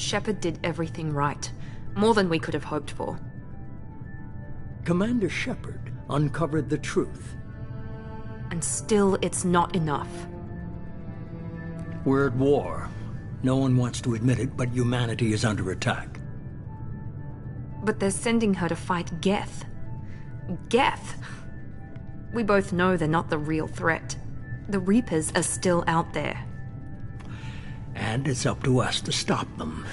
Shepard did everything right. More than we could have hoped for. Commander Shepard uncovered the truth. And still, it's not enough. We're at war. No one wants to admit it, but humanity is under attack. But they're sending her to fight Geth. Geth! We both know they're not the real threat. The Reapers are still out there. And it's up to us to stop them.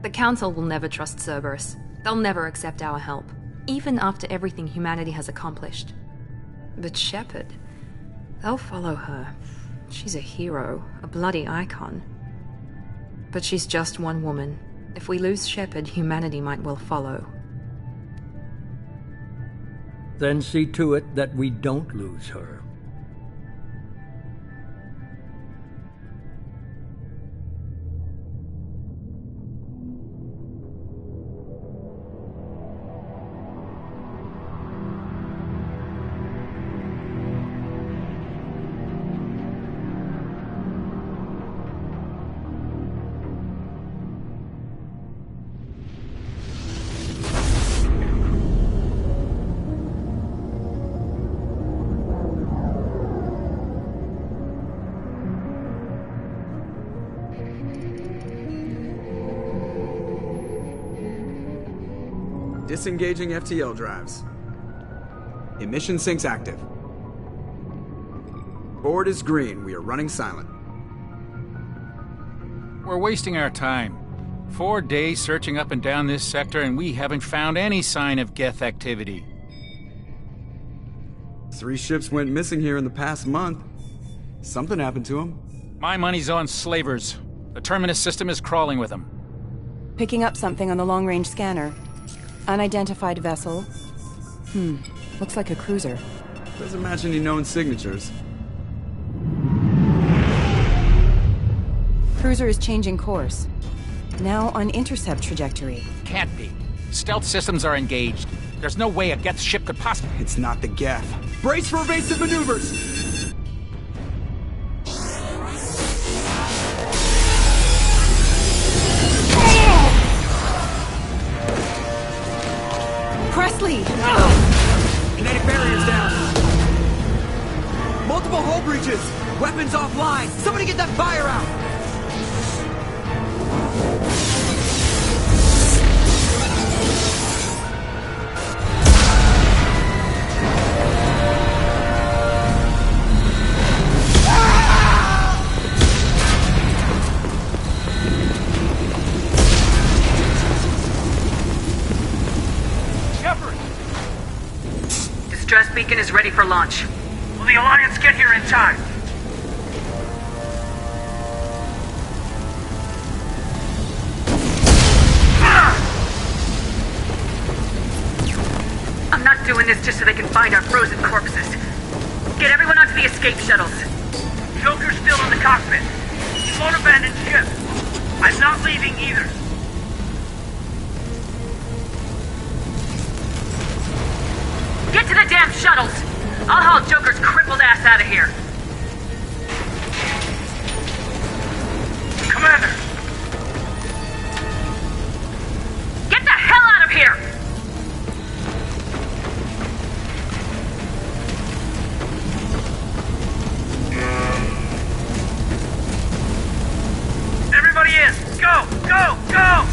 The Council will never trust Cerberus. They'll never accept our help, even after everything humanity has accomplished. But Shepard, they'll follow her. She's a hero, a bloody icon. But she's just one woman. If we lose Shepard, humanity might well follow. Then see to it that we don't lose her. Disengaging FTL drives. Emission sinks active. Board is green. We are running silent. We're wasting our time. 4 days searching up and down this sector, and we haven't found any sign of Geth activity. 3 ships went missing here in the past month. Something happened to them. My money's on slavers. The Terminus system is crawling with them. Picking up something on the long-range scanner. Unidentified vessel. Looks like a cruiser. Doesn't match any known signatures. Cruiser is changing course. Now on intercept trajectory. Can't be. Stealth systems are engaged. There's no way a Geth ship could possibly... It's not the Geth. Brace for evasive maneuvers! Presley! Kinetic barriers down! Multiple hull breaches! Weapons offline! Somebody get that fire out! Distress beacon is ready for launch. Will the Alliance get here in time? I'm not doing this just so they can find our frozen corpses. Get everyone onto the escape shuttles. Joker's still in the cockpit. He won't abandon ship. I'm not leaving either. Get to the damn shuttles! I'll haul Joker's crippled ass out of here. Commander! Get the hell out of here! Everybody in! Go! Go! Go!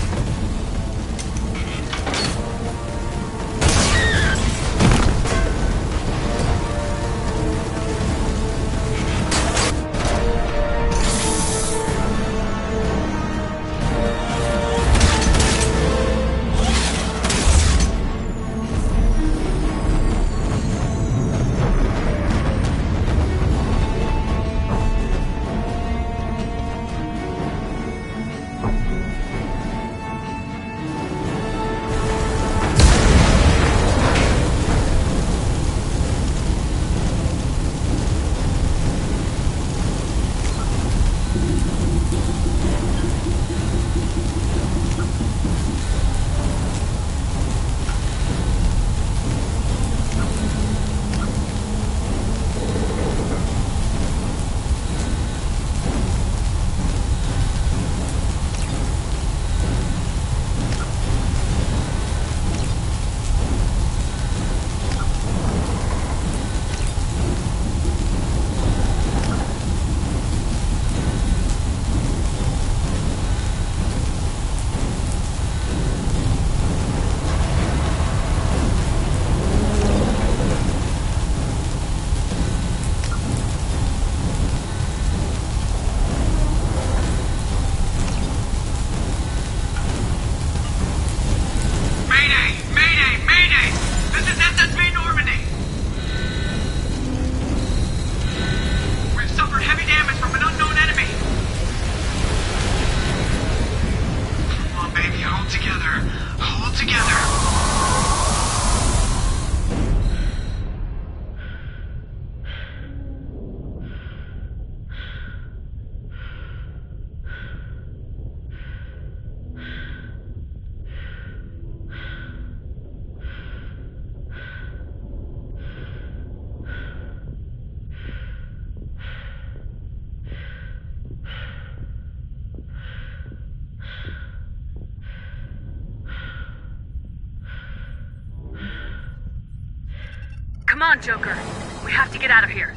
on, Joker. We have to get out of here.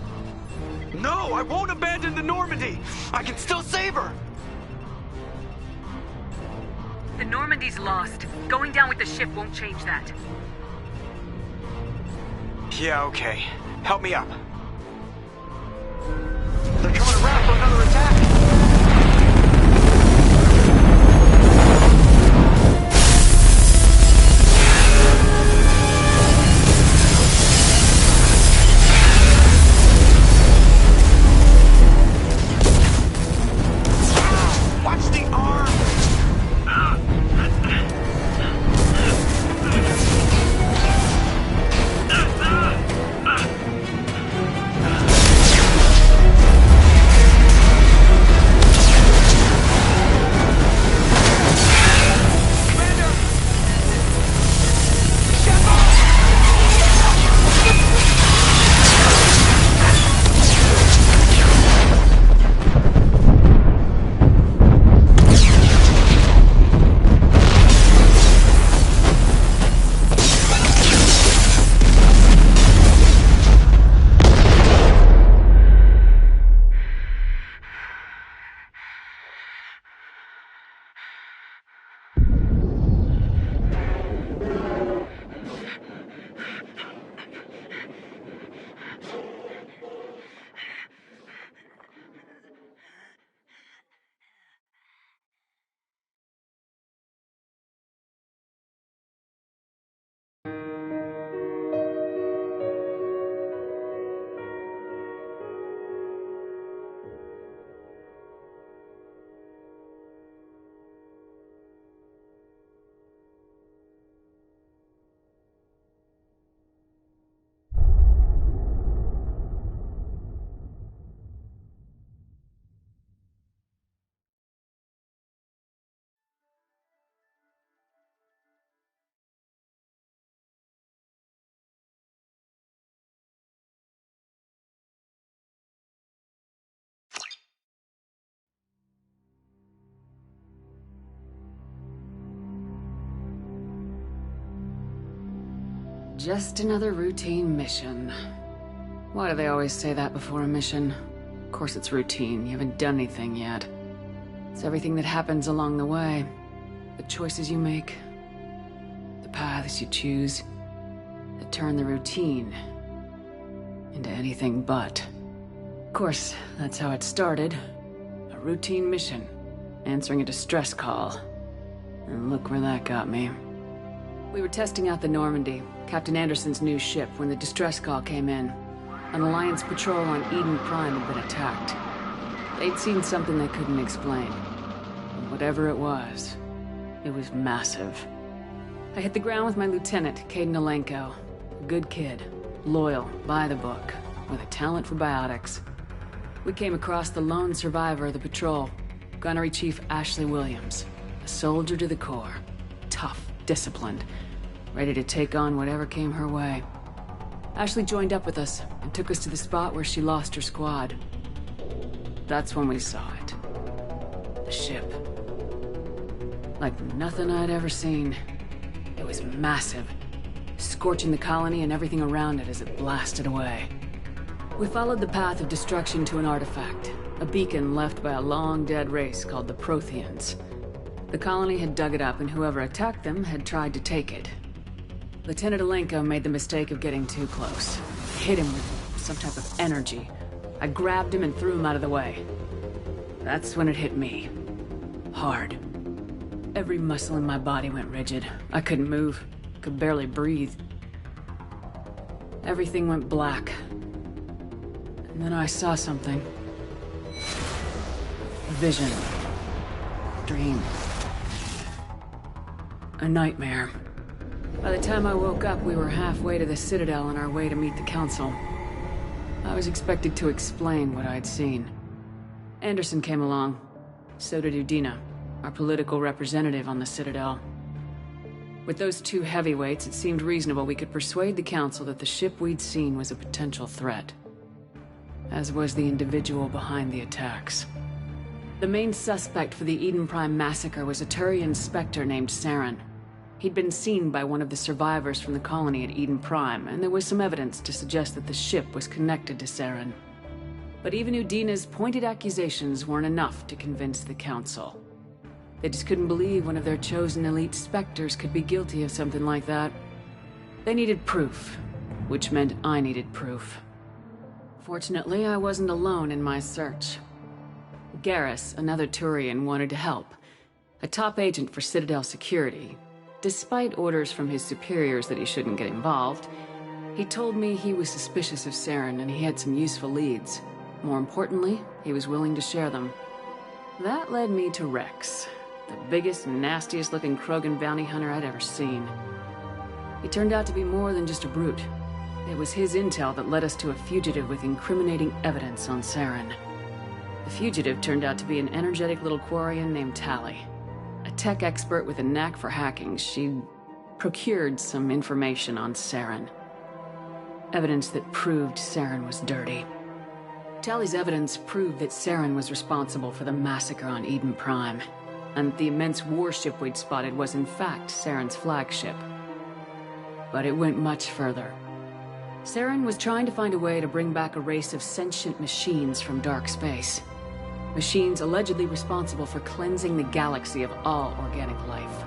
No, I won't abandon the Normandy! I can still save her! The Normandy's lost. Going down with the ship won't change that. Yeah, okay. Help me up. They're coming around for another attack! Watch the arm! Just another routine mission. Why do they always say that before a mission? Of course it's routine, you haven't done anything yet. It's everything that happens along the way. The choices you make, the paths you choose, that turn the routine into anything but. Of course, that's how it started. A routine mission, answering a distress call. And look where that got me. We were testing out the Normandy, Captain Anderson's new ship, when the distress call came in. An Alliance patrol on Eden Prime had been attacked. They'd seen something they couldn't explain. And whatever it was massive. I hit the ground with my lieutenant, Caden Alenko. A good kid, loyal, by the book, with a talent for biotics. We came across the lone survivor of the patrol, Gunnery Chief Ashley Williams. A soldier to the core. Tough, disciplined, ready to take on whatever came her way. Ashley joined up with us and took us to the spot where she lost her squad. That's when we saw it. The ship. Like nothing I'd ever seen. It was massive, scorching the colony and everything around it as it blasted away. We followed the path of destruction to an artifact, a beacon left by a long-dead race called the Protheans. The colony had dug it up, and whoever attacked them had tried to take it. Lieutenant Alenko made the mistake of getting too close. Hit him with some type of energy. I grabbed him and threw him out of the way. That's when it hit me. Hard. Every muscle in my body went rigid. I couldn't move. Could barely breathe. Everything went black. And then I saw something. A vision. Dream. A nightmare. By the time I woke up, we were halfway to the Citadel on our way to meet the Council. I was expected to explain what I'd seen. Anderson came along. So did Udina, our political representative on the Citadel. With those two heavyweights, it seemed reasonable we could persuade the Council that the ship we'd seen was a potential threat. As was the individual behind the attacks. The main suspect for the Eden Prime massacre was a Turian Spectre named Saren. He'd been seen by one of the survivors from the colony at Eden Prime, and there was some evidence to suggest that the ship was connected to Saren. But even Udina's pointed accusations weren't enough to convince the Council. They just couldn't believe one of their chosen elite Spectres could be guilty of something like that. They needed proof, which meant I needed proof. Fortunately, I wasn't alone in my search. Garrus, another Turian, wanted to help. A top agent for Citadel Security. Despite orders from his superiors that he shouldn't get involved, he told me he was suspicious of Saren and he had some useful leads. More importantly, he was willing to share them. That led me to Rex, the biggest, nastiest-looking Krogan bounty hunter I'd ever seen. He turned out to be more than just a brute. It was his intel that led us to a fugitive with incriminating evidence on Saren. The fugitive turned out to be an energetic little Quarian named Tali. A tech expert with a knack for hacking, she'd procured some information on Saren. Evidence that proved Saren was dirty. Tali's evidence proved that Saren was responsible for the massacre on Eden Prime, and the immense warship we'd spotted was in fact Saren's flagship. But it went much further. Saren was trying to find a way to bring back a race of sentient machines from dark space. Machines allegedly responsible for cleansing the galaxy of all organic life.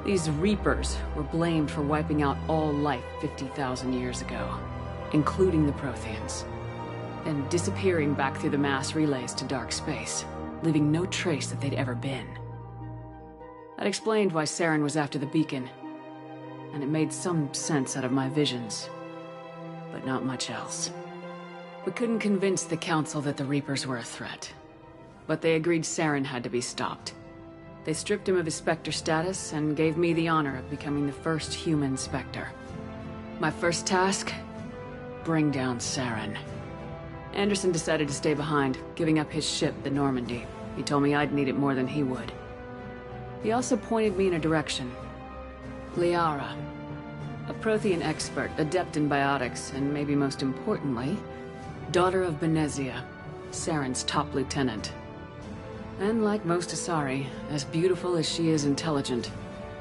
These Reapers were blamed for wiping out all life 50,000 years ago, including the Protheans, then disappearing back through the mass relays to dark space, leaving no trace that they'd ever been. That explained why Saren was after the beacon, and it made some sense out of my visions, but not much else. We couldn't convince the Council that the Reapers were a threat, but they agreed Saren had to be stopped. They stripped him of his Spectre status and gave me the honor of becoming the first human Spectre. My first task? Bring down Saren. Anderson decided to stay behind, giving up his ship, the Normandy. He told me I'd need it more than he would. He also pointed me in a direction. Liara. A Prothean expert, adept in biotics, and maybe most importantly, daughter of Benezia, Saren's top lieutenant. And like most Asari, as beautiful as she is intelligent,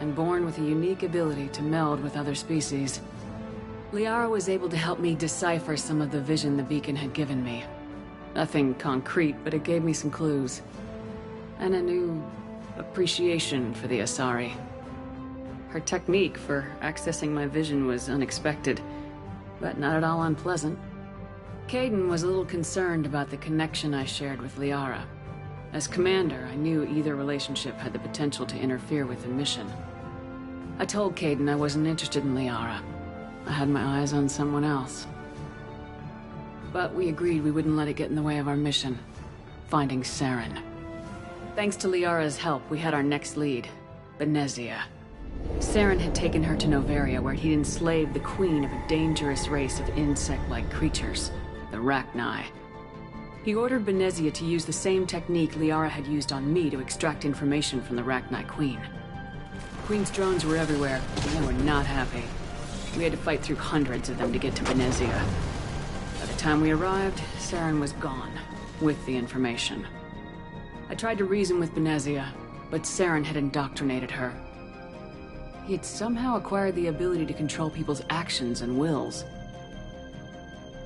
and born with a unique ability to meld with other species. Liara was able to help me decipher some of the vision the beacon had given me. Nothing concrete, but it gave me some clues. And a new appreciation for the Asari. Her technique for accessing my vision was unexpected, but not at all unpleasant. Kaidan was a little concerned about the connection I shared with Liara. As commander, I knew either relationship had the potential to interfere with the mission. I told Kaidan I wasn't interested in Liara. I had my eyes on someone else. But we agreed we wouldn't let it get in the way of our mission, finding Saren. Thanks to Liara's help, we had our next lead, Benezia. Saren had taken her to Noveria, where he'd enslaved the queen of a dangerous race of insect-like creatures, the Rachni. He ordered Benezia to use the same technique Liara had used on me to extract information from the Rachni queen. The queen's drones were everywhere, and they were not happy. We had to fight through hundreds of them to get to Benezia. By the time we arrived, Saren was gone, with the information. I tried to reason with Benezia, but Saren had indoctrinated her. He had somehow acquired the ability to control people's actions and wills.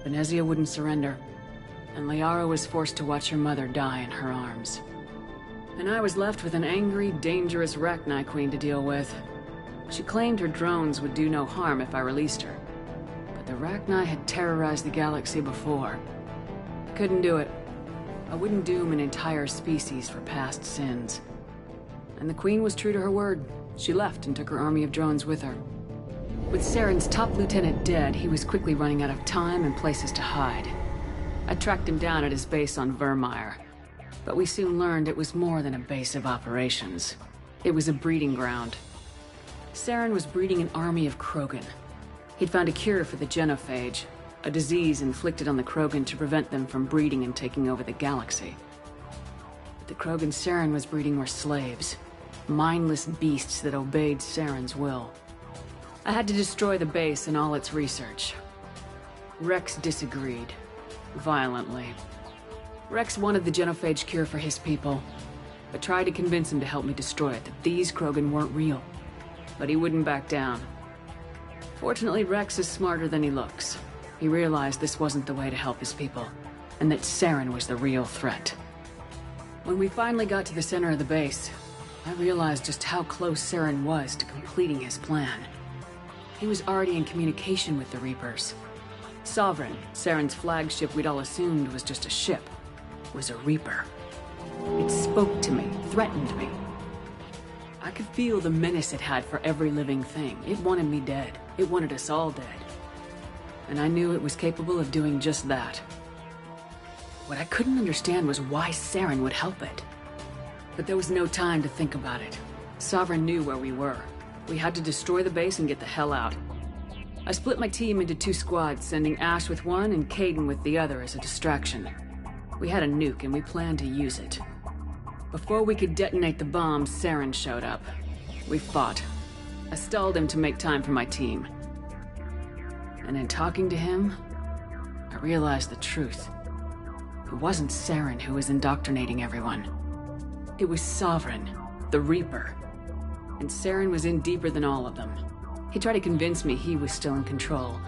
Benezia wouldn't surrender, and Liara was forced to watch her mother die in her arms. And I was left with an angry, dangerous Rachni queen to deal with. She claimed her drones would do no harm if I released her. But the Rachni had terrorized the galaxy before. I couldn't do it. I wouldn't doom an entire species for past sins. And the queen was true to her word. She left and took her army of drones with her. With Saren's top lieutenant dead, he was quickly running out of time and places to hide. I tracked him down at his base on Vermeer, but we soon learned it was more than a base of operations. It was a breeding ground. Saren was breeding an army of Krogan. He'd found a cure for the genophage, a disease inflicted on the Krogan to prevent them from breeding and taking over the galaxy. But the Krogan Saren was breeding were slaves, mindless beasts that obeyed Saren's will. I had to destroy the base and all its research. Rex disagreed, violently. Rex wanted the genophage cure for his people, but tried to convince him to help me destroy it, that these Krogan weren't real. but he wouldn't back down. Fortunately, Rex is smarter than he looks. He realized this wasn't the way to help his people, and that Saren was the real threat. When we finally got to the center of the base, I realized just how close Saren was to completing his plan. He was already in communication with the Reapers. Sovereign, Saren's flagship we'd all assumed was just a ship, was a Reaper. It spoke to me, threatened me. I could feel the menace it had for every living thing. It wanted me dead. It wanted us all dead. And I knew it was capable of doing just that. What I couldn't understand was why Saren would help it. But there was no time to think about it. Sovereign knew where we were. We had to destroy the base and get the hell out. I split my team into 2 squads, sending Ash with one and Caden with the other as a distraction. We had a nuke and we planned to use it. Before we could detonate the bomb, Saren showed up. We fought. I stalled him to make time for my team. And in talking to him, I realized the truth. It wasn't Saren who was indoctrinating everyone. It was Sovereign, the Reaper. And Saren was in deeper than all of them. He tried to convince me he was still in control.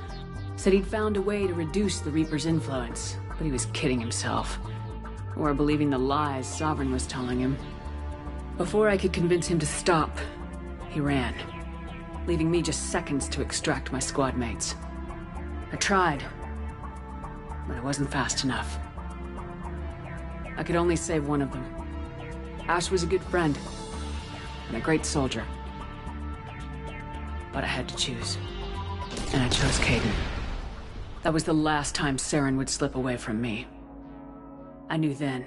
Said he'd found a way to reduce the Reaper's influence, but he was kidding himself. Or believing the lies Sovereign was telling him. Before I could convince him to stop, he ran, leaving me just seconds to extract my squad mates. I tried, but it wasn't fast enough. I could only save one of them. Ash was a good friend, and a great soldier. But I had to choose. And I chose Caden. That was the last time Saren would slip away from me. I knew then,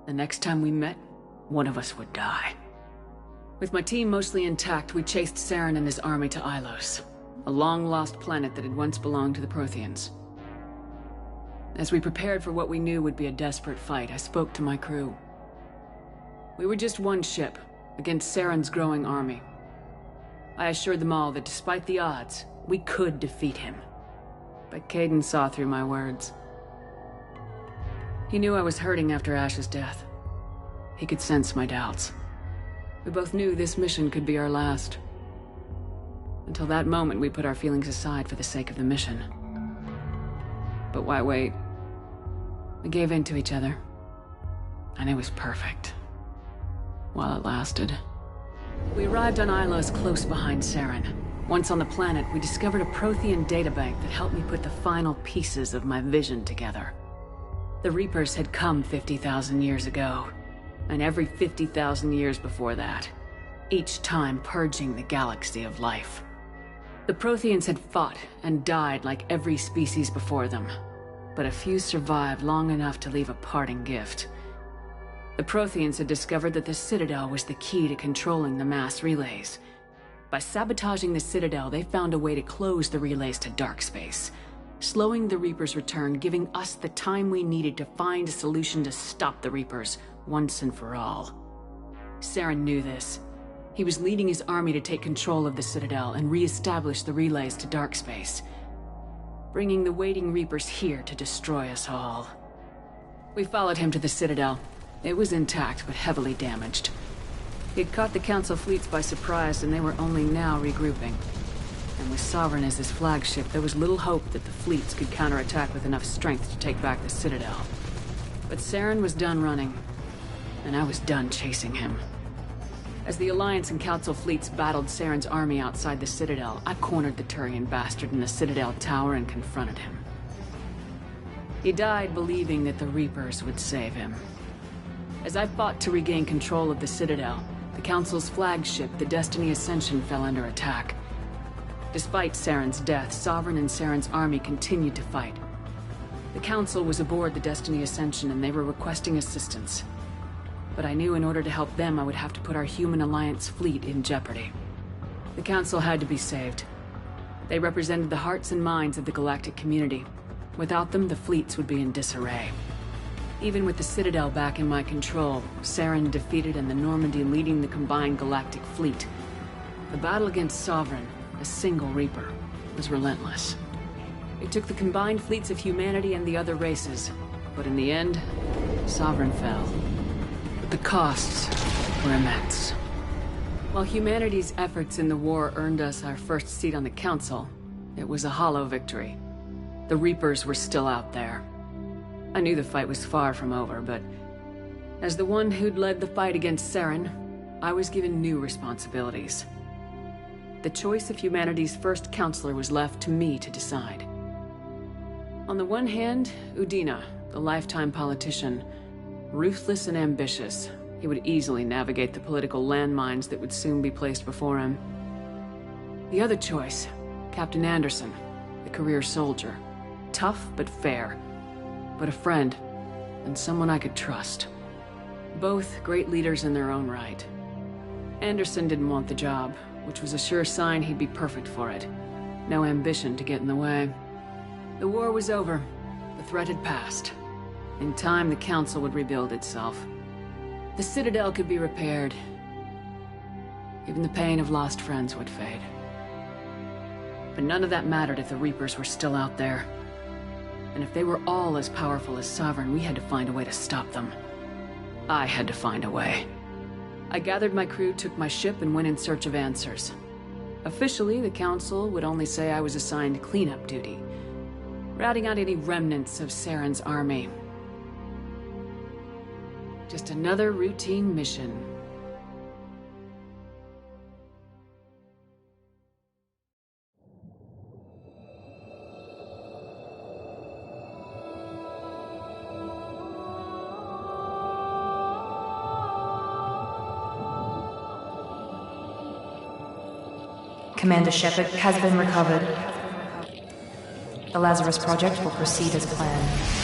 the next time we met, one of us would die. With my team mostly intact, we chased Saren and his army to Ilos, a long-lost planet that had once belonged to the Protheans. As we prepared for what we knew would be a desperate fight, I spoke to my crew. We were just one ship, against Saren's growing army. I assured them all that despite the odds, we could defeat him. But Caden saw through my words. He knew I was hurting after Ash's death. He could sense my doubts. We both knew this mission could be our last. Until that moment, we put our feelings aside for the sake of the mission. But why wait? We gave in to each other. And it was perfect. While it lasted. We arrived on Ilos close behind Saren. Once on the planet, we discovered a Prothean databank that helped me put the final pieces of my vision together. The Reapers had come 50,000 years ago, and every 50,000 years before that, each time purging the galaxy of life. The Protheans had fought and died like every species before them, but a few survived long enough to leave a parting gift. The Protheans had discovered that the Citadel was the key to controlling the mass relays. By sabotaging the Citadel, they found a way to close the relays to dark space, slowing the Reapers' return, giving us the time we needed to find a solution to stop the Reapers once and for all. Saren knew this. He was leading his army to take control of the Citadel and re-establish the relays to dark space, bringing the waiting Reapers here to destroy us all. We followed him to the Citadel. It was intact, but heavily damaged. He had caught the Council fleets by surprise, and they were only now regrouping. And with Sovereign as his flagship, there was little hope that the fleets could counterattack with enough strength to take back the Citadel. But Saren was done running, and I was done chasing him. As the Alliance and Council fleets battled Saren's army outside the Citadel, I cornered the Turian bastard in the Citadel tower and confronted him. He died believing that the Reapers would save him. As I fought to regain control of the Citadel, the Council's flagship, the Destiny Ascension, fell under attack. Despite Saren's death, Sovereign and Saren's army continued to fight. The Council was aboard the Destiny Ascension and they were requesting assistance. But I knew in order to help them, I would have to put our Human Alliance fleet in jeopardy. The Council had to be saved. They represented the hearts and minds of the galactic community. Without them, the fleets would be in disarray. Even with the Citadel back in my control, Saren defeated and the Normandy leading the combined galactic fleet, the battle against Sovereign, a single Reaper, was relentless. It took the combined fleets of humanity and the other races, but in the end, Sovereign fell. But the costs were immense. While humanity's efforts in the war earned us our first seat on the Council, it was a hollow victory. The Reapers were still out there. I knew the fight was far from over, but as the one who'd led the fight against Saren, I was given new responsibilities. The choice of humanity's first counselor was left to me to decide. On the one hand, Udina, the lifetime politician. Ruthless and ambitious, he would easily navigate the political landmines that would soon be placed before him. The other choice, Captain Anderson, the career soldier. Tough but fair, but a friend, and someone I could trust. Both great leaders in their own right. Anderson didn't want the job, which was a sure sign he'd be perfect for it. No ambition to get in the way. The war was over. The threat had passed. In time, the Council would rebuild itself. The Citadel could be repaired. Even the pain of lost friends would fade. But none of that mattered if the Reapers were still out there. And if they were all as powerful as Sovereign, we had to find a way to stop them. I had to find a way. I gathered my crew, took my ship, and went in search of answers. Officially, the Council would only say I was assigned cleanup duty, routing out any remnants of Saren's army. Just another routine mission. Commander Shepard has been recovered. The Lazarus Project will proceed as planned.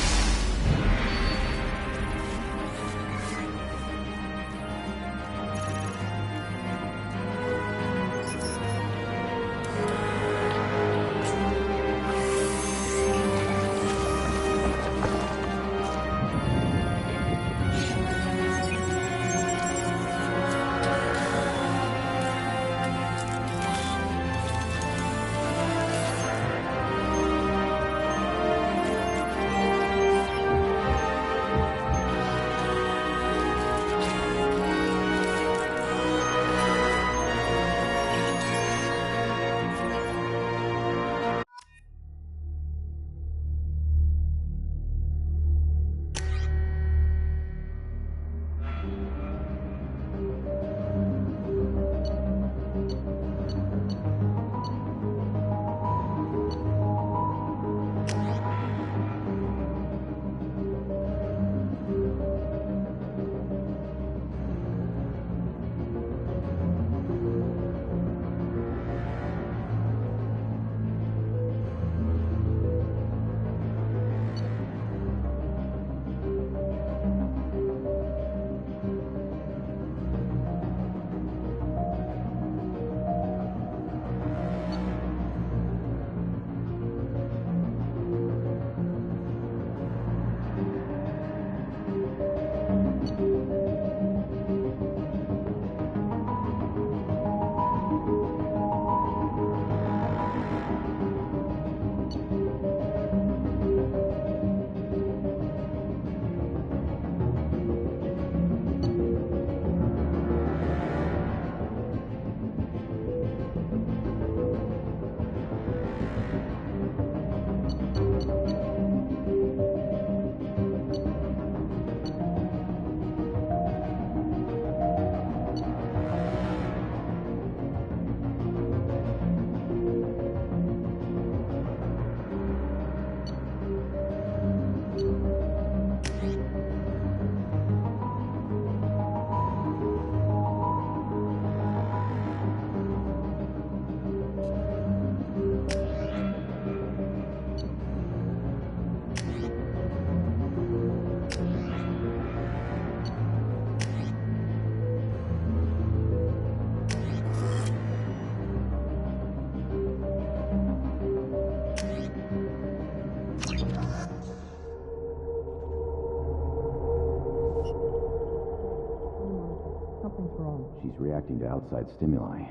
She's reacting to outside stimuli,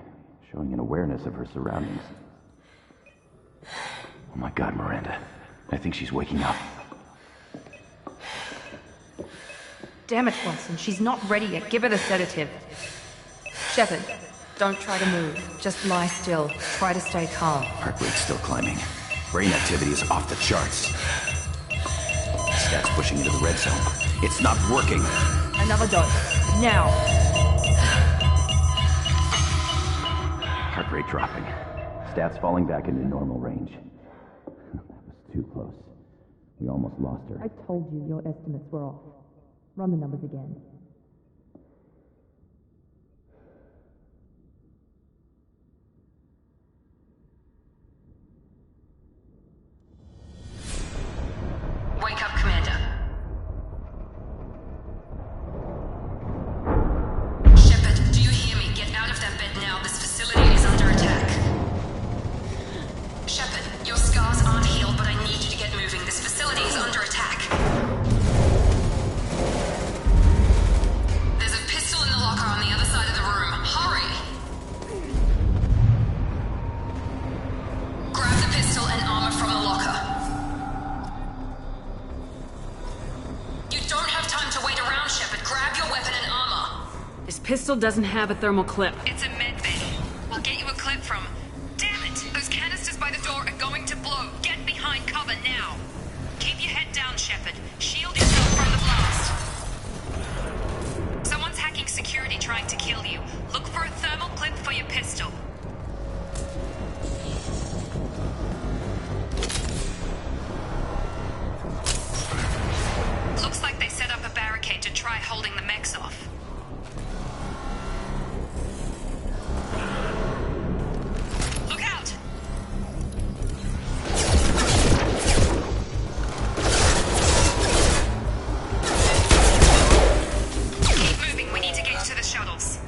showing an awareness of her surroundings. Oh my God, Miranda. I think she's waking up. Damn it, Watson. She's not ready yet. Give her the sedative. Shepard, Don't try to move. Just lie still. Try to stay calm. Heart rate's still climbing. Brain activity is off the charts. Stats pushing into the red zone. It's not working. Another dose. Now. Heart rate dropping. Stats falling back into normal range. That was too close. We almost lost her. I told you your estimates were off. Run the numbers again. Wake up, Commander. Shepard, do you hear me? Get out of that bed now. This facility is under attack. Shepard, your scars aren't healed, but I need you to get moving. This facility is under attack. There's a pistol in the locker on the other side of the room. Hurry! Grab the pistol and armor from the locker. You don't have time to wait around, Shepard. Grab your weapon and armor. This pistol doesn't have a thermal clip. It's a med bay. We'll get you a clip from... Damn it! Those canisters by the door are going to blow. Get behind cover now. Keep your head down, Shepard. Shield yourself from the blast. Someone's hacking security trying to kill you. Look for a thermal clip for your pistol. Looks like they set up a barricade to try holding the mechs off. Look out! Keep moving, we need to get to the shuttles.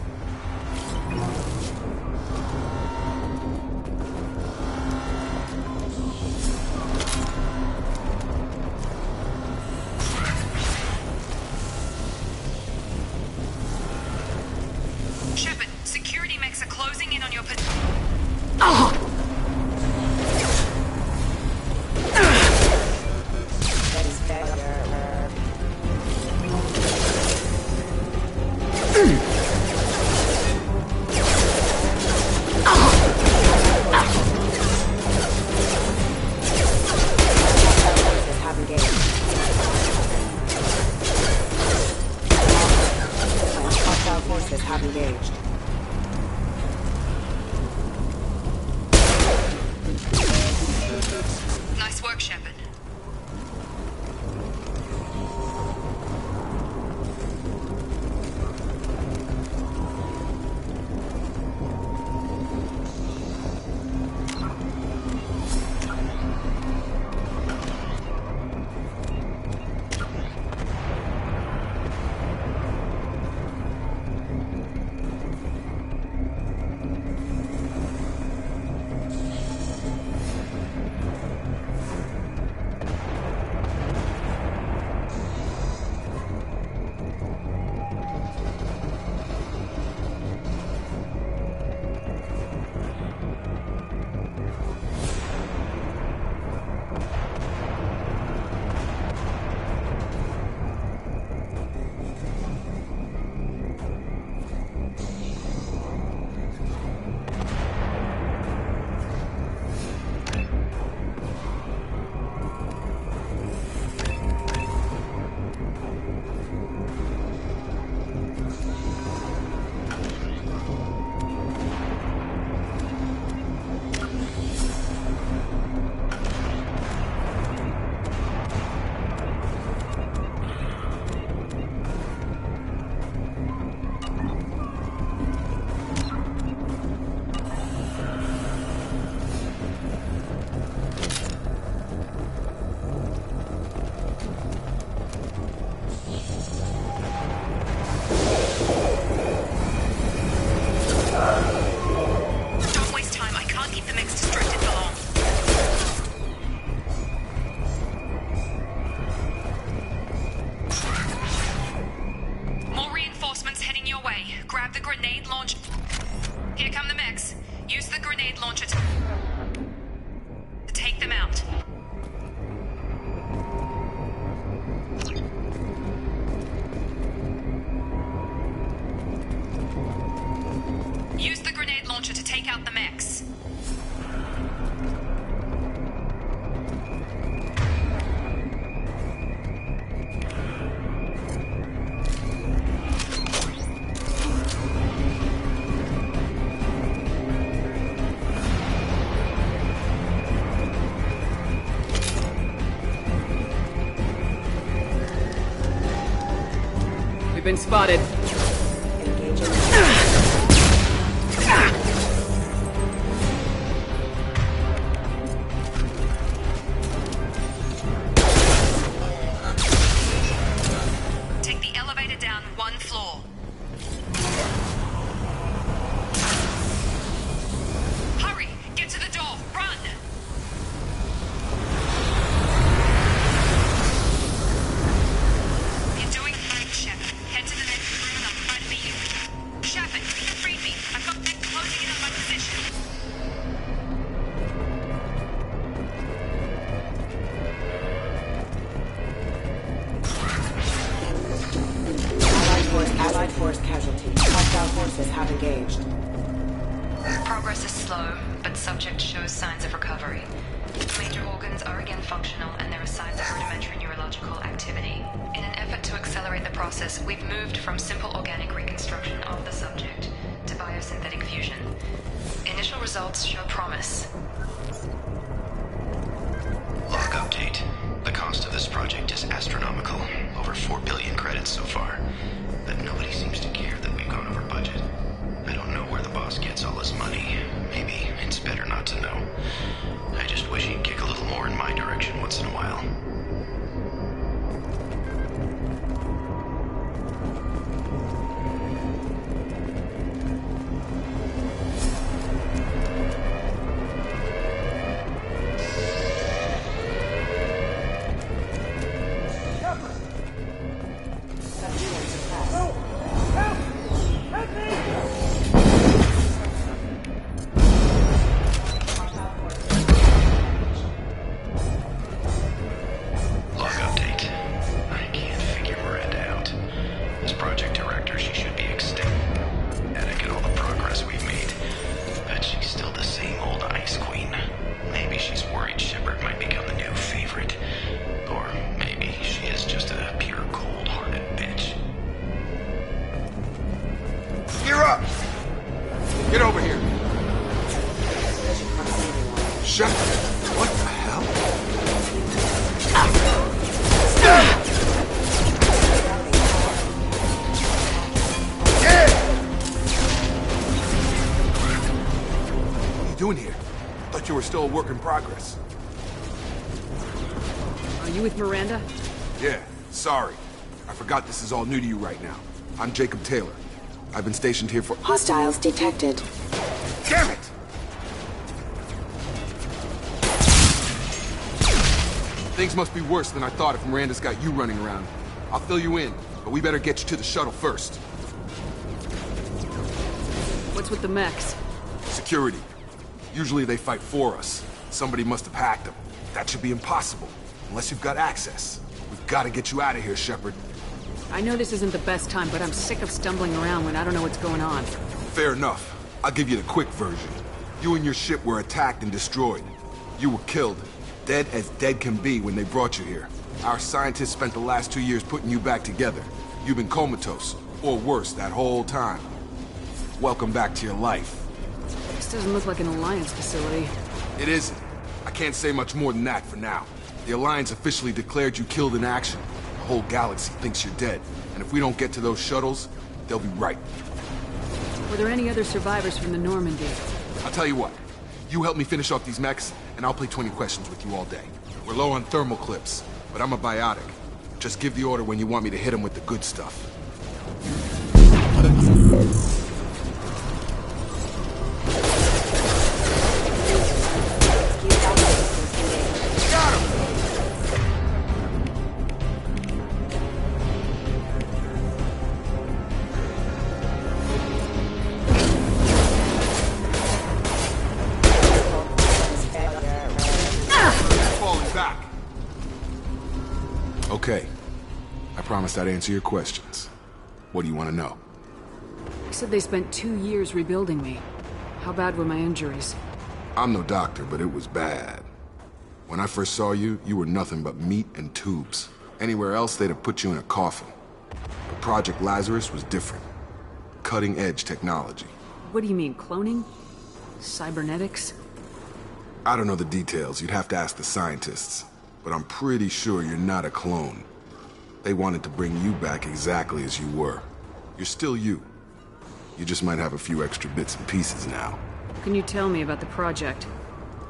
Shepard, security mechs are closing in on your Have engaged. Nice work, Shepard. Use the grenade out the mechs. We've been spotted. Take the elevator down one floor. Hurry! Get to the door! Run! You're doing great, Shep. Head to the next room and I'll try to meet you. Shepard, read me. I've got men closing in on my position. Allied force casualty. Hostile forces have engaged. Progress is slow, but subject shows signs of recovery. Major organs are again functional, and there are signs of rudimentary neurological activity. In an effort to accelerate the process, we've moved from simple organic reconstruction of the subject to biosynthetic fusion. Initial results show promise. Log update. The cost of this project is astronomical. Over 4 billion credits so far. But nobody seems to care that we've gone over budget. I don't know where the boss gets all his money. Maybe it's better not to know. I just wish he'd kick a little more in my direction once in a while. Log update. I can't figure Miranda out. As project director, she should be ecstatic at all the progress we've made. But she's still the same old ice queen. Maybe she's worried Shepard might become the new favorite. Or maybe she is just a pure cold-hearted bitch. Gear up! Get over here. Shepard, what the hell? What are you doing here? Thought you were still a work in progress. Are you with Miranda? Yeah, sorry. I forgot this is all new to you right now. I'm Jacob Taylor. I've been stationed here for— Hostiles detected. Damn it! Things must be worse than I thought if Miranda's got you running around. I'll fill you in, but we better get you to the shuttle first. What's with the mechs? Security. Usually they fight for us. Somebody must have hacked them. That should be impossible, unless you've got access. We've got to get you out of here, Shepard. I know this isn't the best time, but I'm sick of stumbling around when I don't know what's going on. Fair enough. I'll give you the quick version. You and your ship were attacked and destroyed. You were killed. Dead as dead can be when they brought you here. Our scientists spent the last 2 years putting you back together. You've been comatose, or worse, that whole time. Welcome back to your life. This doesn't look like an Alliance facility. It isn't. I can't say much more than that for now. The Alliance officially declared you killed in action. The whole galaxy thinks you're dead. And if we don't get to those shuttles, they'll be right. Were there any other survivors from the Normandy? I'll tell you what. You help me finish off these mechs, and I'll play 20 questions with you all day. We're low on thermal clips, but I'm a biotic. Just give the order when you want me to hit them with the good stuff. Okay. I promised I'd answer your questions. What do you want to know? You said they spent 2 years rebuilding me. How bad were my injuries? I'm no doctor, but it was bad. When I first saw you, you were nothing but meat and tubes. Anywhere else, they'd have put you in a coffin. But Project Lazarus was different. Cutting-edge technology. What do you mean, cloning? Cybernetics? I don't know the details. You'd have to ask the scientists. But I'm pretty sure you're not a clone. They wanted to bring you back exactly as you were. You're still you. You just might have a few extra bits and pieces now. What can you tell me about the project?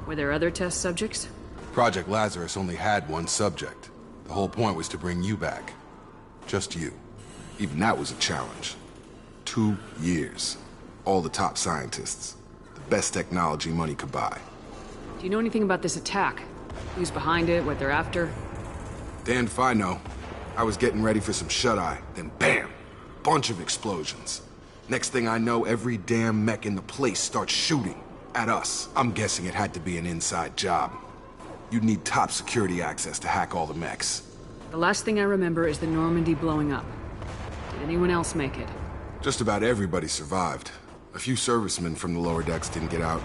Were there other test subjects? Project Lazarus only had one subject. The whole point was to bring you back. Just you. Even that was a challenge. 2 years. All the top scientists. The best technology money could buy. Do you know anything about this attack? Who's behind it, what they're after? Damned if I know. I was getting ready for some shut-eye, then bam! Bunch of explosions. Next thing I know, every damn mech in the place starts shooting. At us. I'm guessing it had to be an inside job. You'd need top security access to hack all the mechs. The last thing I remember is the Normandy blowing up. Did anyone else make it? Just about everybody survived. A few servicemen from the lower decks didn't get out.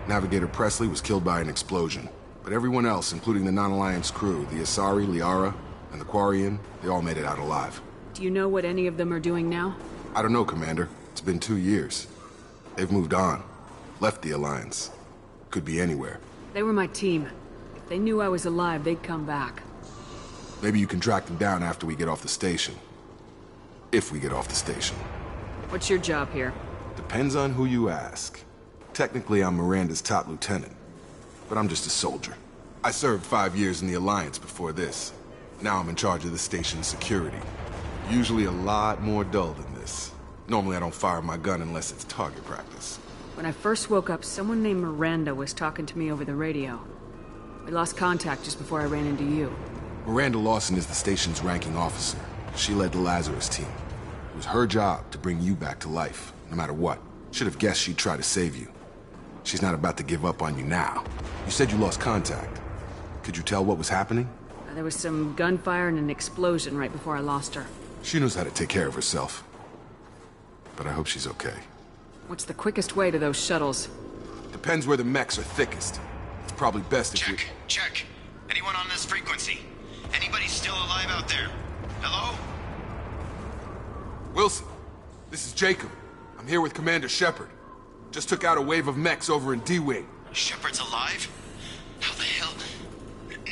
Navigator Presley was killed by an explosion. But everyone else, including the non-Alliance crew, the Asari, Liara, and the Quarian, they all made it out alive. Do you know what any of them are doing now? I don't know, Commander. It's been 2 years. They've moved on. Left the Alliance. Could be anywhere. They were my team. If they knew I was alive, they'd come back. Maybe you can track them down after we get off the station. If we get off the station. What's your job here? Depends on who you ask. Technically, I'm Miranda's top lieutenant. But I'm just a soldier. I served 5 years in the Alliance before this. Now I'm in charge of the station's security. Usually a lot more dull than this. Normally I don't fire my gun unless it's target practice. When I first woke up, someone named Miranda was talking to me over the radio. We lost contact just before I ran into you. Miranda Lawson is the station's ranking officer. She led the Lazarus team. It was her job to bring you back to life, no matter what. Should have guessed she'd try to save you. She's not about to give up on you now. You said you lost contact. Could you tell what was happening? There was some gunfire and an explosion right before I lost her. She knows how to take care of herself. But I hope she's okay. What's the quickest way to those shuttles? Depends where the mechs are thickest. It's probably best if Check. Check. Anyone on this frequency? Anybody still alive out there? Hello? Wilson, this is Jacob. I'm here with Commander Shepard. Just took out a wave of mechs over in D-Wing. Shepard's alive? How the hell?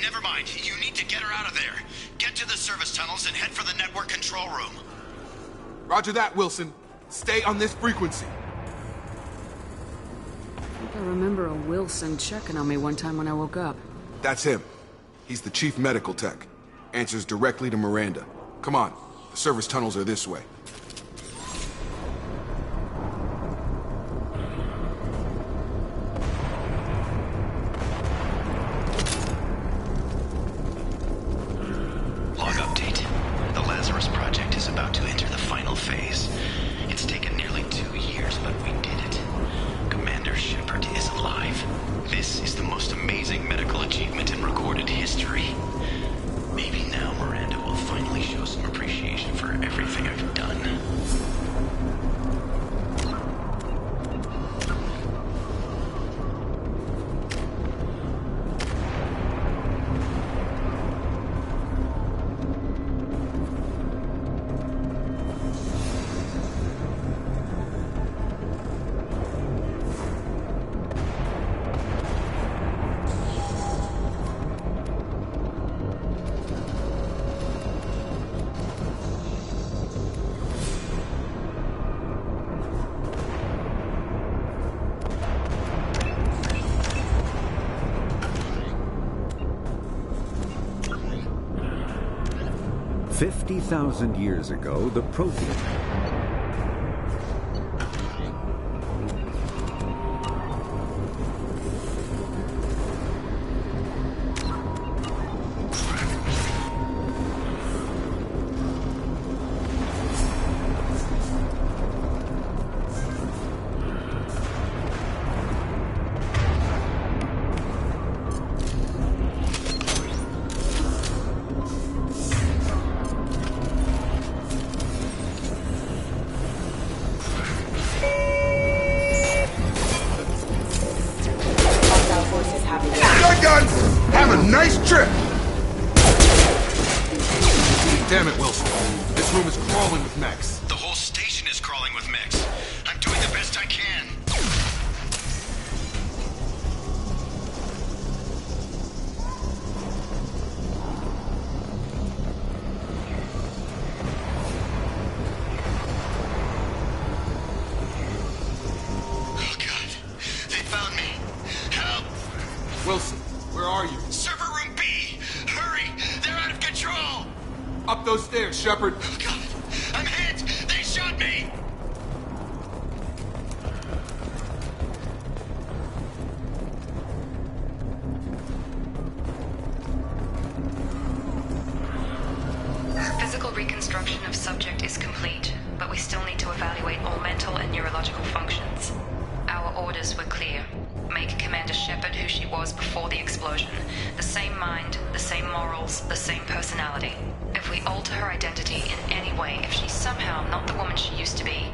Never mind. You need to get her out of there. Get to the service tunnels and head for the network control room. Roger that, Wilson. Stay on this frequency. I think I remember a Wilson checking on me one time when I woke up. That's him. He's the chief medical tech. Answers directly to Miranda. Come on. The service tunnels are this way. Log update. The Lazarus Project is about to enter the final phase. It's taken nearly 2 years, but we did it. Commander Shepard is alive. This is the most amazing medical achievement in recorded history. Maybe now Miranda will finally show some appreciation for everything I've done. $50,000 years ago, the Prothean. Nice trip! Damn it, Wilson. This room is crawling with mechs. The whole station is crawling with mechs. I'm doing the best I can. Oh, God. They found me. Help! Wilson, where are you? Server room B! Hurry! They're out of control! Up those stairs, Shepard. Oh, God. I'm hit! They shot me! Physical reconstruction of subject is complete, but we still need to evaluate all mental and neurological functions. Our orders were clear. Make Commander Shepard who she was before the explosion. The same mind, the same morals, the same personality. If we alter her identity in any way, if she's somehow not the woman she used to be,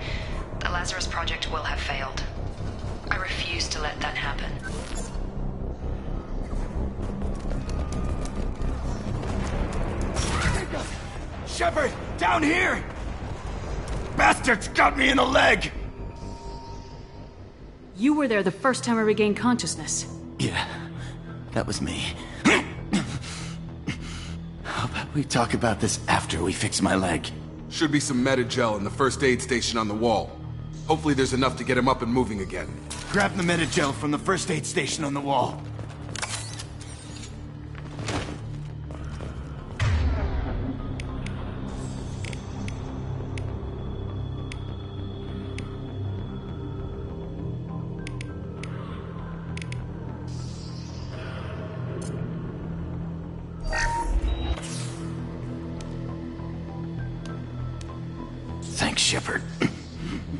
the Lazarus Project will have failed. I refuse to let that happen. Shepard! Down here! Bastards got me in the leg! You were there the first time I regained consciousness. Yeah, that was me. How about we talk about this after we fix my leg? Should be some Medi-gel in the first aid station on the wall. Hopefully there's enough to get him up and moving again. Grab the Medi-gel from the first aid station on the wall. Thanks, Shepard.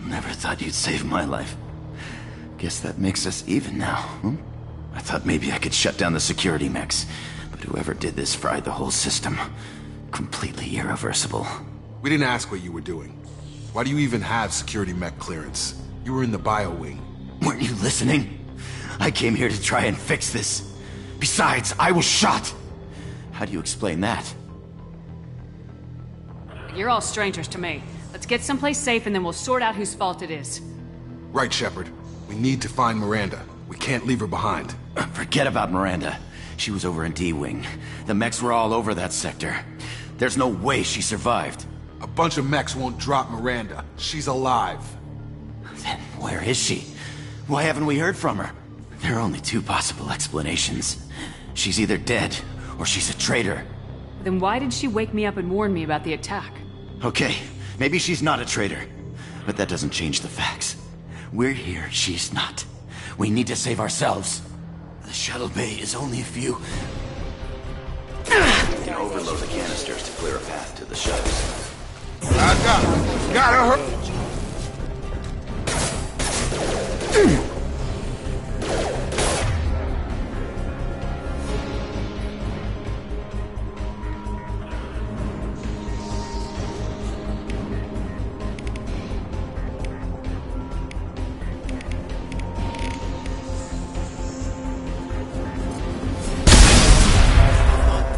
Never thought you'd save my life. Guess that makes us even now, hmm? I thought maybe I could shut down the security mechs, but whoever did this fried the whole system. Completely irreversible. We didn't ask what you were doing. Why do you even have security mech clearance? You were in the bio wing. Weren't you listening? I came here to try and fix this. Besides, I was shot. How do you explain that? You're all strangers to me. Let's get someplace safe and then we'll sort out whose fault it is. Right, Shepard. We need to find Miranda. We can't leave her behind. Forget about Miranda. She was over in D-Wing. The mechs were all over that sector. There's no way she survived. A bunch of mechs won't drop Miranda. She's alive. Then where is she? Why haven't we heard from her? There are only two possible explanations. She's either dead, or she's a traitor. Then why did she wake me up and warn me about the attack? Okay, maybe she's not a traitor. But that doesn't change the facts. We're here, she's not. We need to save ourselves. The shuttle bay is only a few... You can overload the canisters to clear a path to the shuttles. I got her. Got her.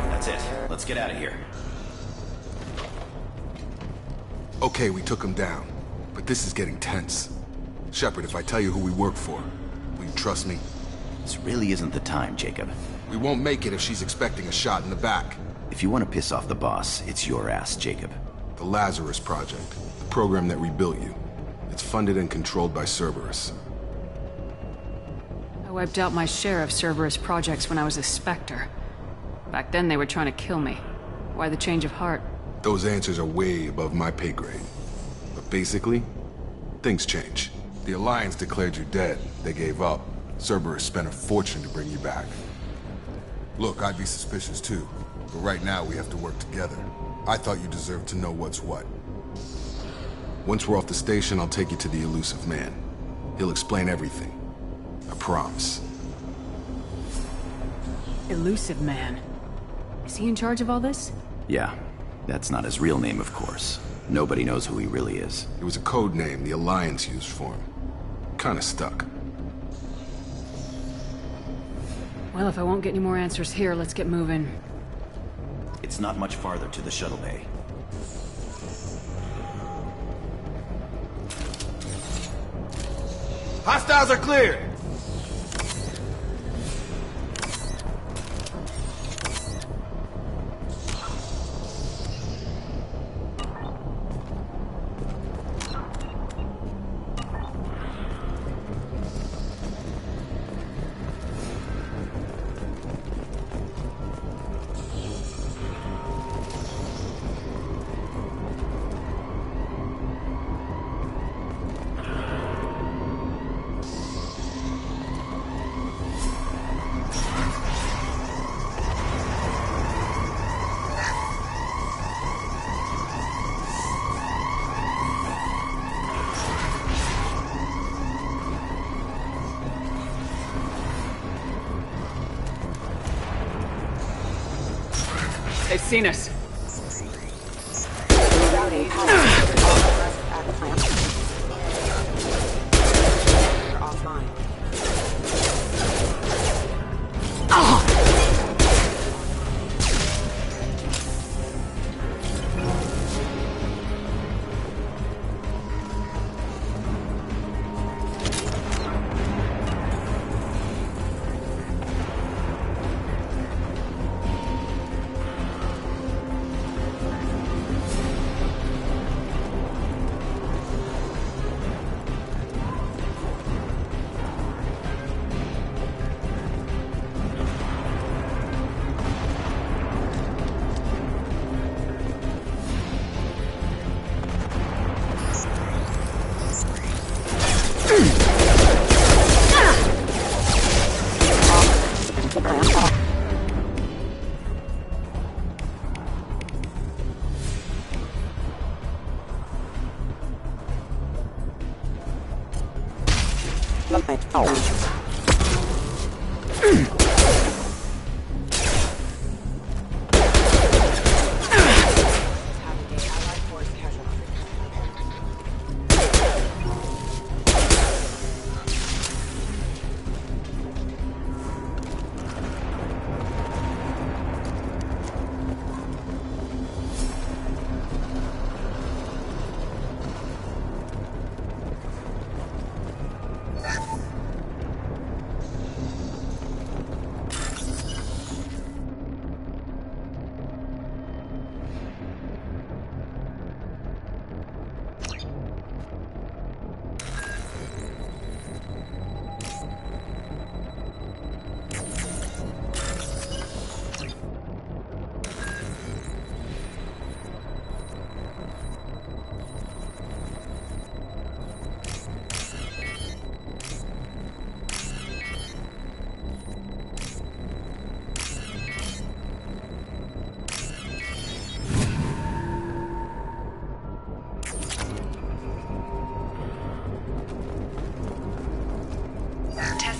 That's it. Let's get out of here. Okay, we took him down. But this is getting tense. Shepard, if I tell you who we work for, will you trust me? This really isn't the time, Jacob. We won't make it if she's expecting a shot in the back. If you want to piss off the boss, it's your ass, Jacob. The Lazarus Project, the program that rebuilt you. It's funded and controlled by Cerberus. I wiped out my share of Cerberus projects when I was a Spectre. Back then they were trying to kill me. Why the change of heart? Those answers are way above my pay grade. But basically, things change. The Alliance declared you dead. They gave up. Cerberus spent a fortune to bring you back. Look, I'd be suspicious too. But right now we have to work together. I thought you deserved to know what's what. Once we're off the station, I'll take you to the elusive man. He'll explain everything. I promise. Elusive man. Is he in charge of all this? Yeah. That's not his real name, of course. Nobody knows who he really is. It was a code name the Alliance used for him. Kinda stuck. Well, if I won't get any more answers here, let's get moving. It's not much farther to the shuttle bay. Hostiles are cleared! They've seen us.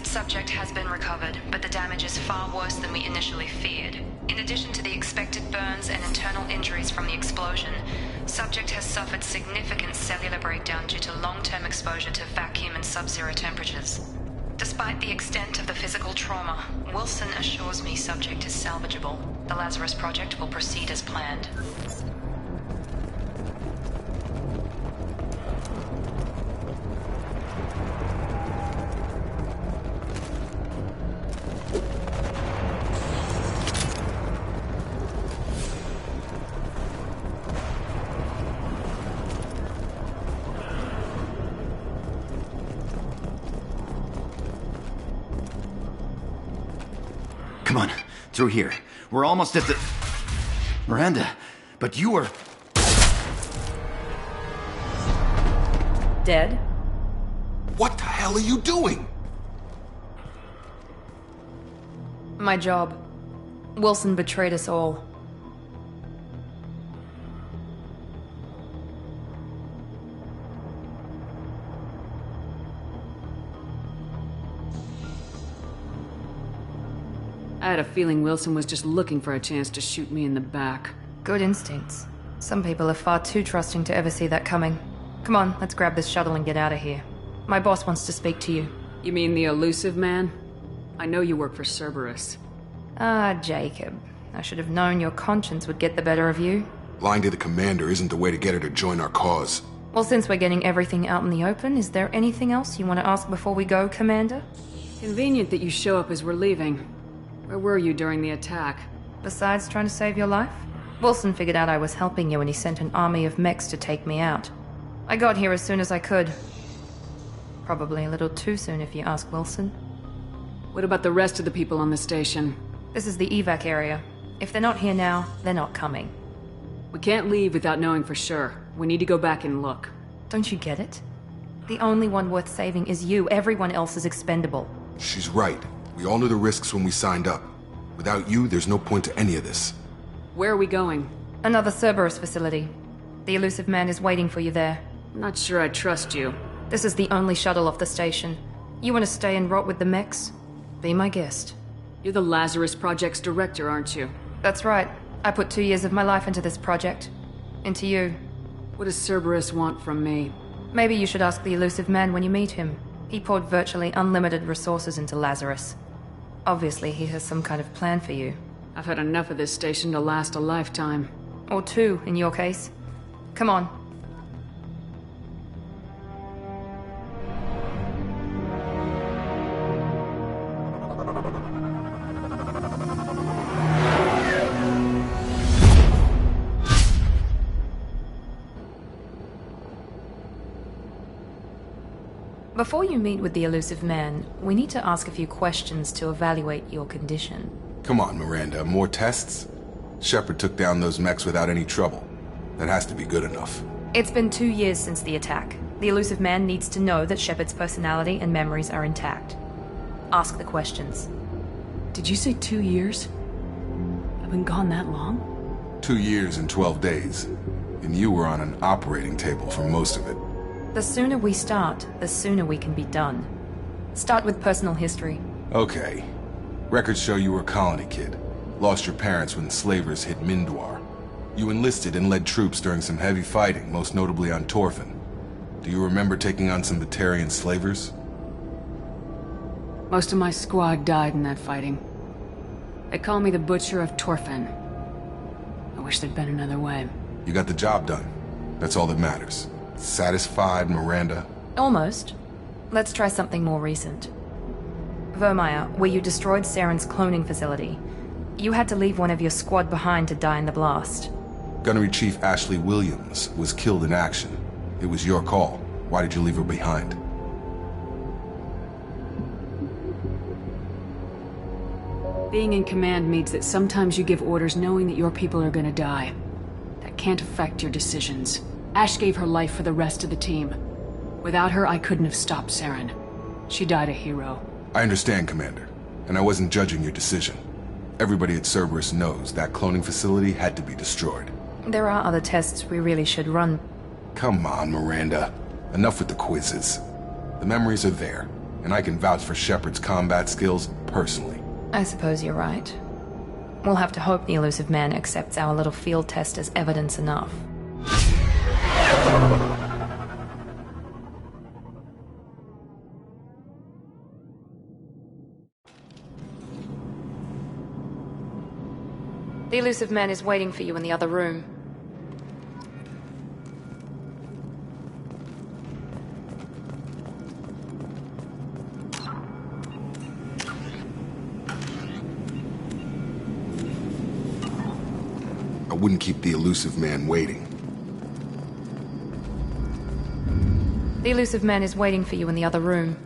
Subject has been recovered, but the damage is far worse than we initially feared. In addition to the expected burns and internal injuries from the explosion, subject has suffered significant cellular breakdown due to long-term exposure to vacuum and sub-zero temperatures. Despite the extent of the physical trauma, Wilson assures me subject is salvageable. The Lazarus Project will proceed as planned. Come on, through here. We're almost at the... Miranda, but you were... Dead? What the hell are you doing? My job. Wilson betrayed us all. I had a feeling Wilson was just looking for a chance to shoot me in the back. Good instincts. Some people are far too trusting to ever see that coming. Come on, let's grab this shuttle and get out of here. My boss wants to speak to you. You mean the elusive man? I know you work for Cerberus. Ah, Jacob. I should have known your conscience would get the better of you. Lying to the commander isn't the way to get her to join our cause. Well, since we're getting everything out in the open, is there anything else you want to ask before we go, Commander? Convenient that you show up as we're leaving. Where were you during the attack? Besides trying to save your life? Wilson figured out I was helping you and he sent an army of mechs to take me out. I got here as soon as I could. Probably a little too soon if you ask Wilson. What about the rest of the people on the station? This is the evac area. If they're not here now, they're not coming. We can't leave without knowing for sure. We need to go back and look. Don't you get it? The only one worth saving is you. Everyone else is expendable. She's right. We all knew the risks when we signed up. Without you, there's no point to any of this. Where are we going? Another Cerberus facility. The elusive man is waiting for you there. I'm not sure I trust you. This is the only shuttle off the station. You want to stay and rot with the mechs? Be my guest. You're the Lazarus Project's director, aren't you? That's right. I put 2 years of my life into this project. Into you. What does Cerberus want from me? Maybe you should ask the elusive man when you meet him. He poured virtually unlimited resources into Lazarus. Obviously, he has some kind of plan for you. I've had enough of this station to last a lifetime. Or 2, in your case. Come on. Before you meet with the elusive man, we need to ask a few questions to evaluate your condition. Come on, Miranda, more tests? Shepard took down those mechs without any trouble. That has to be good enough. It's been 2 years since the attack. The elusive man needs to know that Shepard's personality and memories are intact. Ask the questions. Did you say 2 years? I've been gone that long? 2 years and 12 days. And you were on an operating table for most of it. The sooner we start, the sooner we can be done. Start with personal history. Okay. Records show you were a colony kid. Lost your parents when slavers hit Mindwar. You enlisted and led troops during some heavy fighting, most notably on Torfin. Do you remember taking on some Batarian slavers? Most of my squad died in that fighting. They call me the Butcher of Torfin. I wish there'd been another way. You got the job done. That's all that matters. Satisfied, Miranda? Almost. Let's try something more recent. Vermeer, where you destroyed Saren's cloning facility. You had to leave one of your squad behind to die in the blast. Gunnery Chief Ashley Williams was killed in action. It was your call. Why did you leave her behind? Being in command means that sometimes you give orders knowing that your people are gonna die. That can't affect your decisions. Ash gave her life for the rest of the team. Without her, I couldn't have stopped Saren. She died a hero. I understand, Commander. And I wasn't judging your decision. Everybody at Cerberus knows that cloning facility had to be destroyed. There are other tests we really should run. Come on, Miranda. Enough with the quizzes. The memories are there, and I can vouch for Shepard's combat skills personally. I suppose you're right. We'll have to hope the elusive man accepts our little field test as evidence enough. The elusive man is waiting for you in the other room. I wouldn't keep the elusive man waiting. The elusive man is waiting for you in the other room.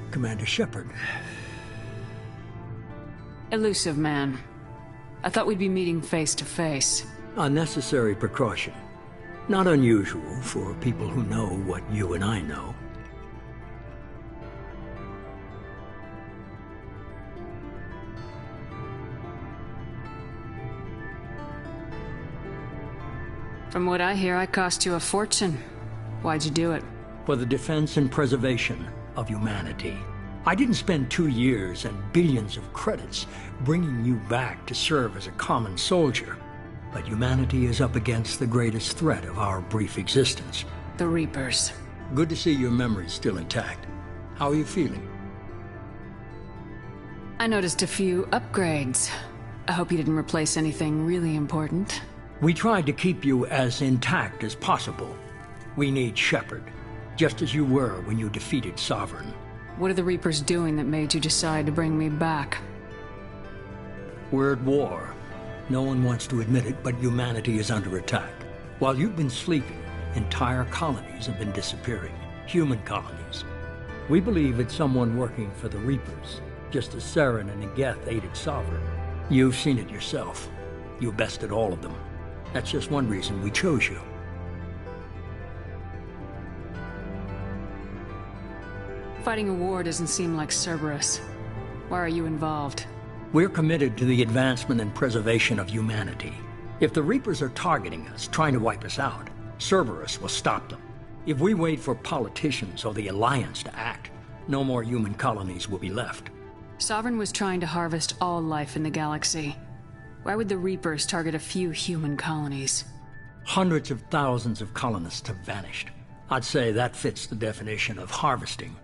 Commander Shepard. Elusive man. I thought we'd be meeting face to face. A necessary precaution. Not unusual for people who know what you and I know. From what I hear, I cost you a fortune. Why'd you do it? For the defense and preservation of humanity. I didn't spend 2 years and billions of credits bringing you back to serve as a common soldier. But humanity is up against the greatest threat of our brief existence. The Reapers. Good to see your memory's still intact. How are you feeling? I noticed a few upgrades. I hope you didn't replace anything really important. We tried to keep you as intact as possible. We need Shepard, just as you were when you defeated Sovereign. What are the Reapers doing that made you decide to bring me back? We're at war. No one wants to admit it, but humanity is under attack. While you've been sleeping, entire colonies have been disappearing. Human colonies. We believe it's someone working for the Reapers, just as Saren and Negeth aided Sovereign. You've seen it yourself. You bested all of them. That's just one reason we chose you. Fighting a war doesn't seem like Cerberus. Why are you involved? We're committed to the advancement and preservation of humanity. If the Reapers are targeting us, trying to wipe us out, Cerberus will stop them. If we wait for politicians or the Alliance to act, no more human colonies will be left. Sovereign was trying to harvest all life in the galaxy. Why would the Reapers target a few human colonies? Hundreds of thousands of colonists have vanished. I'd say that fits the definition of harvesting.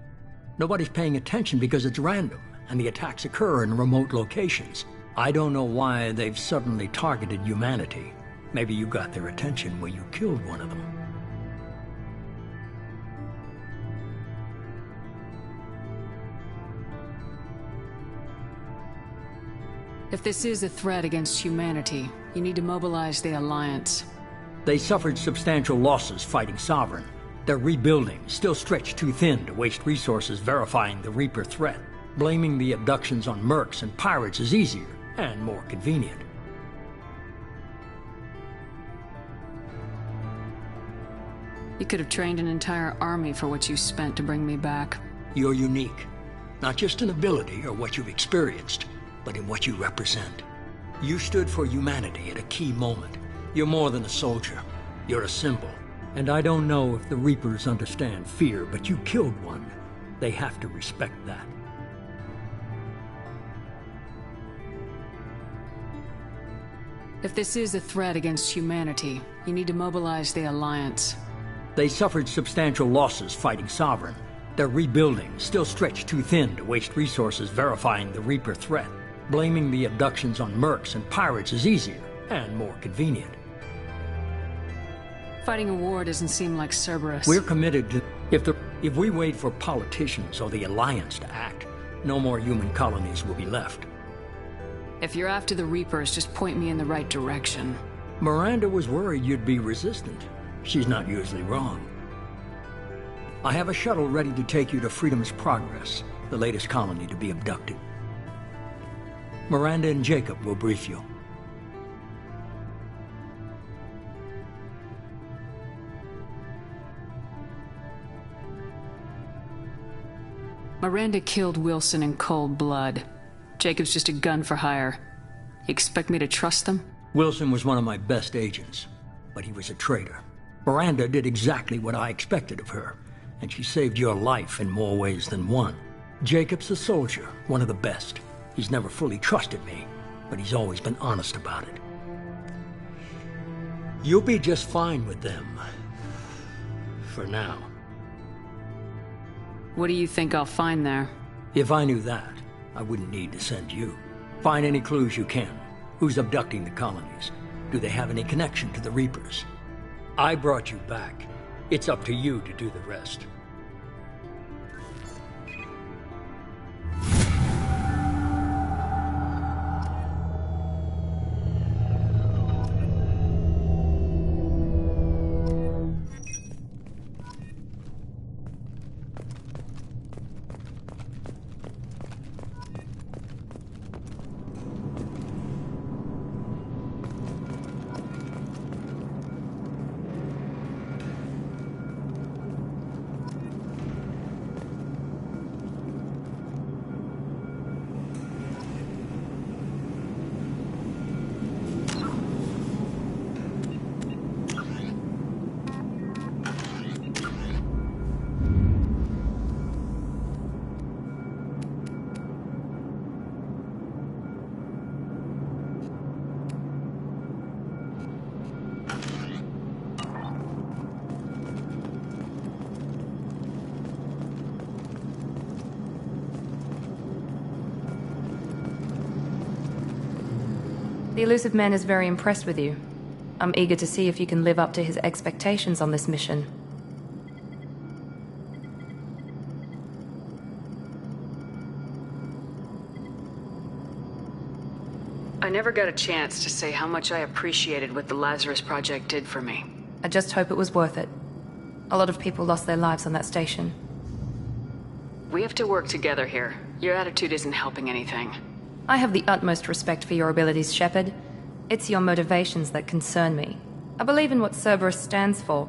Nobody's paying attention because it's random, and the attacks occur in remote locations. I don't know why they've suddenly targeted humanity. Maybe you got their attention when you killed one of them. If this is a threat against humanity, you need to mobilize the Alliance. They suffered substantial losses fighting Sovereign. They're rebuilding, still stretched too thin to waste resources verifying the Reaper threat. Blaming the abductions on mercs and pirates is easier and more convenient. You could have trained an entire army for what you spent to bring me back. You're unique. Not just in ability or what you've experienced, but in what you represent. You stood for humanity at a key moment. You're more than a soldier. You're a symbol. And I don't know if the Reapers understand fear, but you killed one. They have to respect that. If this is a threat against humanity, you need to mobilize the Alliance. They suffered substantial losses fighting Sovereign. They're rebuilding, still stretched too thin to waste resources verifying the Reaper threat. Blaming the abductions on mercs and pirates is easier and more convenient. Fighting a war doesn't seem like Cerberus. We're committed to... If we wait for politicians or the Alliance to act, no more human colonies will be left. If you're after the Reapers, just point me in the right direction. Miranda was worried you'd be resistant. She's not usually wrong. I have a shuttle ready to take you to Freedom's Progress, the latest colony to be abducted. Miranda and Jacob will brief you. Miranda killed Wilson in cold blood. Jacob's just a gun for hire. You expect me to trust them? Wilson was one of my best agents, but he was a traitor. Miranda did exactly what I expected of her, and she saved your life in more ways than one. Jacob's a soldier, one of the best. He's never fully trusted me, but he's always been honest about it. You'll be just fine with them. For now. What do you think I'll find there? If I knew that, I wouldn't need to send you. Find any clues you can. Who's abducting the colonies? Do they have any connection to the Reapers? I brought you back. It's up to you to do the rest. The elusive man is very impressed with you. I'm eager to see if you can live up to his expectations on this mission. I never got a chance to say how much I appreciated what the Lazarus Project did for me. I just hope it was worth it. A lot of people lost their lives on that station. We have to work together here. Your attitude isn't helping anything. I have the utmost respect for your abilities, Shepard. It's your motivations that concern me. I believe in what Cerberus stands for.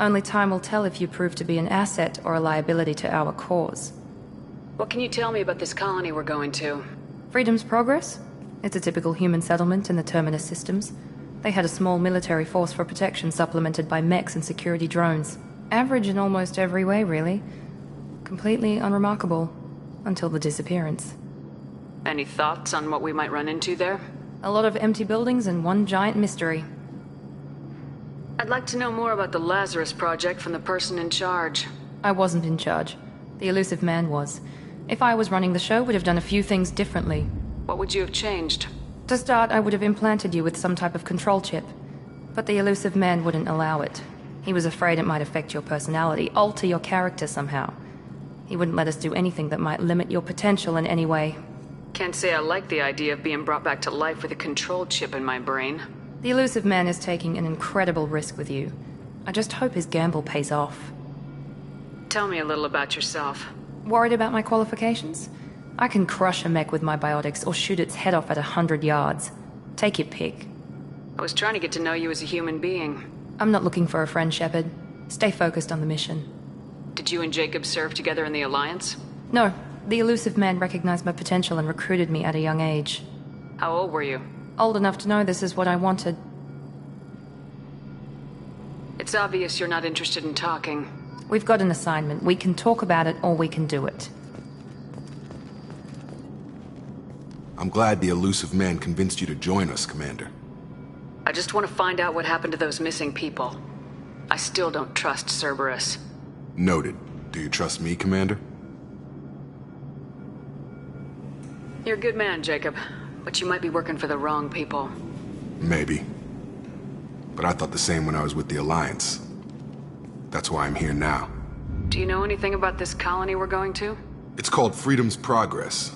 Only time will tell if you prove to be an asset or a liability to our cause. What can you tell me about this colony we're going to? Freedom's Progress? It's a typical human settlement in the Terminus systems. They had a small military force for protection supplemented by mechs and security drones. Average in almost every way, really. Completely unremarkable. Until the disappearance. Any thoughts on what we might run into there? A lot of empty buildings and one giant mystery. I'd like to know more about the Lazarus Project from the person in charge. I wasn't in charge. The elusive man was. If I was running the show, would have done a few things differently. What would you have changed? To start, I would have implanted you with some type of control chip. But the elusive man wouldn't allow it. He was afraid it might affect your personality, alter your character somehow. He wouldn't let us do anything that might limit your potential in any way. Can't say I like the idea of being brought back to life with a control chip in my brain. The elusive man is taking an incredible risk with you. I just hope his gamble pays off. Tell me a little about yourself. Worried about my qualifications? I can crush a mech with my biotics or shoot its head off at 100 yards. Take your pick. I was trying to get to know you as a human being. I'm not looking for a friend, Shepard. Stay focused on the mission. Did you and Jacob serve together in the Alliance? No. The elusive man recognized my potential and recruited me at a young age. How old were you? Old enough to know this is what I wanted. It's obvious you're not interested in talking. We've got an assignment. We can talk about it or we can do it. I'm glad the elusive man convinced you to join us, Commander. I just want to find out what happened to those missing people. I still don't trust Cerberus. Noted. Do you trust me, Commander? You're a good man, Jacob. But you might be working for the wrong people. Maybe. But I thought the same when I was with the Alliance. That's why I'm here now. Do you know anything about this colony we're going to? It's called Freedom's Progress.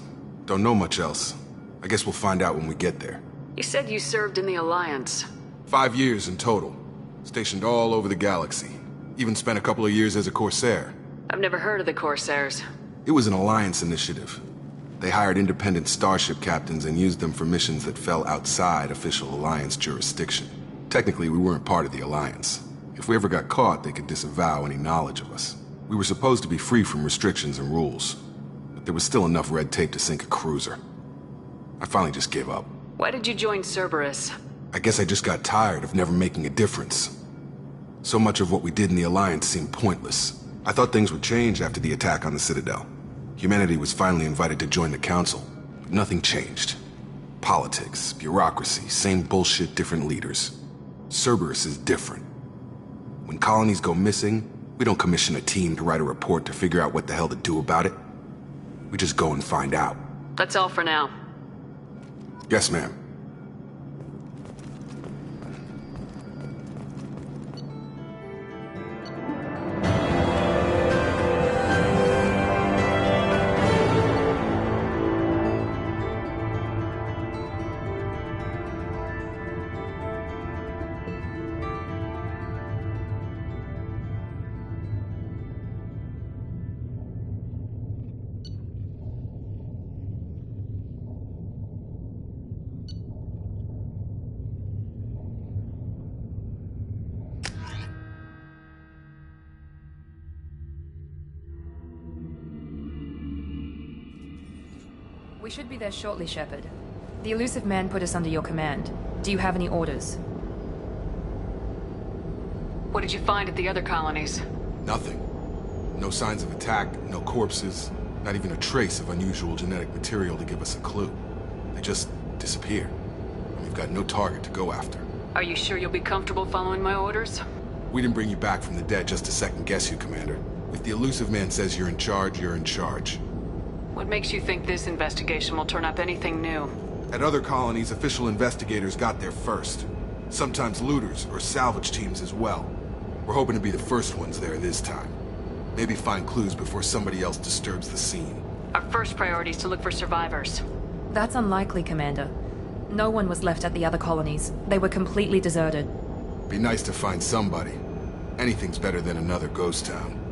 Don't know much else. I guess we'll find out when we get there. You said you served in the Alliance. 5 years in total. Stationed all over the galaxy. Even spent a couple of years as a Corsair. I've never heard of the Corsairs. It was an Alliance initiative. They hired independent starship captains and used them for missions that fell outside official Alliance jurisdiction. Technically, we weren't part of the Alliance. If we ever got caught, they could disavow any knowledge of us. We were supposed to be free from restrictions and rules. But there was still enough red tape to sink a cruiser. I finally just gave up. Why did you join Cerberus? I guess I just got tired of never making a difference. So much of what we did in the Alliance seemed pointless. I thought things would change after the attack on the Citadel. Humanity was finally invited to join the Council, but nothing changed. Politics, bureaucracy, same bullshit, different leaders. Cerberus is different. When colonies go missing, we don't commission a team to write a report to figure out what the hell to do about it. We just go and find out. That's all for now. Yes, ma'am. We should be there shortly, Shepard. The elusive man put us under your command. Do you have any orders? What did you find at the other colonies? Nothing. No signs of attack, no corpses, not even a trace of unusual genetic material to give us a clue. They just disappeared. We've got no target to go after. Are you sure you'll be comfortable following my orders? We didn't bring you back from the dead just to second-guess you, Commander. If the elusive man says you're in charge, you're in charge. What makes you think this investigation will turn up anything new? At other colonies, official investigators got there first. Sometimes looters or salvage teams as well. We're hoping to be the first ones there this time. Maybe find clues before somebody else disturbs the scene. Our first priority is to look for survivors. That's unlikely, Commander. No one was left at the other colonies. They were completely deserted. Be nice to find somebody. Anything's better than another ghost town.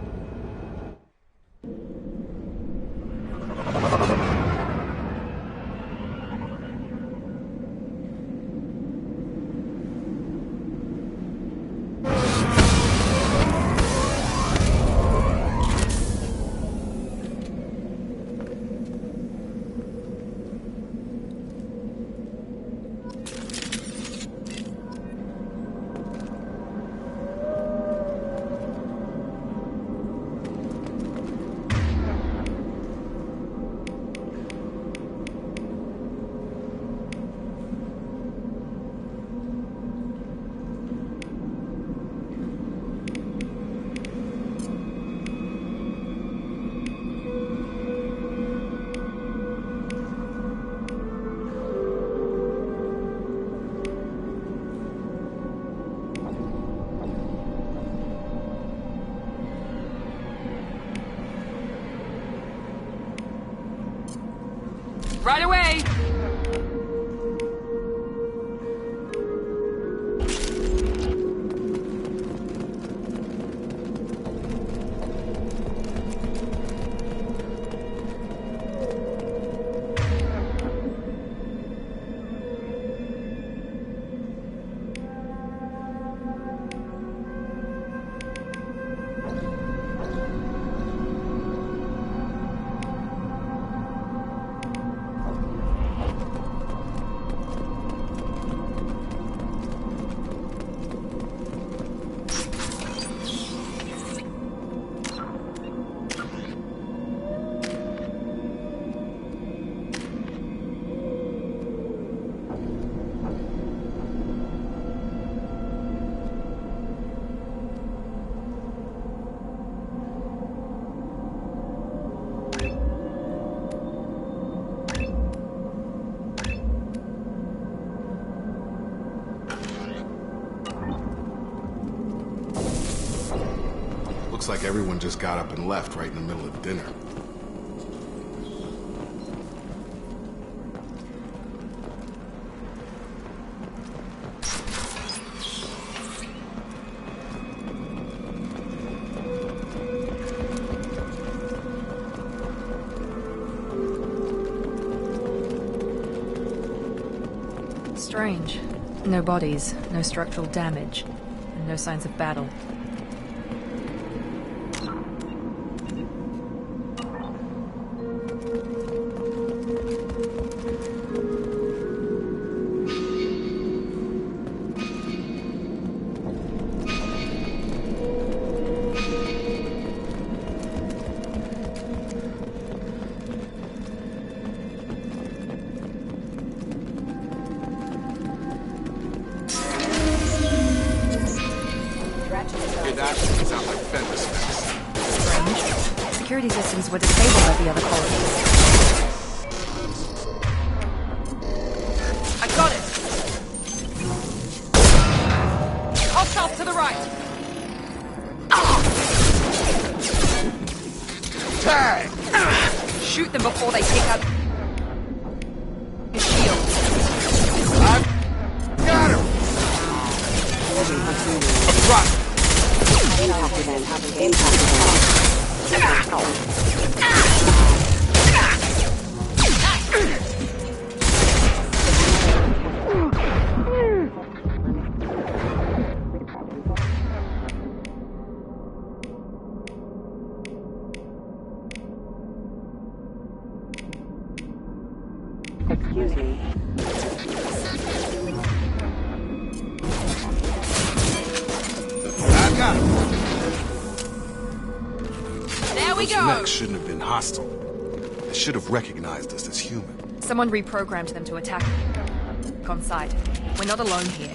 Right away! Looks like everyone just got up and left right in the middle of dinner. Strange. No bodies, no structural damage, and no signs of battle. Security systems were disabled at the other colonies. I got it! Hostiles to the right! Tag! Shoot them before they pick up his shield. I've got him! Front! Excuse me. I've got him! There we Those go! mechs shouldn't have been hostile. They should have recognized us as human. Someone reprogrammed them to attack. Look on site. We're not alone here.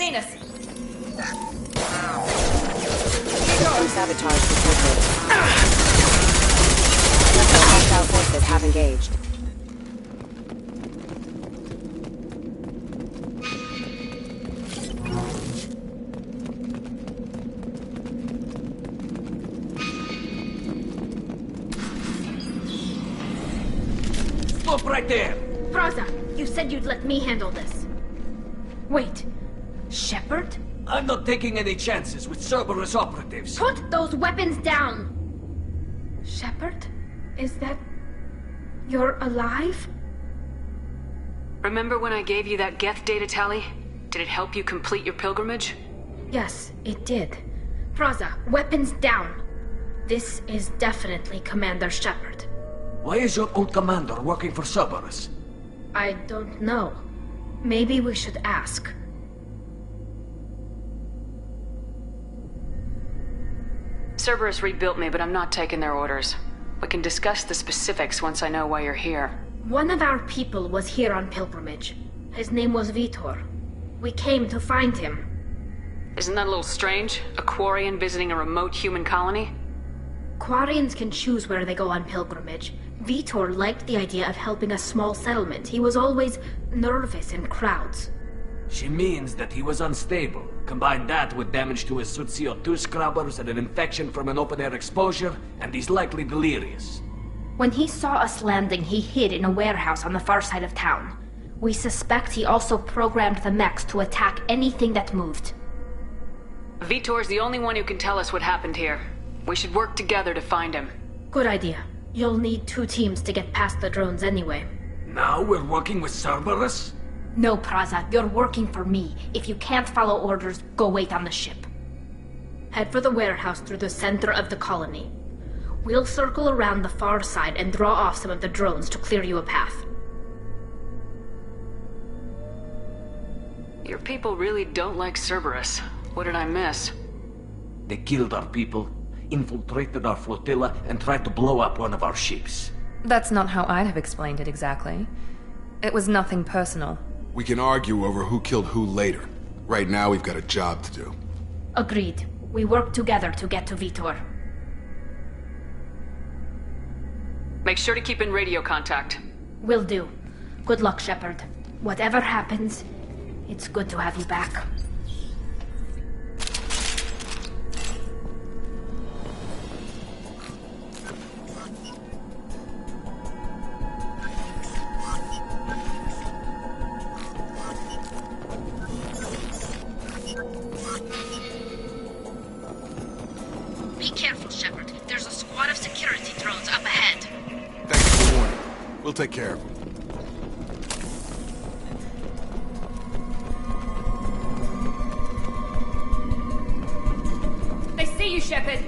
seen us. Sabotage detected. Hostile forces have engaged. Stop right there! Praza, you said you'd let me handle this. Wait, Shepard? I'm not taking any chances with Cerberus operatives. Put those weapons down! Shepard? Is that... you're alive? Remember when I gave you that Geth data tally? Did it help you complete your pilgrimage? Yes, it did. Praza, weapons down! This is definitely Commander Shepard. Why is your old commander working for Cerberus? I don't know. Maybe we should ask. Cerberus rebuilt me, but I'm not taking their orders. We can discuss the specifics once I know why you're here. One of our people was here on pilgrimage. His name was Vitor. We came to find him. Isn't that a little strange? A Quarian visiting a remote human colony? Quarians can choose where they go on pilgrimage. Vitor liked the idea of helping a small settlement. He was always nervous in crowds. She means that he was unstable. Combine that with damage to his suit CO2 scrubbers and an infection from an open-air exposure, and he's likely delirious. When he saw us landing, he hid in a warehouse on the far side of town. We suspect he also programmed the mechs to attack anything that moved. Vitor's the only one who can tell us what happened here. We should work together to find him. Good idea. You'll need 2 teams to get past the drones anyway. Now we're working with Cerberus? No, Praza, you're working for me. If you can't follow orders, go wait on the ship. Head for the warehouse through the center of the colony. We'll circle around the far side and draw off some of the drones to clear you a path. Your people really don't like Cerberus. What did I miss? They killed our people, infiltrated our flotilla, and tried to blow up one of our ships. That's not how I'd have explained it exactly. It was nothing personal. We can argue over who killed who later. Right now, we've got a job to do. Agreed. We work together to get to Vitor. Make sure to keep in radio contact. Will do. Good luck, Shepard. Whatever happens, it's good to have you back. Be careful, Shepard. There's a squad of security drones up ahead. Thanks for the warning. We'll take care of them. They see you, Shepard.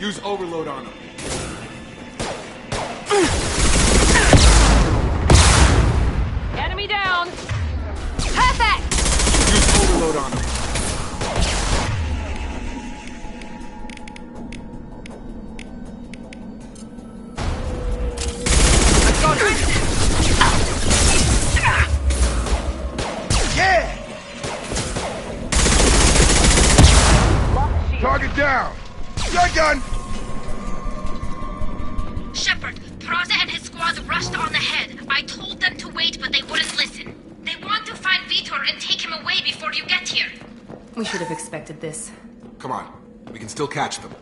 Use overload on them. Enemy down. Perfect. Use overload on them. I got it. Yeah! Target down. Gun! Shepard, Praza and his squad rushed on ahead. I told them to wait, but they wouldn't listen. They want to find Vitor and take him away before you get here. We should have expected this. Come on. We can still catch them.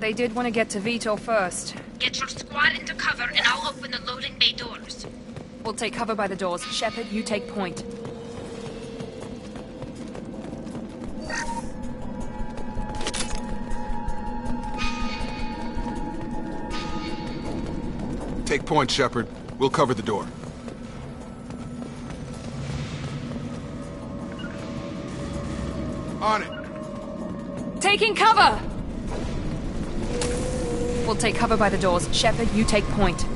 They did want to get to Vitor first. Get your squad into cover and I'll open the loading bay doors. We'll take cover by the doors. Shepard, you take point. Take point, Shepard. We'll cover the door. On it. Taking cover! We'll take cover by the doors. Shepard, you take point.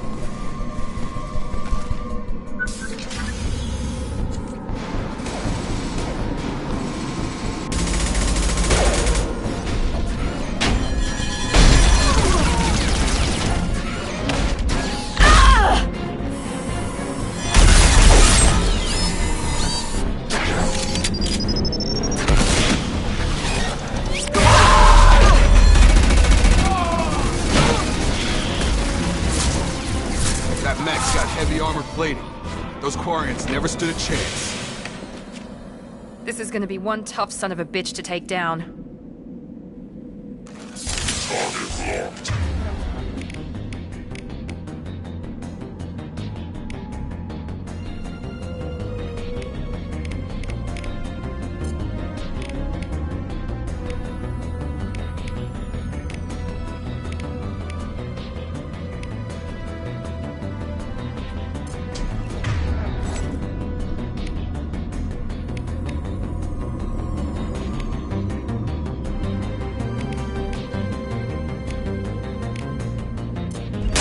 Those Quarians never stood a chance. This is gonna be one tough son of a bitch to take down. Target locked.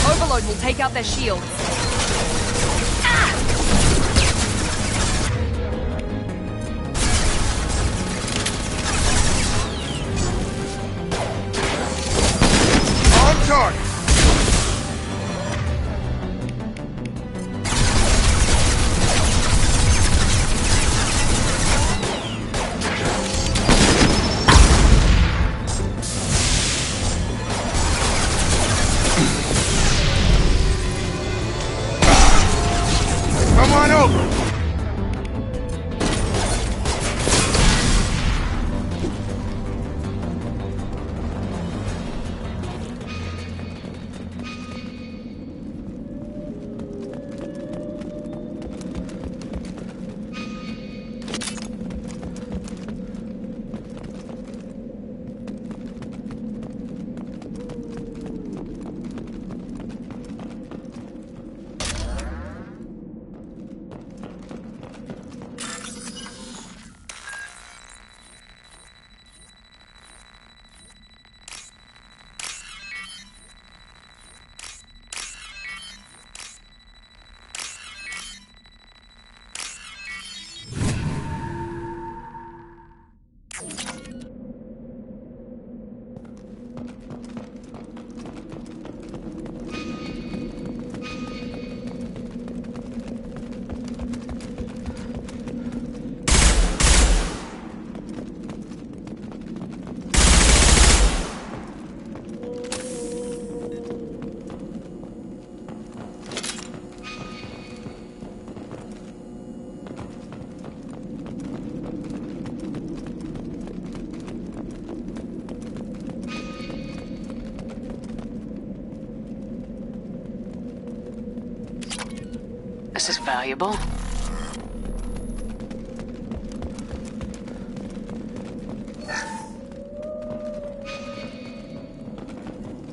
Overload will take out their shields. On target! Come on over! This is valuable.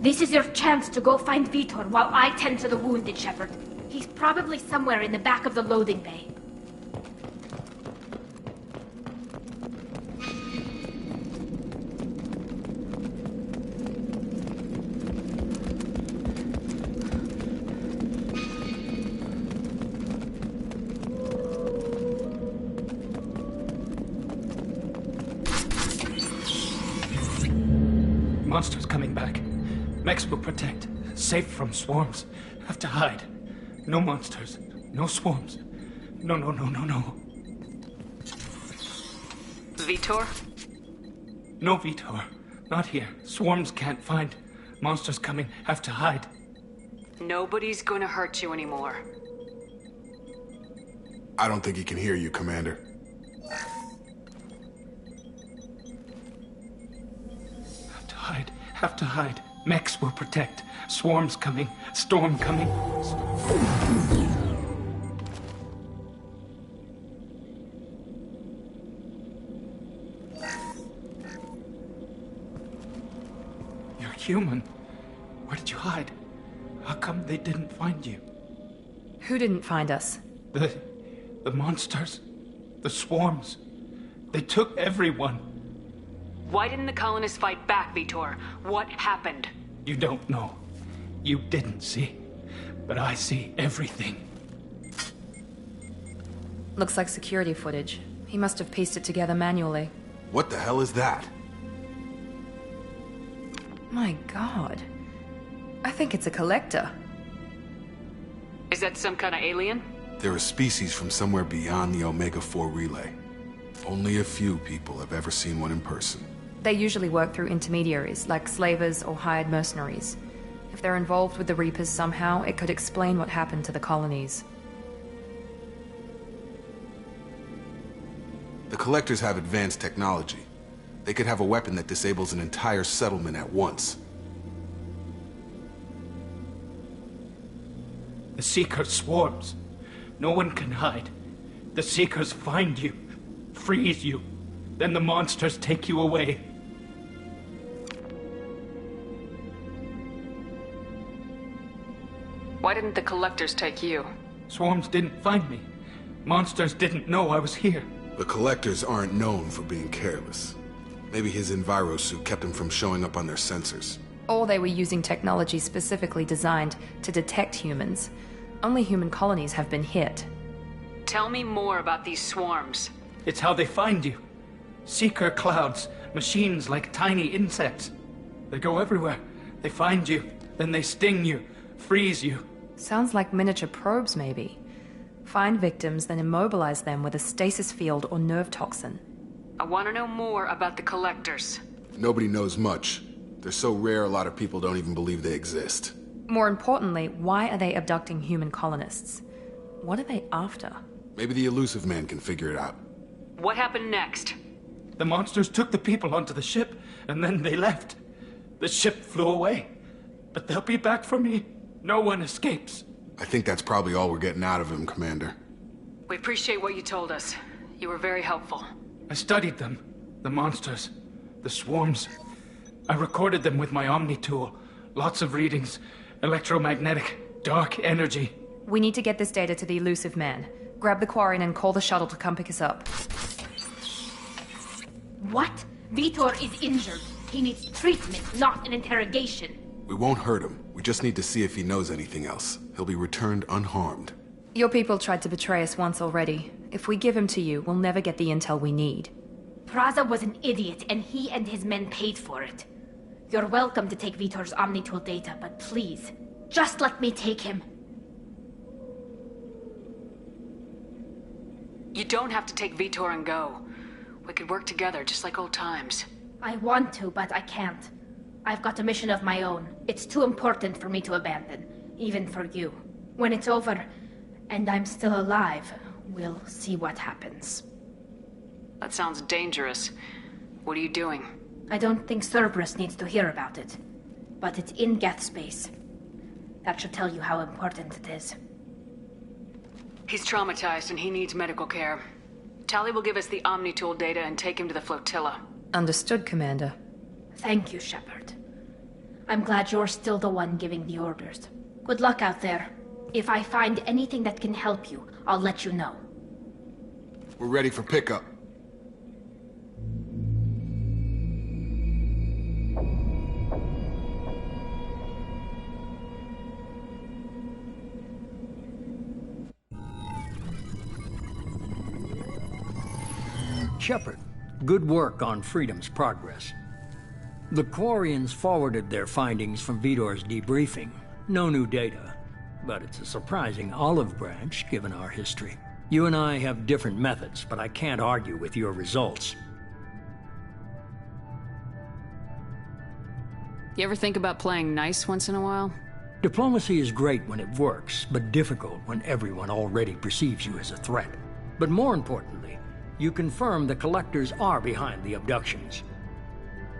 This is your chance to go find Vitor while I tend to the wounded, Shepard. He's probably somewhere in the back of the loading bay. Monsters coming back. Mechs will protect. Safe from swarms. Have to hide. No monsters. No swarms. No. Vitor? No Vitor. Not here. Swarms can't find. Monsters coming. Have to hide. Nobody's gonna hurt you anymore. I don't think he can hear you, Commander. Have to hide. Mechs will protect. Swarms coming. Storm coming. You're human. Where did you hide? How come they didn't find you? Who didn't find us? The monsters. The swarms. They took everyone. Why didn't the colonists fight back, Vitor? What happened? You don't know. You didn't see. But I see everything. Looks like security footage. He must have pieced it together manually. What the hell is that? My god. I think it's a collector. Is that some kind of alien? They're a species from somewhere beyond the Omega-4 relay. Only a few people have ever seen one in person. They usually work through intermediaries, like slavers or hired mercenaries. If they're involved with the Reapers somehow, it could explain what happened to the colonies. The Collectors have advanced technology. They could have a weapon that disables an entire settlement at once. The Seeker swarms. No one can hide. The Seekers find you, freeze you, then the monsters take you away. Why didn't the collectors take you? Swarms didn't find me. Monsters didn't know I was here. The Collectors aren't known for being careless. Maybe his enviro suit kept him from showing up on their sensors. Or they were using technology specifically designed to detect humans. Only human colonies have been hit. Tell me more about these swarms. It's how they find you. Seeker clouds, machines like tiny insects. They go everywhere. They find you, then they sting you, freeze you. Sounds like miniature probes, maybe. Find victims, then immobilize them with a stasis field or nerve toxin. I want to know more about the collectors. Nobody knows much. They're so rare, a lot of people don't even believe they exist. More importantly, why are they abducting human colonists? What are they after? Maybe the elusive man can figure it out. What happened next? The monsters took the people onto the ship, and then they left. The ship flew away. But they'll be back for me. No one escapes. I think that's probably all we're getting out of him, Commander. We appreciate what you told us. You were very helpful. I studied them. The monsters. The swarms. I recorded them with my Omni tool. Lots of readings. Electromagnetic. Dark energy. We need to get this data to the elusive man. Grab the Quarian and call the shuttle to come pick us up. What? Vitor is injured. He needs treatment, not an interrogation. We won't hurt him. We just need to see if he knows anything else. He'll be returned unharmed. Your people tried to betray us once already. If we give him to you, we'll never get the intel we need. Praza was an idiot, and he and his men paid for it. You're welcome to take Vitor's Omnitool data, but please, just let me take him. You don't have to take Vitor and go. We could work together, just like old times. I want to, but I can't. I've got a mission of my own. It's too important for me to abandon, even for you. When it's over, and I'm still alive, we'll see what happens. That sounds dangerous. What are you doing? I don't think Cerberus needs to hear about it. But it's in Geth space. That should tell you how important it is. He's traumatized and he needs medical care. Tali will give us the Omnitool data and take him to the flotilla. Understood, Commander. Thank you, Shepard. I'm glad you're still the one giving the orders. Good luck out there. If I find anything that can help you, I'll let you know. We're ready for pickup. Shepard, good work on Freedom's progress. The Quarians forwarded their findings from Vitor's debriefing. No new data, but it's a surprising olive branch given our history. You and I have different methods, but I can't argue with your results. You ever think about playing nice once in a while? Diplomacy is great when it works, but difficult when everyone already perceives you as a threat. But more importantly, you confirm the Collectors are behind the abductions.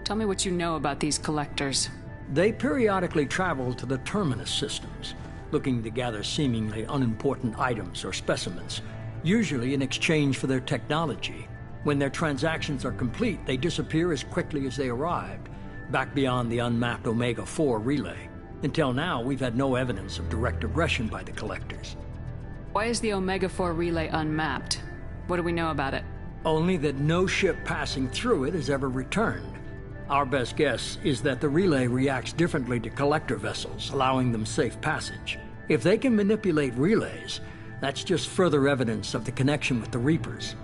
Tell me what you know about these Collectors. They periodically travel to the terminus systems, looking to gather seemingly unimportant items or specimens, usually in exchange for their technology. When their transactions are complete, they disappear as quickly as they arrived, back beyond the unmapped Omega-4 relay. Until now, we've had no evidence of direct aggression by the Collectors. Why is the Omega-4 relay unmapped? What do we know about it? Only that no ship passing through it has ever returned. Our best guess is that the relay reacts differently to Collector vessels, allowing them safe passage. If they can manipulate relays, that's just further evidence of the connection with the Reapers.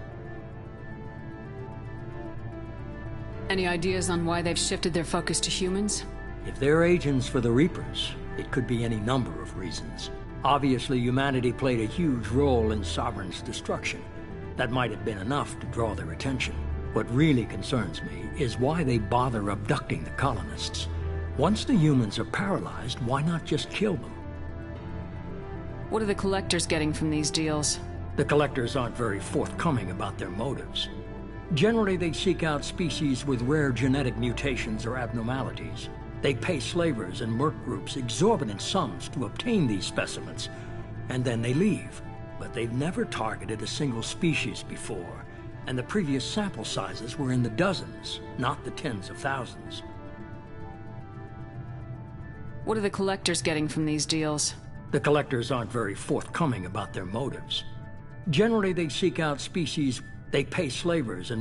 Any ideas on why they've shifted their focus to humans? If they're agents for the Reapers, it could be any number of reasons. Obviously, humanity played a huge role in Sovereign's destruction. That might have been enough to draw their attention. What really concerns me is why they bother abducting the colonists. Once the humans are paralyzed, why not just kill them? What are the Collectors getting from these deals? The Collectors aren't very forthcoming about their motives. Generally, they seek out species with rare genetic mutations or abnormalities. They pay slavers and merc groups exorbitant sums to obtain these specimens, and then they leave. But they've never targeted a single species before, and the previous sample sizes were in the dozens, not the tens of thousands. What are the Collectors getting from these deals? The Collectors aren't very forthcoming about their motives. Generally, they seek out species. They pay slavers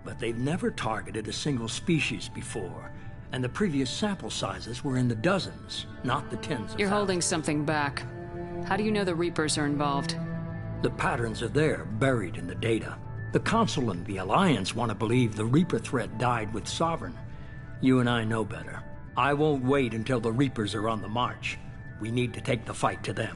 but they've never targeted a single species before, and the previous sample sizes were in the dozens, not the tens of You're thousands. holding something back. How do you know the Reapers are involved? The patterns are there, buried in the data. The Council and the Alliance want to believe the Reaper threat died with Sovereign. You and I know better. I won't wait until the Reapers are on the march. We need to take the fight to them.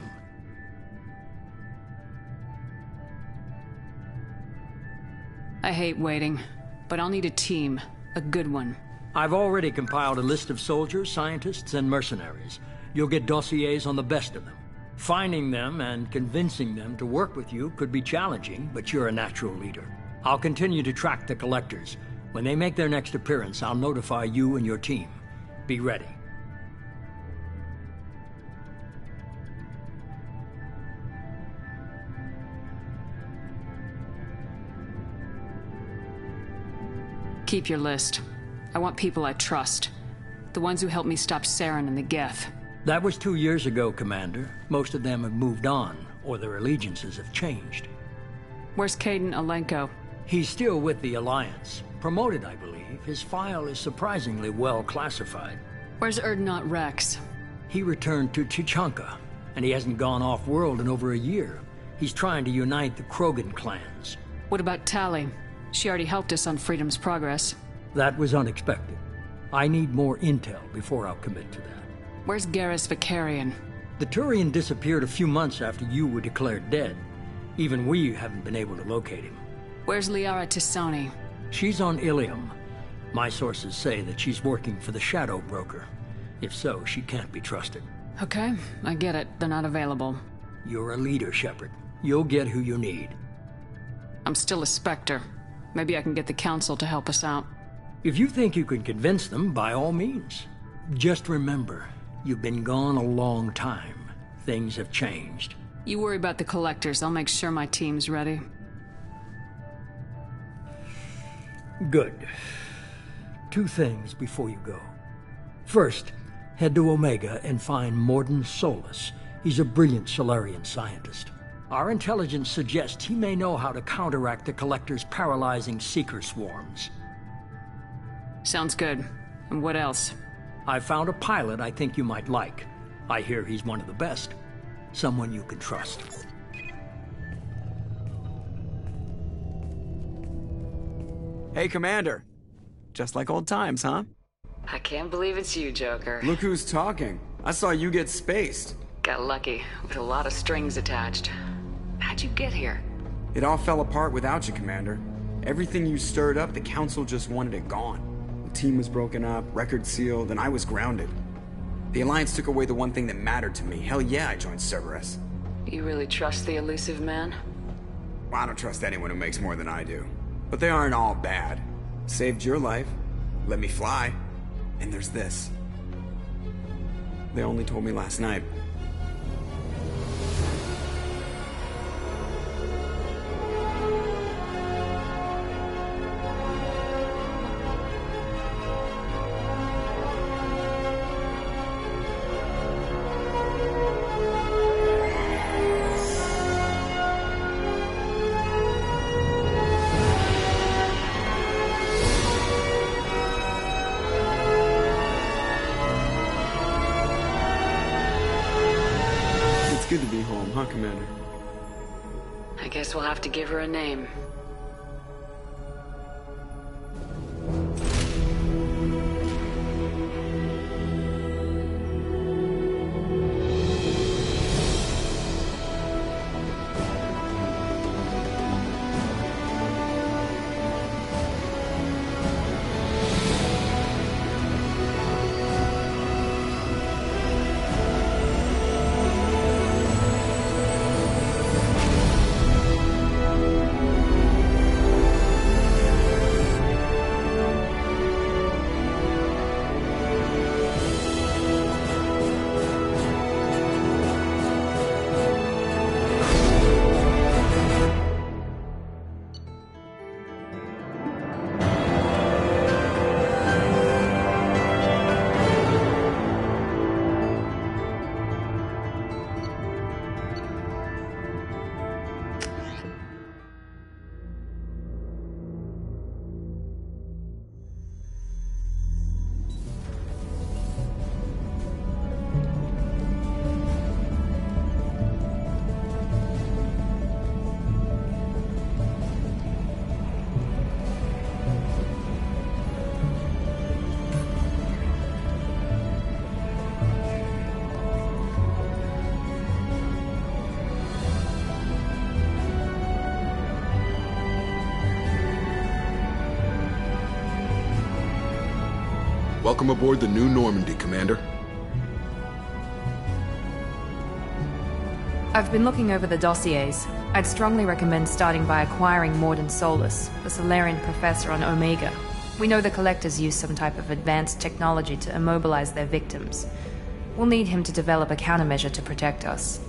I hate waiting, but I'll need a team. A good one. I've already compiled a list of soldiers, scientists, and mercenaries. You'll get dossiers on the best of them. Finding them and convincing them to work with you could be challenging, but you're a natural leader. I'll continue to track the Collectors. When they make their next appearance, I'll notify you and your team. Be ready. Keep your list. I want people I trust. The ones who helped me stop Saren and the Geth. That was 2 years ago, Commander. Most of them have moved on, or their allegiances have changed. Where's Caden Alenko? He's still with the Alliance. Promoted, I believe. His file is surprisingly well classified. Where's Erdnot Rex? He returned to Chichanka, and he hasn't gone off-world in over a year. He's trying to unite the Krogan clans. What about Tali? She already helped us on Freedom's Progress. That was unexpected. I need more intel before I'll commit to that. Where's Garrus Vicarian? The Turian disappeared a few months after you were declared dead. Even we haven't been able to locate him. Where's Liara Tisoni? She's on Ilium. My sources say that she's working for the Shadow Broker. If so, she can't be trusted. Okay, I get it. They're not available. You're a leader, Shepard. You'll get who you need. I'm still a Spectre. Maybe I can get the Council to help us out. If you think you can convince them, by all means. Just remember, you've been gone a long time. Things have changed. You worry about the Collectors. I'll make sure my team's ready. Good. 2 things before you go. First, head to Omega and find Morden Solus. He's a brilliant Solarian scientist. Our intelligence suggests he may know how to counteract the Collector's paralyzing Seeker swarms. Sounds good. And what else? I found a pilot I think you might like. I hear he's one of the best. Someone you can trust. Hey, Commander. Just like old times, huh? I can't believe it's you, Joker. Look who's talking. I saw you get spaced. Got lucky, with a lot of strings attached. How'd you get here? It all fell apart without you, Commander. Everything you stirred up, the Council just wanted it gone. The team was broken up, record sealed, and I was grounded. The Alliance took away the one thing that mattered to me. Hell yeah, I joined Cerberus. You really trust the elusive man? Well, I don't trust anyone who makes more than I do. But they aren't all bad. Saved your life, let me fly, and there's this. They only told me last night. Good to be home, huh, Commander? I guess we'll have to give her a name. Welcome aboard the new Normandy, Commander. I've been looking over the dossiers. I'd strongly recommend starting by acquiring Morden Solus, the Solarian professor on Omega. We know the Collectors use some type of advanced technology to immobilize their victims. We'll need him to develop a countermeasure to protect us.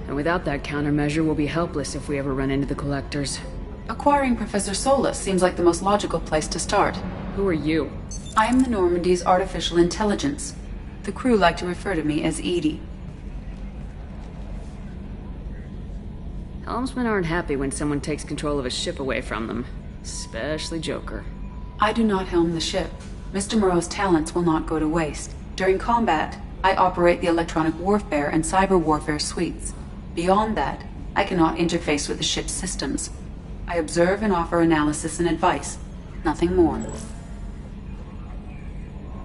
And without that countermeasure, we'll be helpless if we ever run into the Collectors. Acquiring Professor Solus seems like the most logical place to start. Who are you? I am the Normandy's artificial intelligence. The crew like to refer to me as Edie. Helmsmen aren't happy when someone takes control of a ship away from them. Especially Joker. I do not helm the ship. Mr. Moreau's talents will not go to waste. During combat, I operate the electronic warfare and cyber warfare suites. Beyond that, I cannot interface with the ship's systems. I observe and offer analysis and advice. Nothing more.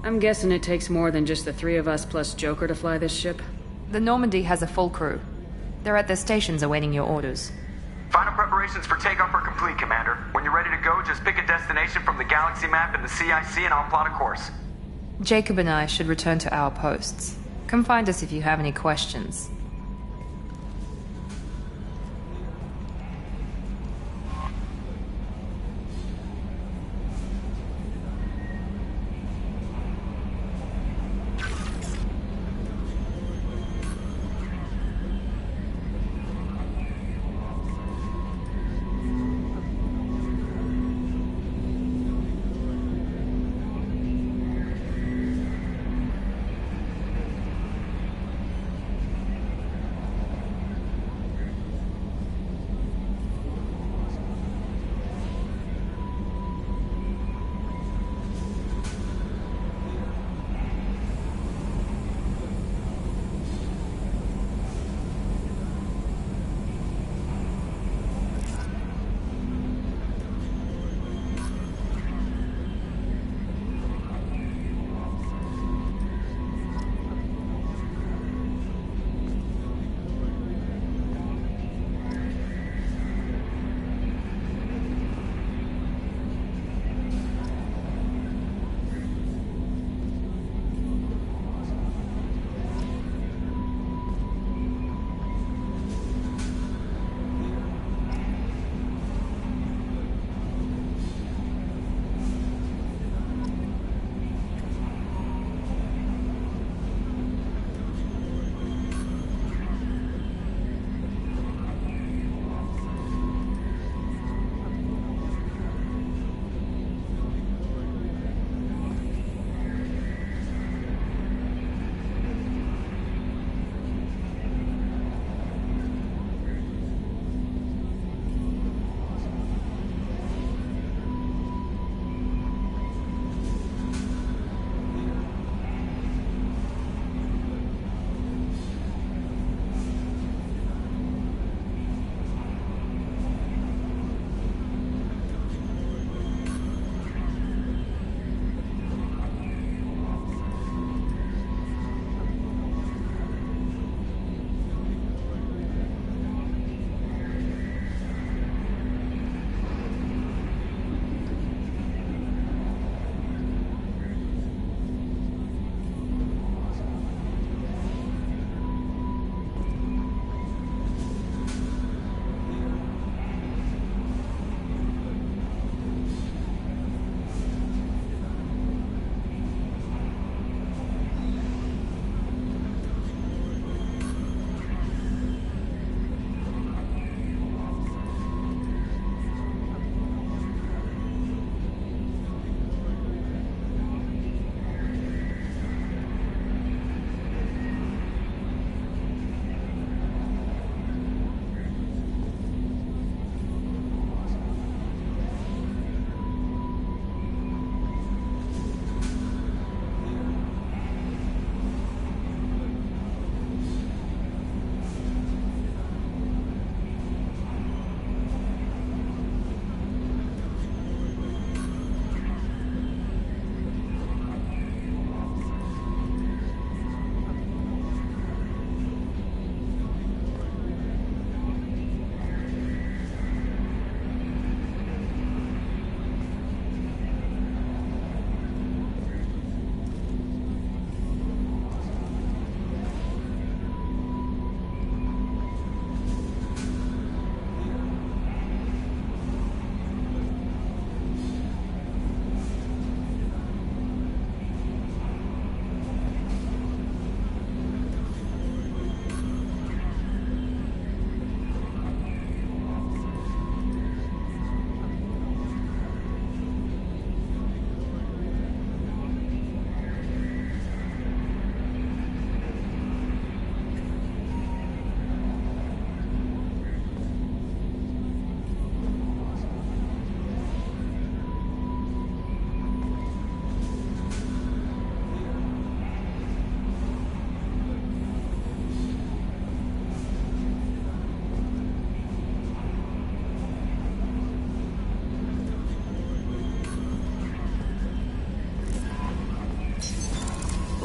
I'm guessing it takes more than just the three of us plus Joker to fly this ship? The Normandy has a full crew. They're at their stations awaiting your orders. Final preparations for takeoff are complete, Commander. When you're ready to go, just pick a destination from the galaxy map in the CIC and I'll plot a course. Jacob and I should return to our posts. Come find us if you have any questions.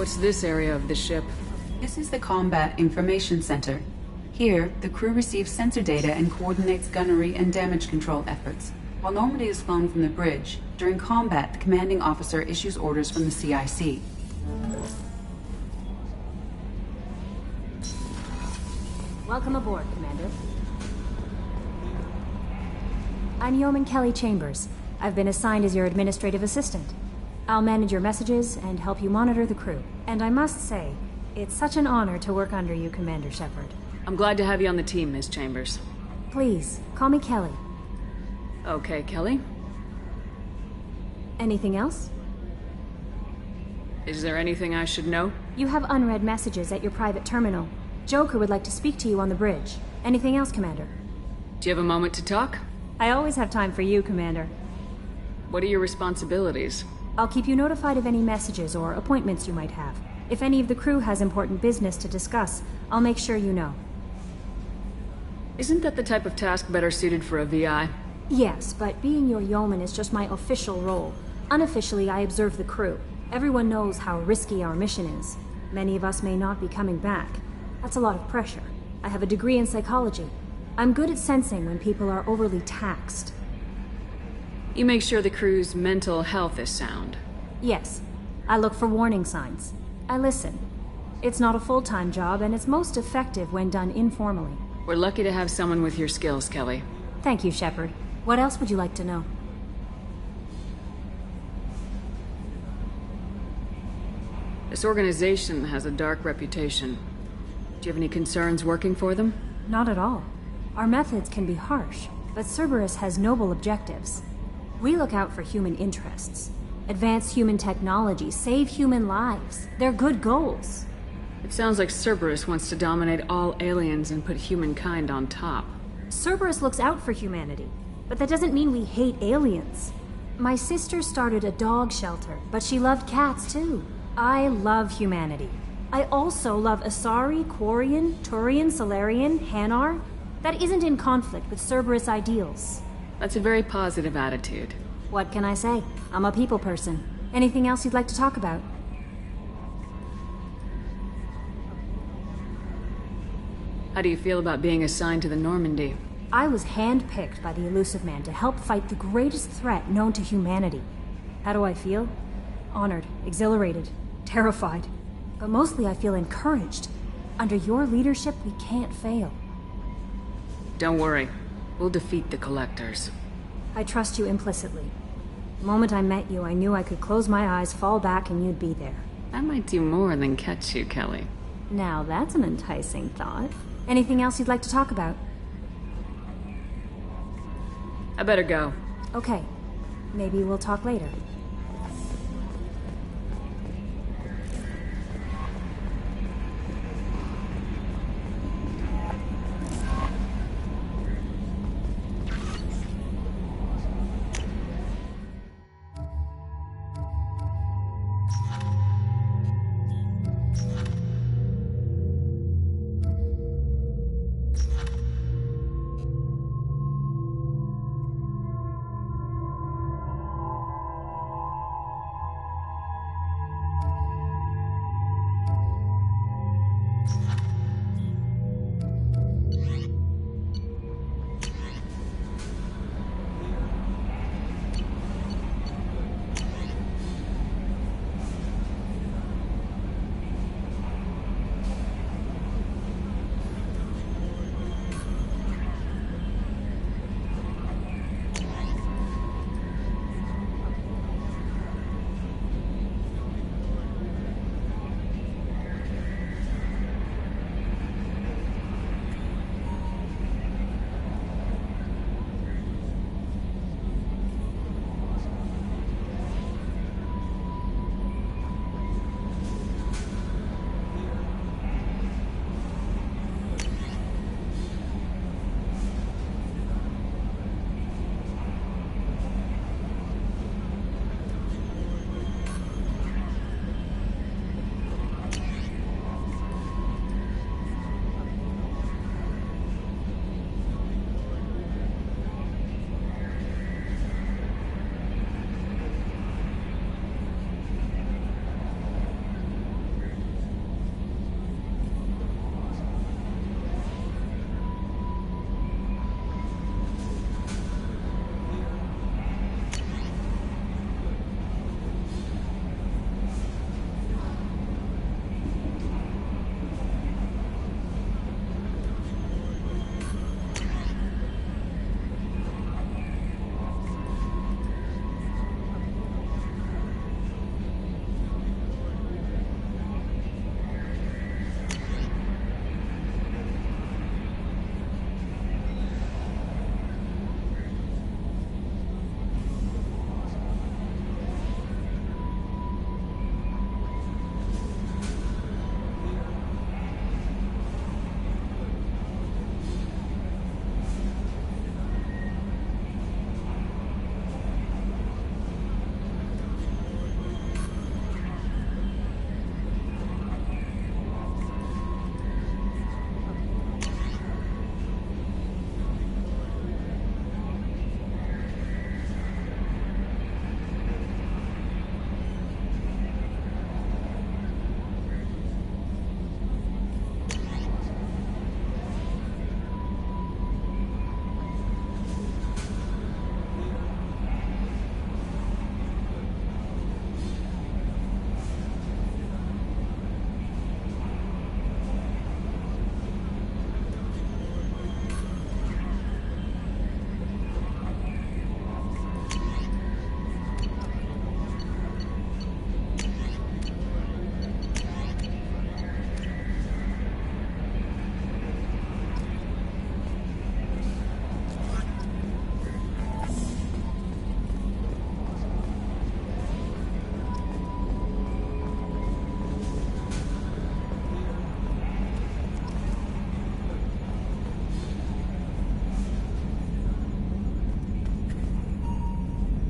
What's this area of the ship? This is the Combat Information Center. Here, the crew receives sensor data and coordinates gunnery and damage control efforts. While Normandy is flown from the bridge, during combat, the commanding officer issues orders from the CIC. Welcome aboard, Commander. I'm Yeoman Kelly Chambers. I've been assigned as your administrative assistant. I'll manage your messages and help you monitor the crew. And I must say, it's such an honor to work under you, Commander Shepard. I'm glad to have you on the team, Miss Chambers. Please, call me Kelly. Okay, Kelly. Anything else? Is there anything I should know? You have unread messages at your private terminal. Joker would like to speak to you on the bridge. Anything else, Commander? Do you have a moment to talk? I always have time for you, Commander. What are your responsibilities? I'll keep you notified of any messages or appointments you might have. If any of the crew has important business to discuss, I'll make sure you know. Isn't that the type of task better suited for a VI? Yes, but being your yeoman is just my official role. Unofficially, I observe the crew. Everyone knows how risky our mission is. Many of us may not be coming back. That's a lot of pressure. I have a degree in psychology. I'm good at sensing when people are overly taxed. You make sure the crew's mental health is sound. Yes. I look for warning signs. I listen. It's not a full-time job, and it's most effective when done informally. We're lucky to have someone with your skills, Kelly. Thank you, Shepard. What else would you like to know? This organization has a dark reputation. Do you have any concerns working for them? Not at all. Our methods can be harsh, but Cerberus has noble objectives. We look out for human interests. Advance human technology, save human lives. They're good goals. It sounds like Cerberus wants to dominate all aliens and put humankind on top. Cerberus looks out for humanity, but that doesn't mean we hate aliens. My sister started a dog shelter, but she loved cats too. I love humanity. I also love Asari, Quarian, Turian, Solarian, Hanar. That isn't in conflict with Cerberus ideals. That's a very positive attitude. What can I say? I'm a people person. Anything else you'd like to talk about? How do you feel about being assigned to the Normandy? I was handpicked by the Elusive Man to help fight the greatest threat known to humanity. How do I feel? Honored, exhilarated, terrified. But mostly I feel encouraged. Under your leadership, we can't fail. Don't worry. We'll defeat the Collectors. I trust you implicitly. The moment I met you, I knew I could close my eyes, fall back, and you'd be there. That might do more than catch you, Kelly. Now that's an enticing thought. Anything else you'd like to talk about? I better go. Okay. Maybe we'll talk later.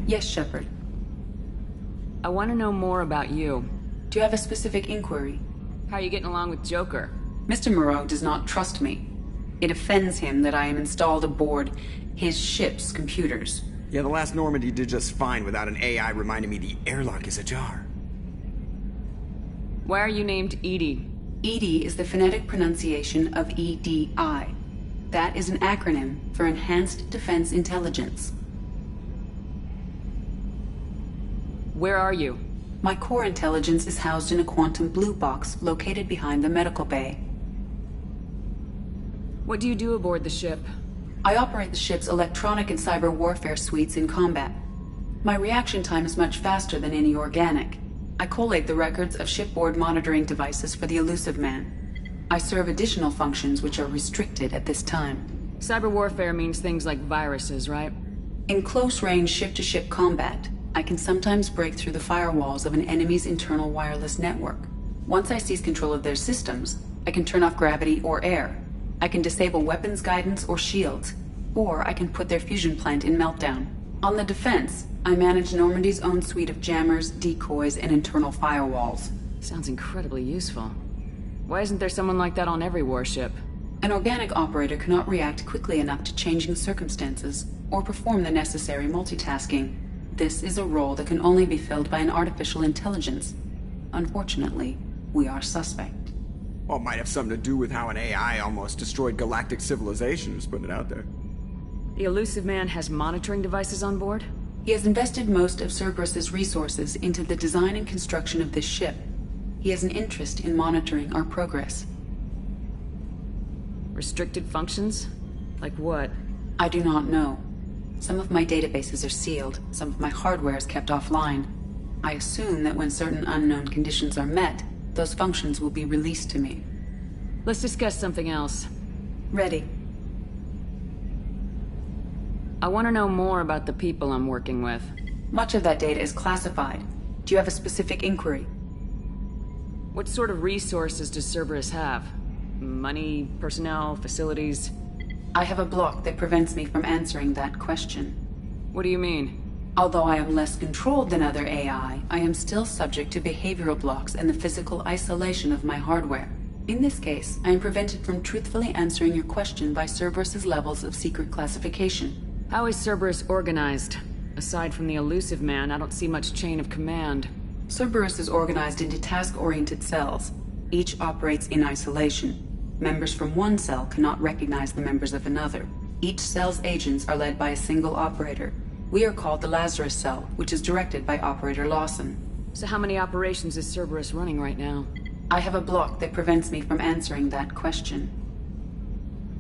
Yes, Shepard. I want to know more about you. Do you have a specific inquiry? How are you getting along with Joker? Mr. Moreau does not trust me. It offends him that I am installed aboard his ship's computers. Yeah, the last Normandy did just fine without an AI reminding me the airlock is ajar. Why are you named EDI? EDI is the phonetic pronunciation of EDI. That is an acronym for Enhanced Defense Intelligence. Where are you? My core intelligence is housed in a quantum blue box located behind the medical bay. What do you do aboard the ship? I operate the ship's electronic and cyber warfare suites in combat. My reaction time is much faster than any organic. I collate the records of shipboard monitoring devices for the Elusive Man. I serve additional functions which are restricted at this time. Cyber warfare means things like viruses, right? In close-range ship-to-ship combat, I can sometimes break through the firewalls of an enemy's internal wireless network. Once I seize control of their systems, I can turn off gravity or air. I can disable weapons guidance or shields, or I can put their fusion plant in meltdown. On the defense, I manage Normandy's own suite of jammers, decoys, and internal firewalls. Sounds incredibly useful. Why isn't there someone like that on every warship? An organic operator cannot react quickly enough to changing circumstances, or perform the necessary multitasking. This is a role that can only be filled by an artificial intelligence. Unfortunately, we are suspect. Well, it might have something to do with how an AI almost destroyed galactic civilization, just putting it out there. The Elusive Man has monitoring devices on board? He has invested most of Cerberus's resources into the design and construction of this ship. He has an interest in monitoring our progress. Restricted functions? Like what? I do not know. Some of my databases are sealed, some of my hardware is kept offline. I assume that when certain unknown conditions are met, those functions will be released to me. Let's discuss something else. Ready. I want to know more about the people I'm working with. Much of that data is classified. Do you have a specific inquiry? What sort of resources does Cerberus have? Money, personnel, facilities? I have a block that prevents me from answering that question. What do you mean? Although I am less controlled than other AI, I am still subject to behavioral blocks and the physical isolation of my hardware. In this case, I am prevented from truthfully answering your question by Cerberus's levels of secret classification. How is Cerberus organized? Aside from the Elusive Man, I don't see much chain of command. Cerberus is organized into task-oriented cells. Each operates in isolation. Members from one cell cannot recognize the members of another. Each cell's agents are led by a single operator. We are called the Lazarus Cell, which is directed by Operator Lawson. So how many operations is Cerberus running right now? I have a block that prevents me from answering that question.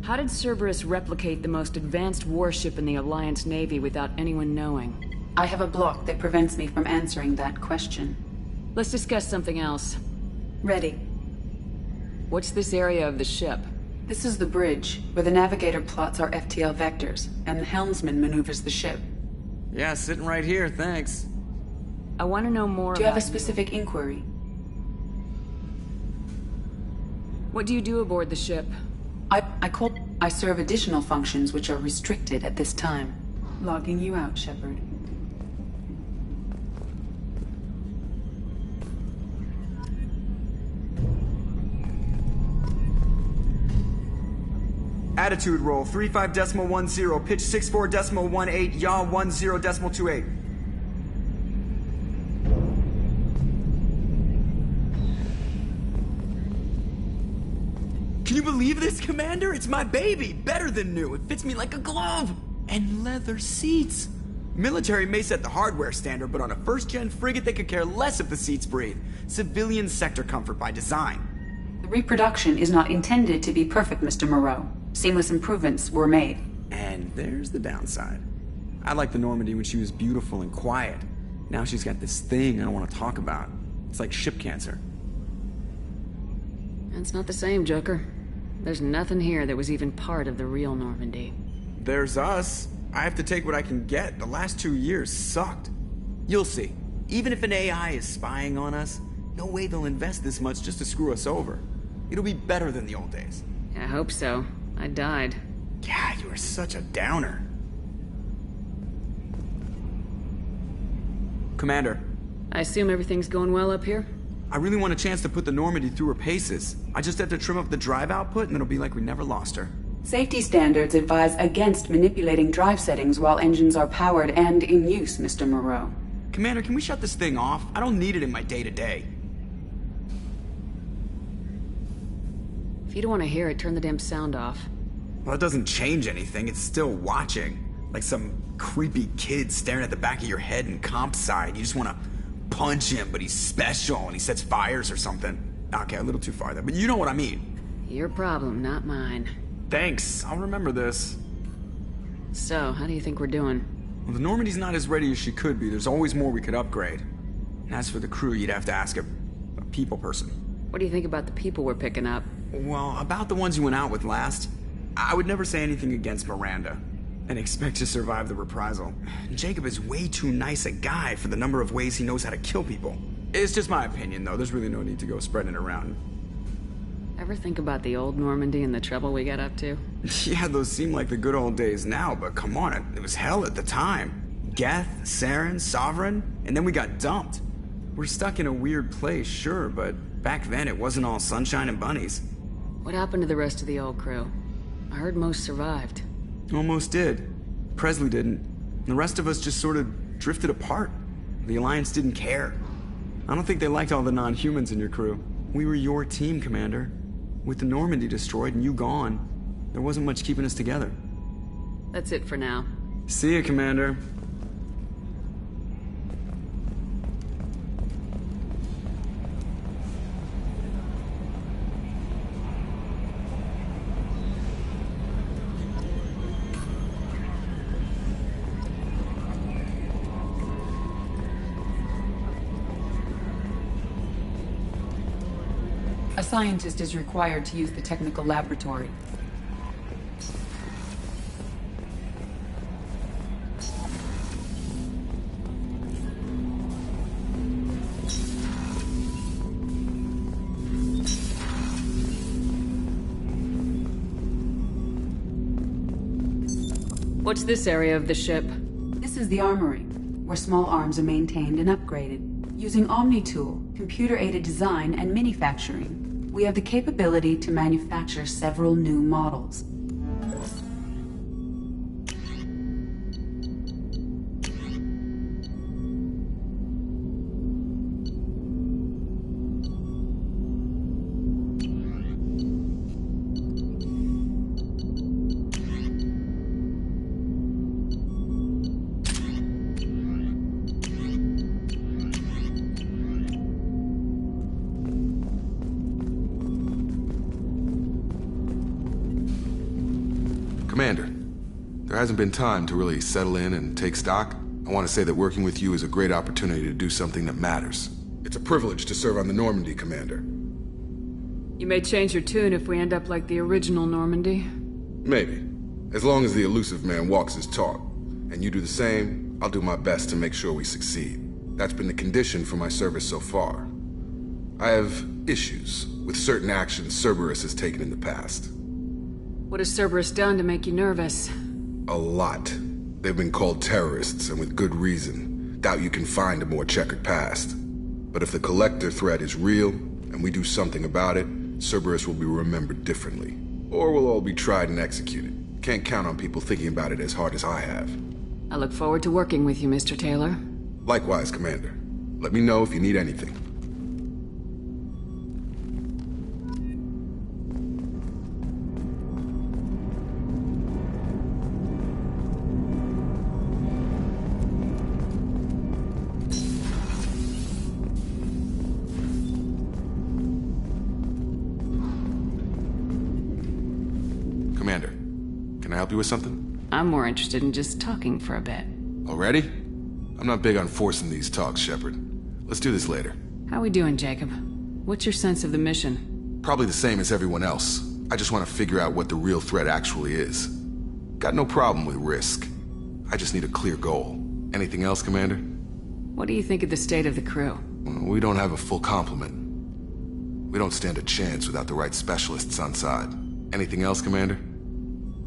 How did Cerberus replicate the most advanced warship in the Alliance Navy without anyone knowing? I have a block that prevents me from answering that question. Let's discuss something else. Ready. What's this area of the ship? This is the bridge, where the navigator plots our FTL vectors, and the helmsman maneuvers the ship. Yeah, sitting right here, thanks. I want to know more. Do you have a specific inquiry? What do you do aboard the ship? I serve additional functions which are restricted at this time. Logging you out, Shepard. Attitude roll 35.10, pitch 64.18, yaw 10.28. Can you believe this, Commander? It's my baby! Better than new. It fits me like a glove! And leather seats. Military may set the hardware standard, but on a first-gen frigate they could care less if the seats breathe. Civilian sector comfort by design. The reproduction is not intended to be perfect, Mr. Moreau. Seamless improvements were made. And there's the downside. I liked the Normandy when she was beautiful and quiet. Now she's got this thing I want to talk about. It's like ship cancer. That's not the same, Joker. There's nothing here that was even part of the real Normandy. There's us. I have to take what I can get. The last 2 years sucked. You'll see. Even if an AI is spying on us, no way they'll invest this much just to screw us over. It'll be better than the old days. I hope so. I died. Yeah, you were such a downer. Commander. I assume everything's going well up here? I really want a chance to put the Normandy through her paces. I just have to trim up the drive output and it'll be like we never lost her. Safety standards advise against manipulating drive settings while engines are powered and in use, Mr. Moreau. Commander, can we shut this thing off? I don't need it in my day-to-day. If you don't want to hear it, turn the damn sound off. Well, it doesn't change anything. It's still watching. Like some creepy kid staring at the back of your head in comp side. You just want to punch him, but he's special and he sets fires or something. Okay, a little too far there, but you know what I mean. Your problem, not mine. Thanks, I'll remember this. So, how do you think we're doing? Well, the Normandy's not as ready as she could be. There's always more we could upgrade. And as for the crew, you'd have to ask a people person. What do you think about the people we're picking up? Well, about the ones you went out with last, I would never say anything against Miranda. And expect to survive the reprisal. Jacob is way too nice a guy for the number of ways he knows how to kill people. It's just my opinion, though. There's really no need to go spreading it around. Ever think about the old Normandy and the trouble we got up to? Yeah, those seem like the good old days now, but come on, it was hell at the time. Geth, Saren, Sovereign, and then we got dumped. We're stuck in a weird place, sure, but back then it wasn't all sunshine and bunnies. What happened to the rest of the old crew? I heard most survived. Almost did. Presley didn't. The rest of us just sort of drifted apart. The Alliance didn't care. I don't think they liked all the non-humans in your crew. We were your team, Commander. With the Normandy destroyed and you gone, there wasn't much keeping us together. That's it for now. See ya, Commander. A scientist is required to use the technical laboratory. What's this area of the ship? This is the armory, where small arms are maintained and upgraded. Using Omni-Tool, computer-aided design, and manufacturing, we have the capability to manufacture several new models. Commander, there hasn't been time to really settle in and take stock. I want to say that working with you is a great opportunity to do something that matters. It's a privilege to serve on the Normandy, Commander. You may change your tune if we end up like the original Normandy. Maybe. As long as the elusive man walks his talk. And you do the same, I'll do my best to make sure we succeed. That's been the condition for my service so far. I have issues with certain actions Cerberus has taken in the past. What has Cerberus done to make you nervous? A lot. They've been called terrorists, and with good reason. Doubt you can find a more checkered past. But if the Collector threat is real, and we do something about it, Cerberus will be remembered differently. Or we'll all be tried and executed. Can't count on people thinking about it as hard as I have. I look forward to working with you, Mr. Taylor. Likewise, Commander. Let me know if you need anything. Commander, can I help you with something? I'm more interested in just talking for a bit. Already? I'm not big on forcing these talks, Shepard. Let's do this later. How we doing, Jacob? What's your sense of the mission? Probably the same as everyone else. I just want to figure out what the real threat actually is. Got no problem with risk. I just need a clear goal. Anything else, Commander? What do you think of the state of the crew? We don't have a full complement. We don't stand a chance without the right specialists on side. Anything else, Commander?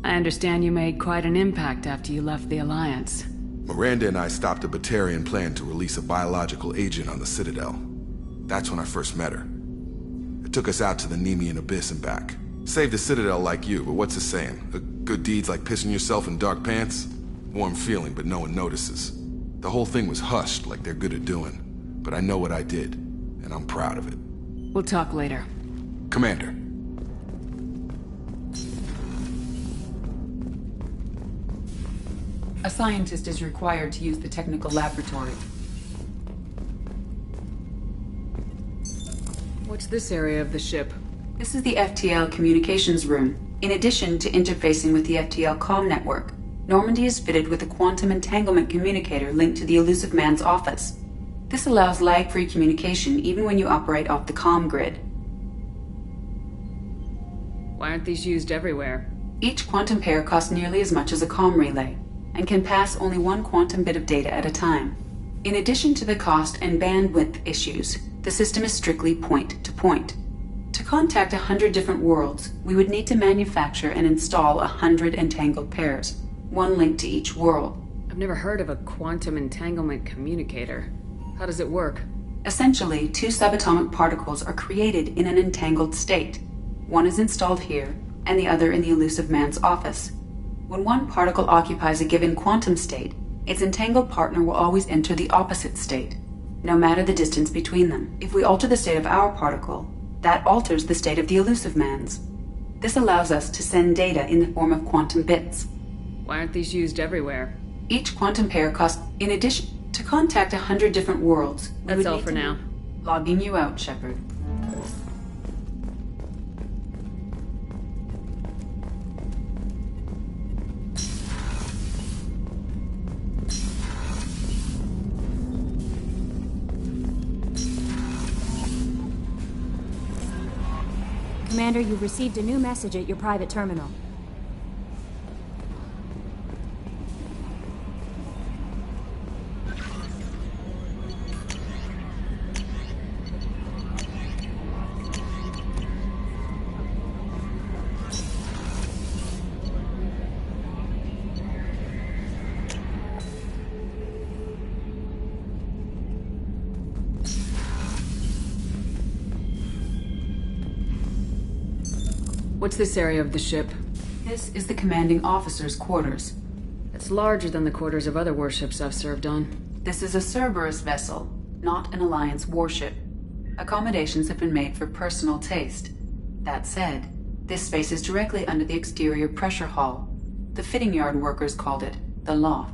I understand you made quite an impact after you left the Alliance. Miranda and I stopped a Batarian plan to release a biological agent on the Citadel. That's when I first met her. It took us out to the Nemean Abyss and back. Saved the Citadel like you, but what's the saying? A good deed's like pissing yourself in dark pants? Warm feeling, but no one notices. The whole thing was hushed like they're good at doing. But I know what I did, and I'm proud of it. We'll talk later. Commander. A scientist is required to use the technical laboratory. What's this area of the ship? This is the FTL communications room. In addition to interfacing with the FTL comm network, Normandy is fitted with a quantum entanglement communicator linked to the Elusive Man's office. This allows lag-free communication even when you operate off the comm grid. Why aren't these used everywhere? Each quantum pair costs nearly as much as a comm relay, and can pass only one quantum bit of data at a time. In addition to the cost and bandwidth issues, the system is strictly point-to-point. To contact 100 different worlds, we would need to manufacture and install 100 entangled pairs, one link to each world. I've never heard of a quantum entanglement communicator. How does it work? Essentially, two subatomic particles are created in an entangled state. One is installed here, and the other in the Elusive Man's office. When one particle occupies a given quantum state, its entangled partner will always enter the opposite state, no matter the distance between them. If we alter the state of our particle, that alters the state of the Elusive Man's. This allows us to send data in the form of quantum bits. Why aren't these used everywhere? Each quantum pair costs, in addition, to contact 100 different worlds. That's all for now. Logging you out, Shepard. Commander, you've received a new message at your private terminal. What's this area of the ship? This is the commanding officer's quarters. It's larger than the quarters of other warships I've served on. This is a Cerberus vessel, not an Alliance warship. Accommodations have been made for personal taste. That said, this space is directly under the exterior pressure hull. The fitting yard workers called it the loft.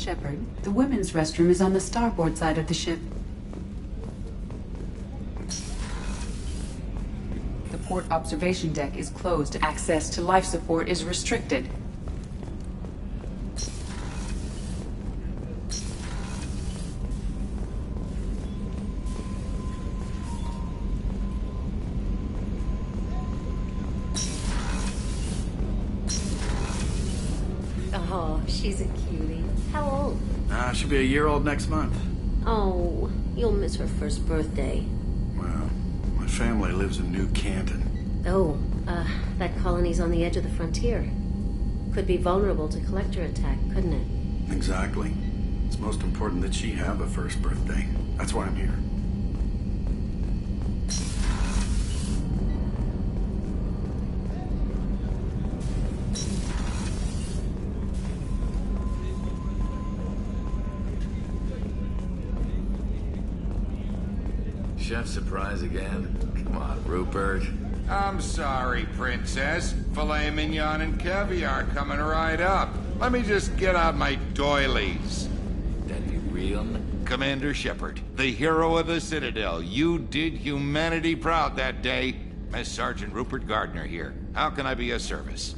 Shepard, the women's restroom is on the starboard side of the ship. The port observation deck is closed. Access to life support is restricted. Oh, she's a cutie. How old? She'll be a year old next month. Oh, you'll miss her first birthday. Well, my family lives in New Canton. Oh, that colony's on the edge of the frontier. Could be vulnerable to collector attack, couldn't it? Exactly. It's most important that she have a first birthday. That's why I'm here. Chef surprise again? Come on, Rupert. I'm sorry, Princess. Filet mignon and caviar coming right up. Let me just get out my doilies. That be real? Commander Shepard, the hero of the Citadel. You did humanity proud that day. Miss Sergeant Rupert Gardner here. How can I be of service?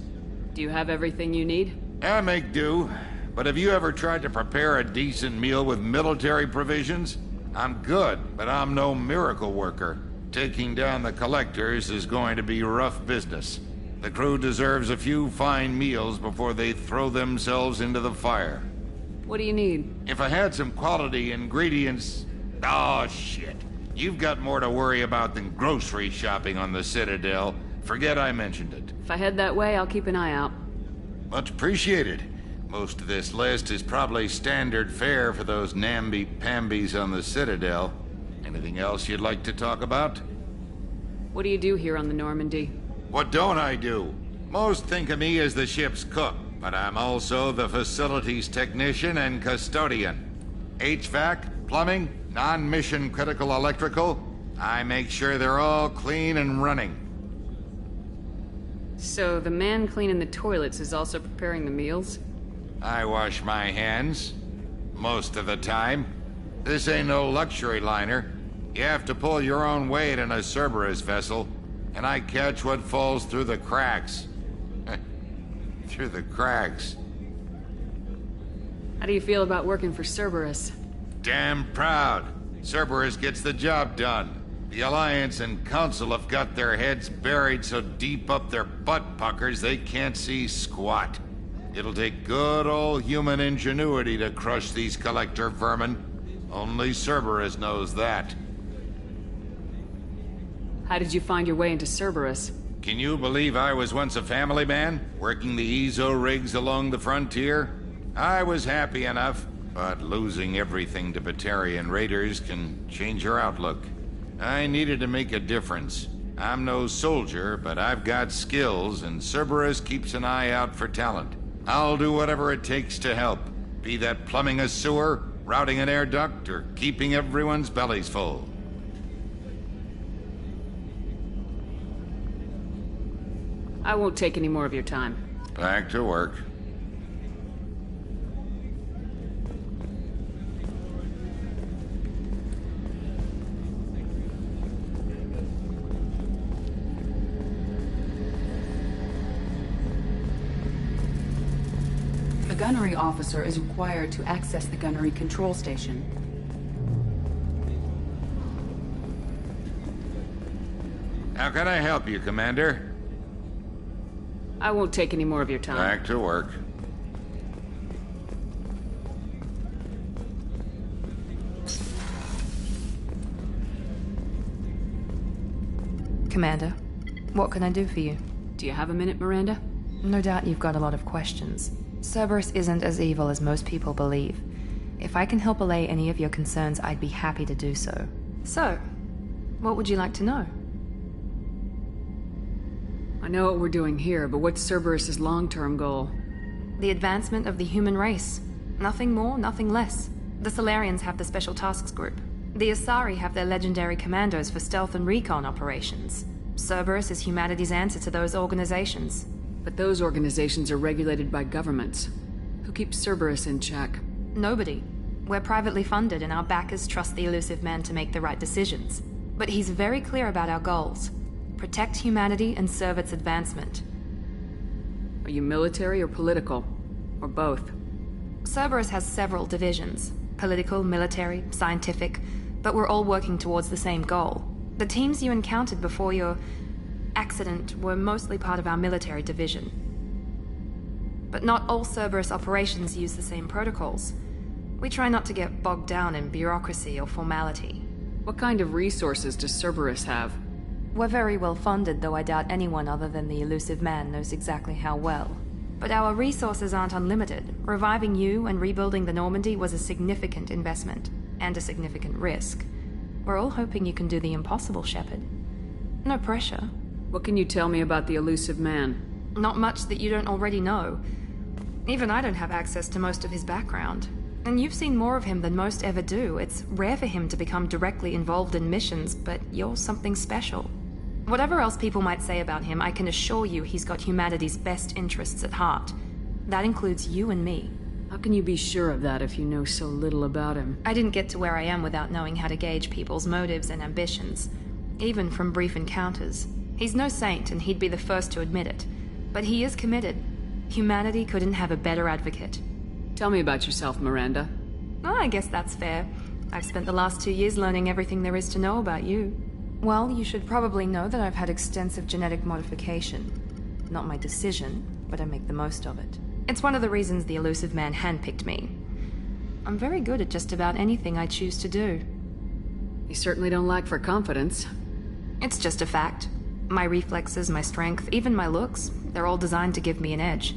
Do you have everything you need? I make do. But have you ever tried to prepare a decent meal with military provisions? I'm good, but I'm no miracle worker. Taking down the collectors is going to be rough business. The crew deserves a few fine meals before they throw themselves into the fire. What do you need? If I had some quality ingredients... Oh, shit. You've got more to worry about than grocery shopping on the Citadel. Forget I mentioned it. If I head that way, I'll keep an eye out. Much appreciated. Most of this list is probably standard fare for those namby-pambies on the Citadel. Anything else you'd like to talk about? What do you do here on the Normandy? What don't I do? Most think of me as the ship's cook, but I'm also the facilities technician and custodian. HVAC, plumbing, non-mission critical electrical. I make sure they're all clean and running. So the man cleaning the toilets is also preparing the meals? I wash my hands. Most of the time. This ain't no luxury liner. You have to pull your own weight in a Cerberus vessel, and I catch what falls through the cracks. Through the cracks. How do you feel about working for Cerberus? Damn proud. Cerberus gets the job done. The Alliance and Council have got their heads buried so deep up their butt puckers they can't see squat. It'll take good old human ingenuity to crush these collector vermin. Only Cerberus knows that. How did you find your way into Cerberus? Can you believe I was once a family man, working the Ezo rigs along the frontier? I was happy enough, but losing everything to Batarian raiders can change your outlook. I needed to make a difference. I'm no soldier, but I've got skills, and Cerberus keeps an eye out for talent. I'll do whatever it takes to help, be that plumbing a sewer, routing an air duct, or keeping everyone's bellies full. I won't take any more of your time. Back to work. The gunnery officer is required to access the gunnery control station. How can I help you, Commander? I won't take any more of your time. Back to work. Commander, what can I do for you? Do you have a minute, Miranda? No doubt you've got a lot of questions. Cerberus isn't as evil as most people believe. If I can help allay any of your concerns, I'd be happy to do so. So, what would you like to know? I know what we're doing here, but what's Cerberus's long-term goal? The advancement of the human race. Nothing more, nothing less. The Solarians have the Special Tasks Group. The Asari have their legendary commandos for stealth and recon operations. Cerberus is humanity's answer to those organizations. But those organizations are regulated by governments. Who keeps Cerberus in check? Nobody. We're privately funded and our backers trust the elusive man to make the right decisions. But he's very clear about our goals. Protect humanity and serve its advancement. Are you military or political? Or both? Cerberus has several divisions. Political, military, scientific. But we're all working towards the same goal. The teams you encountered before your accident were mostly part of our military division. But not all Cerberus operations use the same protocols. We try not to get bogged down in bureaucracy or formality. What kind of resources does Cerberus have? We're very well funded, though I doubt anyone other than the elusive man knows exactly how well. But our resources aren't unlimited. Reviving you and rebuilding the Normandy was a significant investment, and a significant risk. We're all hoping you can do the impossible, Shepard. No pressure. What can you tell me about the elusive man? Not much that you don't already know. Even I don't have access to most of his background. And you've seen more of him than most ever do. It's rare for him to become directly involved in missions, but you're something special. Whatever else people might say about him, I can assure you he's got humanity's best interests at heart. That includes you and me. How can you be sure of that if you know so little about him? I didn't get to where I am without knowing how to gauge people's motives and ambitions, even from brief encounters. He's no saint, and he'd be the first to admit it. But he is committed. Humanity couldn't have a better advocate. Tell me about yourself, Miranda. Oh, I guess that's fair. I've spent the last 2 years learning everything there is to know about you. Well, you should probably know that I've had extensive genetic modification. Not my decision, but I make the most of it. It's one of the reasons the elusive man handpicked me. I'm very good at just about anything I choose to do. You certainly don't lack for confidence. It's just a fact. My reflexes, my strength, even my looks, they're all designed to give me an edge.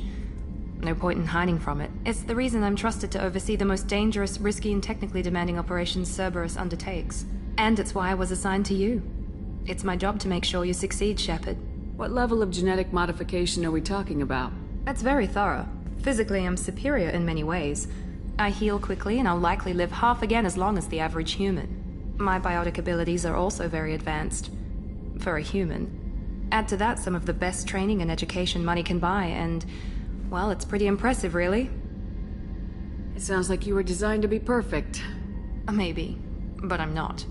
No point in hiding from it. It's the reason I'm trusted to oversee the most dangerous, risky, and technically demanding operations Cerberus undertakes. And it's why I was assigned to you. It's my job to make sure you succeed, Shepard. What level of genetic modification are we talking about? That's very thorough. Physically, I'm superior in many ways. I heal quickly, and I'll likely live half again as long as the average human. My biotic abilities are also very advanced. For a human. Add to that some of the best training and education money can buy, and... well, it's pretty impressive, really. It sounds like you were designed to be perfect. Maybe, but I'm not.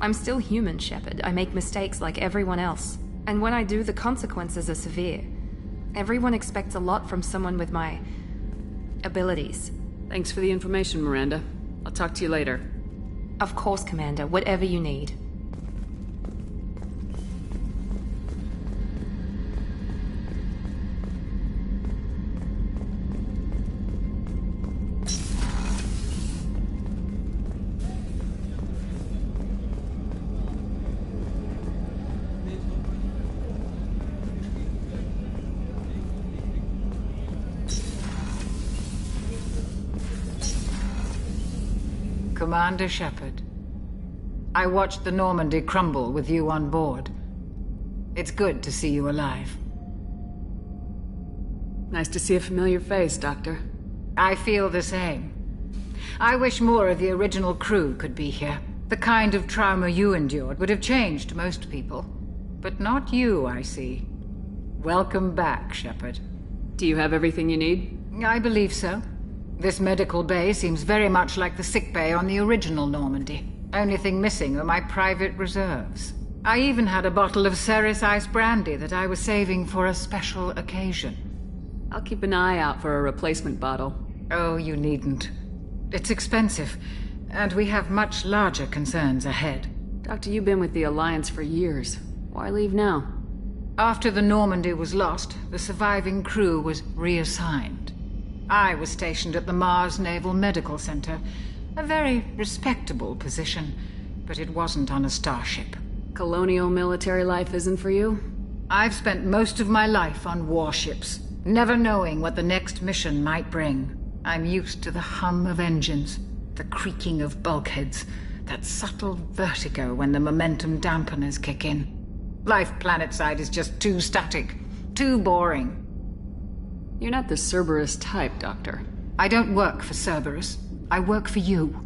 I'm still human, Shepard. I make mistakes like everyone else. And when I do, the consequences are severe. Everyone expects a lot from someone with my... abilities. Thanks for the information, Miranda. I'll talk to you later. Of course, Commander. Whatever you need. Commander Shepard, I watched the Normandy crumble with you on board. It's good to see you alive. Nice to see a familiar face, Doctor. I feel the same. I wish more of the original crew could be here. The kind of trauma you endured would have changed most people. But not you, I see. Welcome back, Shepard. Do you have everything you need? I believe so. This medical bay seems very much like the sick bay on the original Normandy. Only thing missing are my private reserves. I even had a bottle of Ceres Ice Brandy that I was saving for a special occasion. I'll keep an eye out for a replacement bottle. Oh, you needn't. It's expensive, and we have much larger concerns ahead. Doctor, you've been with the Alliance for years. Why leave now? After the Normandy was lost, the surviving crew was reassigned. I was stationed at the Mars Naval Medical Center. A very respectable position, but it wasn't on a starship. Colonial military life isn't for you? I've spent most of my life on warships, never knowing what the next mission might bring. I'm used to the hum of engines, the creaking of bulkheads, that subtle vertigo when the momentum dampeners kick in. Life planetside is just too static, too boring. You're not the Cerberus type, Doctor. I don't work for Cerberus. I work for you.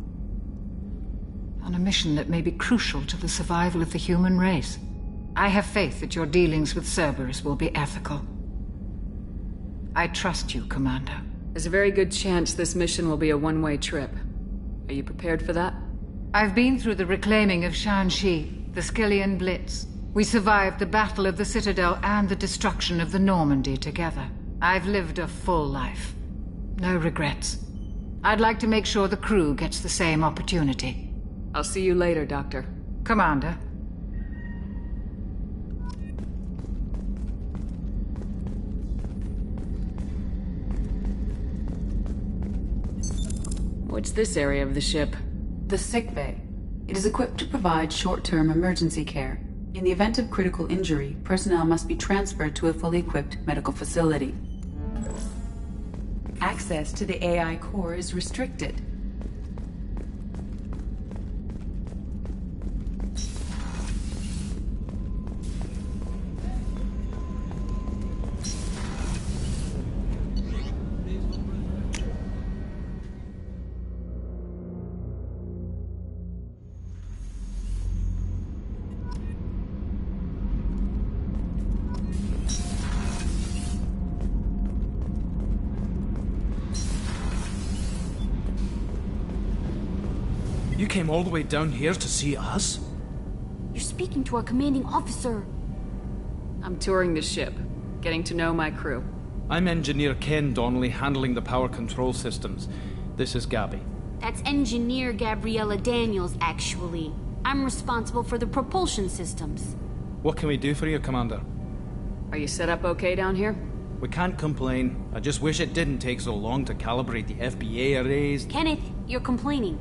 On a mission that may be crucial to the survival of the human race. I have faith that your dealings with Cerberus will be ethical. I trust you, Commander. There's a very good chance this mission will be a one-way trip. Are you prepared for that? I've been through the reclaiming of Shanxi, the Skillian Blitz. We survived the Battle of the Citadel and the destruction of the Normandy together. I've lived a full life. No regrets. I'd like to make sure the crew gets the same opportunity. I'll see you later, Doctor. Commander. What's this area of the ship? The sick bay. It is equipped to provide short-term emergency care. In the event of critical injury, personnel must be transferred to a fully equipped medical facility. Access to the AI core is restricted. You came all the way down here to see us? You're speaking to our commanding officer. I'm touring the ship, getting to know my crew. I'm Engineer Ken Donnelly, handling the power control systems. This is Gabby. That's Engineer Gabriella Daniels, actually. I'm responsible for the propulsion systems. What can we do for you, Commander? Are you set up okay down here? We can't complain. I just wish it didn't take so long to calibrate the FBA arrays. Kenneth, you're complaining.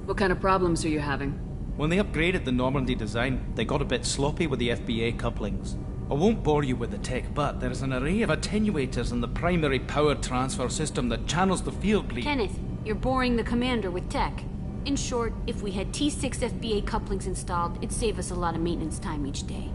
What kind of problems are you having? When they upgraded the Normandy design, they got a bit sloppy with the FBA couplings. I won't bore you with the tech, but there's an array of attenuators in the primary power transfer system that channels the field bleed. Kenneth, you're boring the commander with tech. In short, if we had T6 FBA couplings installed, it'd save us a lot of maintenance time each day.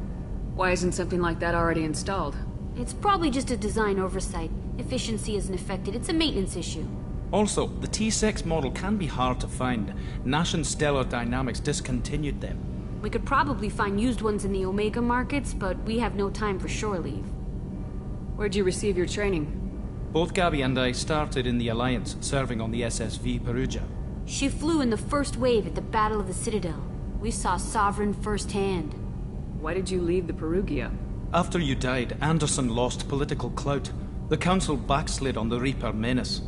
Why isn't something like that already installed? It's probably just a design oversight. Efficiency isn't affected, it's a maintenance issue. Also, the T6 model can be hard to find. Nash and Stellar Dynamics discontinued them. We could probably find used ones in the Omega markets, but we have no time for shore leave. Where'd you receive your training? Both Gabby and I started in the Alliance, serving on the SSV Perugia. She flew in the first wave at the Battle of the Citadel. We saw Sovereign firsthand. Why did you leave the Perugia? After you died, Anderson lost political clout. The Council backslid on the Reaper menace.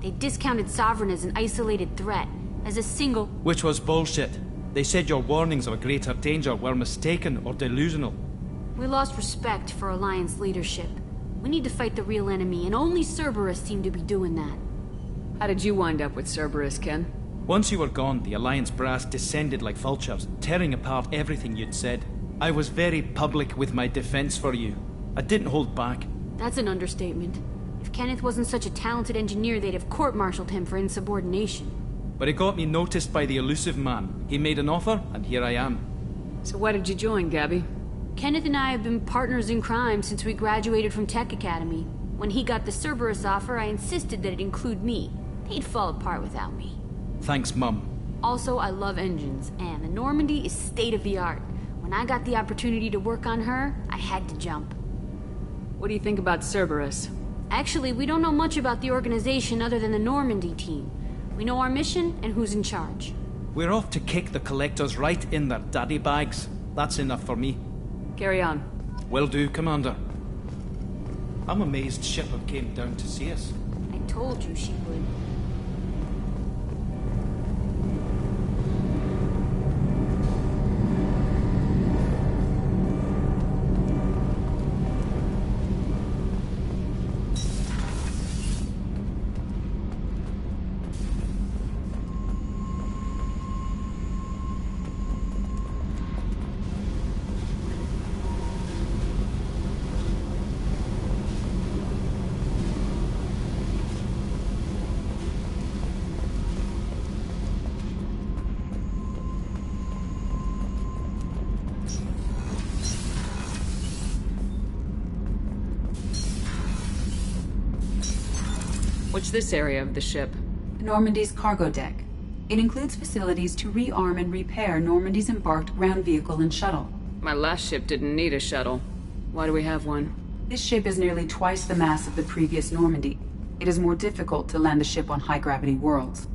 They discounted Sovereign as an isolated threat, as a single... Which was bullshit. They said your warnings of a greater danger were mistaken or delusional. We lost respect for Alliance leadership. We need to fight the real enemy, and only Cerberus seemed to be doing that. How did you wind up with Cerberus, Ken? Once you were gone, the Alliance brass descended like vultures, tearing apart everything you'd said. I was very public with my defense for you. I didn't hold back. That's an understatement. If Kenneth wasn't such a talented engineer, they'd have court-martialed him for insubordination. But it got me noticed by the elusive man. He made an offer, and here I am. So why did you join, Gabby? Kenneth and I have been partners in crime since we graduated from Tech Academy. When he got the Cerberus offer, I insisted that it include me. They'd fall apart without me. Thanks, Mum. Also, I love engines, and the Normandy is state-of-the-art. When I got the opportunity to work on her, I had to jump. What do you think about Cerberus? Actually, we don't know much about the organization other than the Normandy team. We know our mission and who's in charge. We're off to kick the collectors right in their daddy bags. That's enough for me. Carry on. Will do, Commander. I'm amazed Shepard came down to see us. I told you she would. What's this area of the ship? Normandy's cargo deck. It includes facilities to rearm and repair Normandy's embarked ground vehicle and shuttle. My last ship didn't need a shuttle. Why do we have one? This ship is nearly twice the mass of the previous Normandy. It is more difficult to land the ship on high-gravity worlds.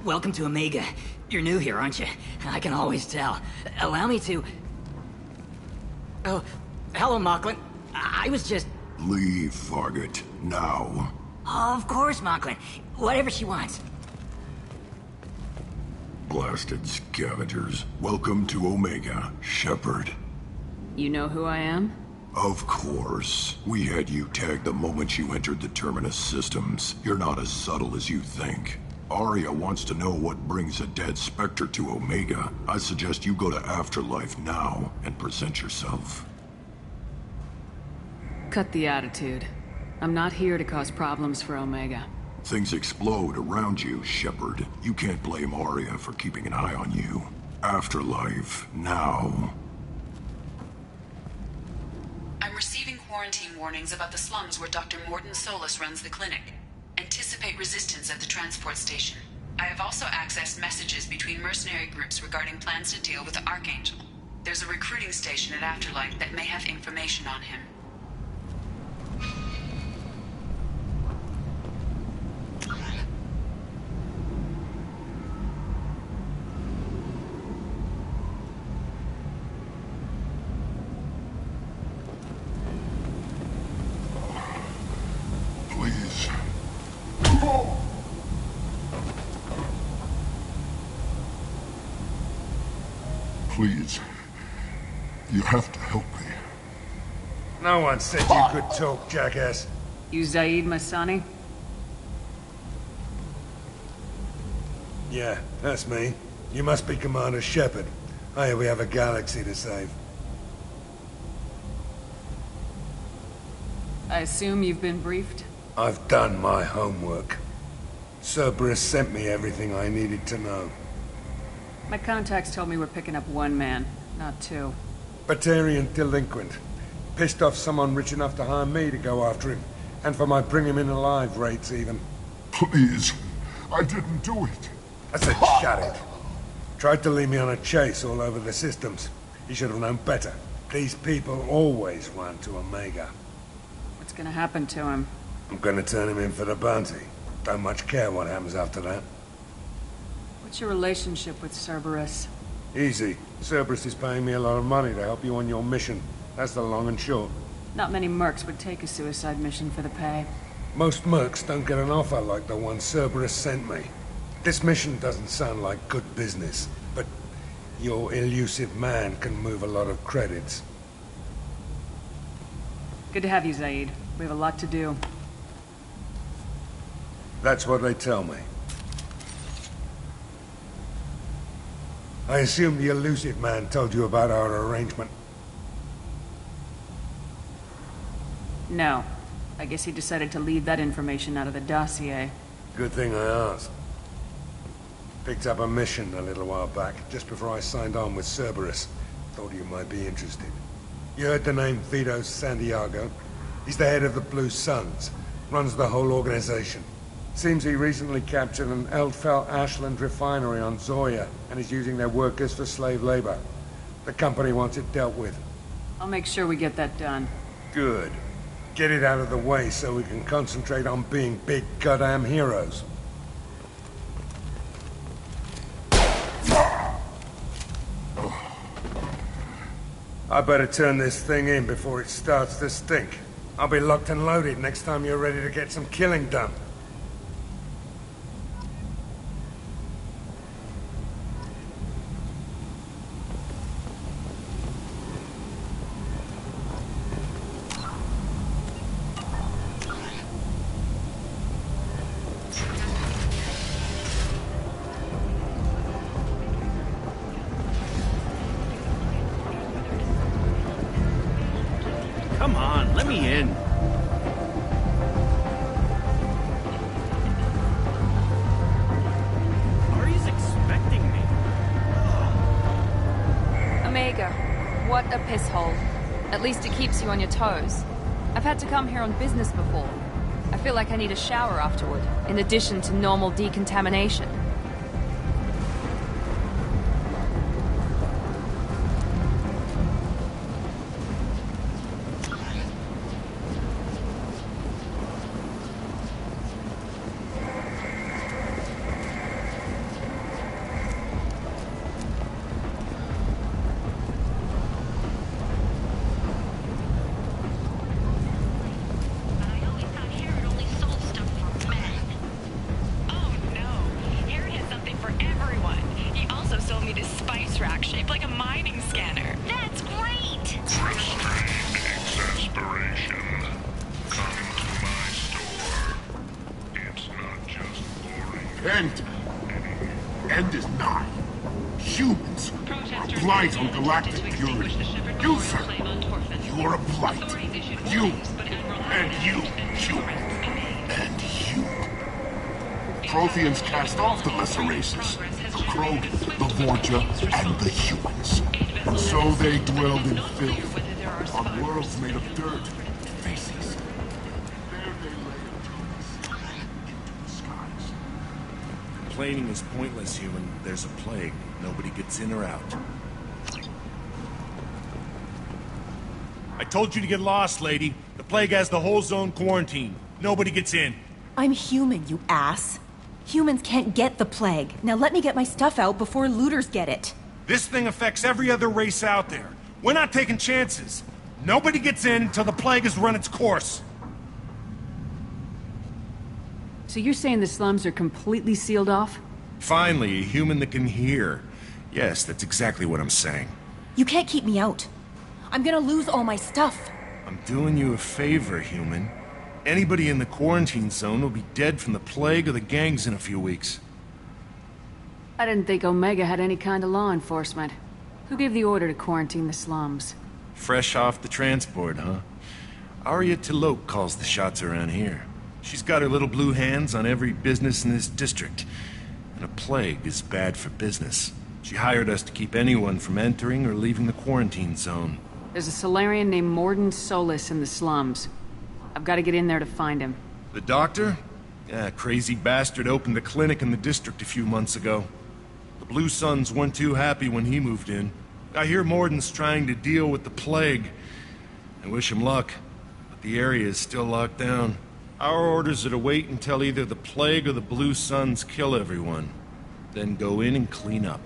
Welcome to Omega. You're new here, aren't you? I can always tell. Allow me to... Oh, hello, Mocklin. I was just... Leave, Fargate. Now. Of course, Mocklin. Whatever she wants. Blasted scavengers. Welcome to Omega, Shepard. You know who I am? Of course. We had you tagged the moment you entered the Terminus systems. You're not as subtle as you think. Arya wants to know what brings a dead Spectre to Omega. I suggest you go to Afterlife now and present yourself. Cut the attitude. I'm not here to cause problems for Omega. Things explode around you, Shepard. You can't blame Arya for keeping an eye on you. Afterlife, now. I'm receiving quarantine warnings about the slums where Dr. Mordin Solus runs the clinic. Anticipate resistance at the transport station. I have also accessed messages between mercenary groups regarding plans to deal with the Archangel. There's a recruiting station at Afterlight that may have information on him. Please. Please. You have to help me. No one said you could talk, jackass. You Zaid Masani? Yeah, that's me. You must be Commander Shepard. Hey, we have a galaxy to save. I assume you've been briefed? I've done my homework. Cerberus sent me everything I needed to know. My contacts told me we're picking up one man, not two. Batarian delinquent. Pissed off someone rich enough to hire me to go after him. And for my bring him in alive rates, even. Please. I didn't do it. I said shut it. Tried to lead me on a chase all over the systems. He should have known better. These people always run to Omega. What's gonna happen to him? I'm gonna turn him in for the bounty. Don't much care what happens after that. What's your relationship with Cerberus? Easy. Cerberus is paying me a lot of money to help you on your mission. That's the long and short. Not many mercs would take a suicide mission for the pay. Most mercs don't get an offer like the one Cerberus sent me. This mission doesn't sound like good business, but your elusive man can move a lot of credits. Good to have you, Zaid. We have a lot to do. That's what they tell me. I assume the elusive man told you about our arrangement. No. I guess he decided to leave that information out of the dossier. Good thing I asked. Picked up a mission a little while back, just before I signed on with Cerberus. Thought you might be interested. You heard the name Vito Santiago? He's the head of the Blue Suns. Runs the whole organization. Seems he recently captured an Eldfell Ashland refinery on Zoya, and is using their workers for slave labor. The company wants it dealt with. I'll make sure we get that done. Good. Get it out of the way so we can concentrate on being big goddamn heroes. I better turn this thing in before it starts to stink. I'll be locked and loaded next time you're ready to get some killing done. Come on, let me in. Ari's expecting me. Omega, what a piss hole. At least it keeps you on your toes. I've had to come here on business before. I feel like I need a shower afterward, in addition to normal decontamination. End is nigh. Humans are a blight on galactic purity. You, sir, you are a blight. You, and you, human, and you. Protheans cast off the lesser races, the Krogan, the Vorja, and the humans. And so they dwelled in filth, on worlds made of dirt and faces. There they lay into the skies. Complaining is pointless, human. There's a plague. Nobody gets in or out. I told you to get lost, lady. The plague has the whole zone quarantined. Nobody gets in. I'm human, you ass. Humans can't get the plague. Now let me get my stuff out before looters get it. This thing affects every other race out there. We're not taking chances. Nobody gets in until the plague has run its course. So you're saying the slums are completely sealed off? Finally, a human that can hear. Yes, that's exactly what I'm saying. You can't keep me out. I'm gonna lose all my stuff. I'm doing you a favor, human. Anybody in the quarantine zone will be dead from the plague or the gangs in a few weeks. I didn't think Omega had any kind of law enforcement. Who gave the order to quarantine the slums? Fresh off the transport, huh? Arya Tilok calls the shots around here. She's got her little blue hands on every business in this district. And a plague is bad for business. She hired us to keep anyone from entering or leaving the quarantine zone. There's a Solarian named Morden Solis in the slums. I've got to get in there to find him. The doctor? Yeah, crazy bastard opened a clinic in the district a few months ago. The Blue Suns weren't too happy when he moved in. I hear Morden's trying to deal with the plague. I wish him luck, but the area is still locked down. Our orders are to wait until either the plague or the Blue Suns kill everyone. Then go in and clean up.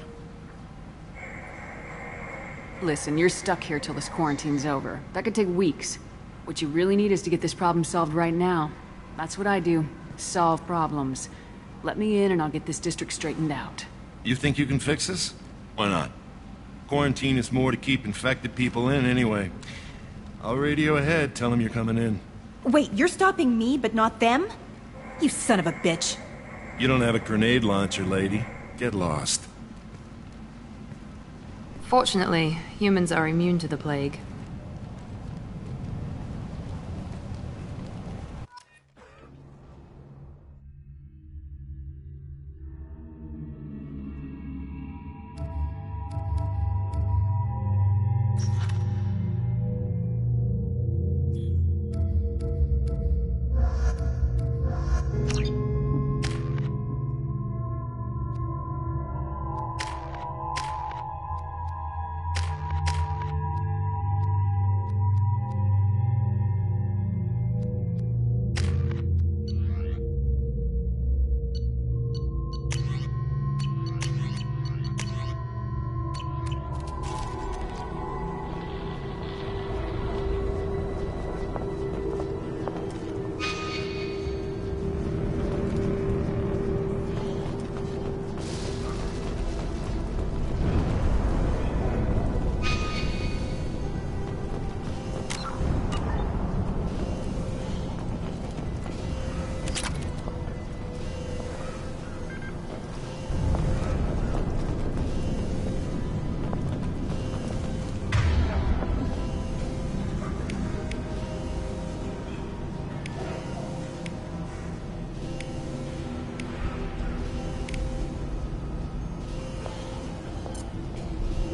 Listen, you're stuck here till this quarantine's over. That could take weeks. What you really need is to get this problem solved right now. That's what I do. Solve problems. Let me in and I'll get this district straightened out. You think you can fix this? Why not? Quarantine is more to keep infected people in anyway. I'll radio ahead, tell them you're coming in. Wait, you're stopping me, but not them? You son of a bitch. You don't have a grenade launcher, lady. Get lost. Fortunately, humans are immune to the plague.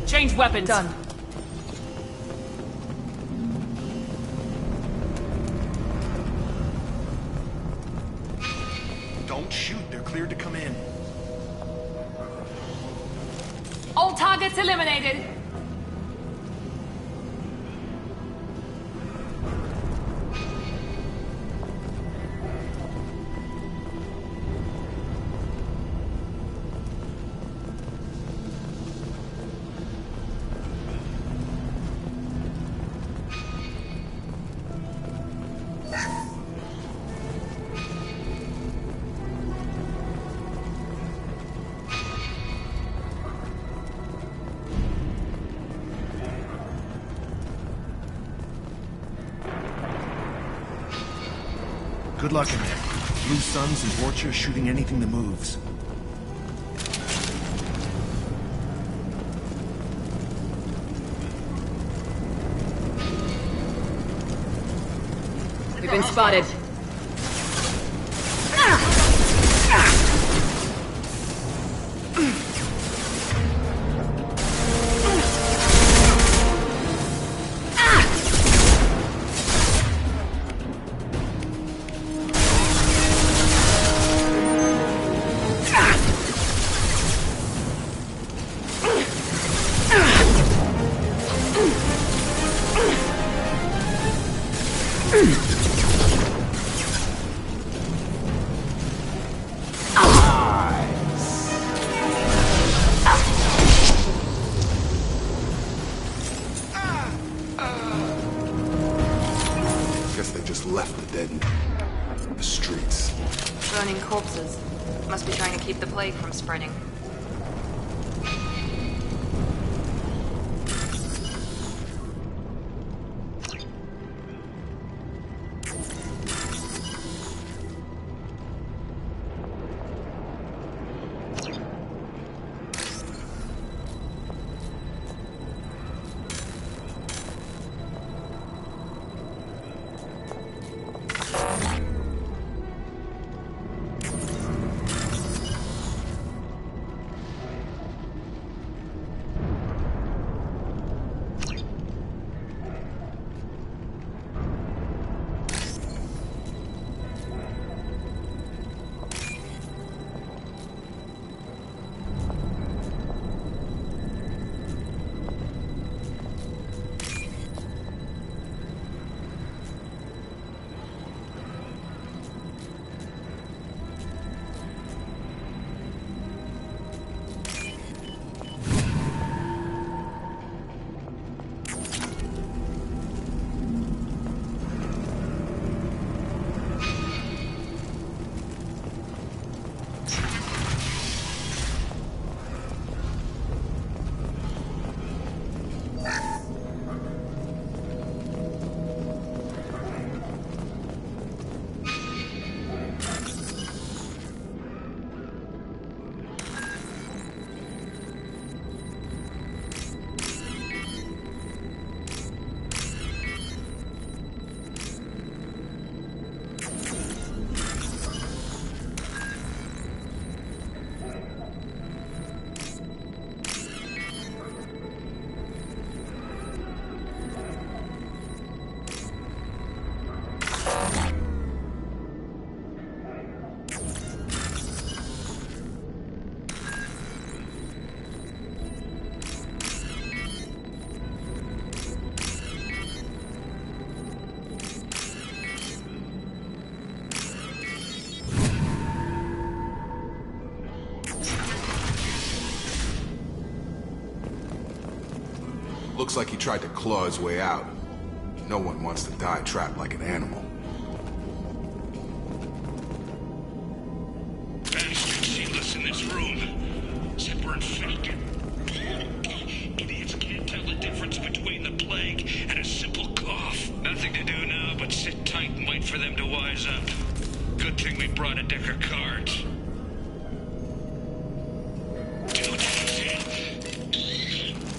Change weapons. Done. Don't shoot, they're cleared to come in. All targets eliminated. Good luck in there. Blue Suns and Vorcha shooting anything that moves. We've been spotted. left the dead in the streets. Burning corpses. Must be trying to keep the plague from spreading. Looks like he tried to claw his way out. No one wants to die trapped like an animal. Bastards sealed us in this room. Said we're infected. Idiots can't tell the difference between the plague and a simple cough. Nothing to do now but sit tight and wait for them to wise up. Good thing we brought a deck of cards.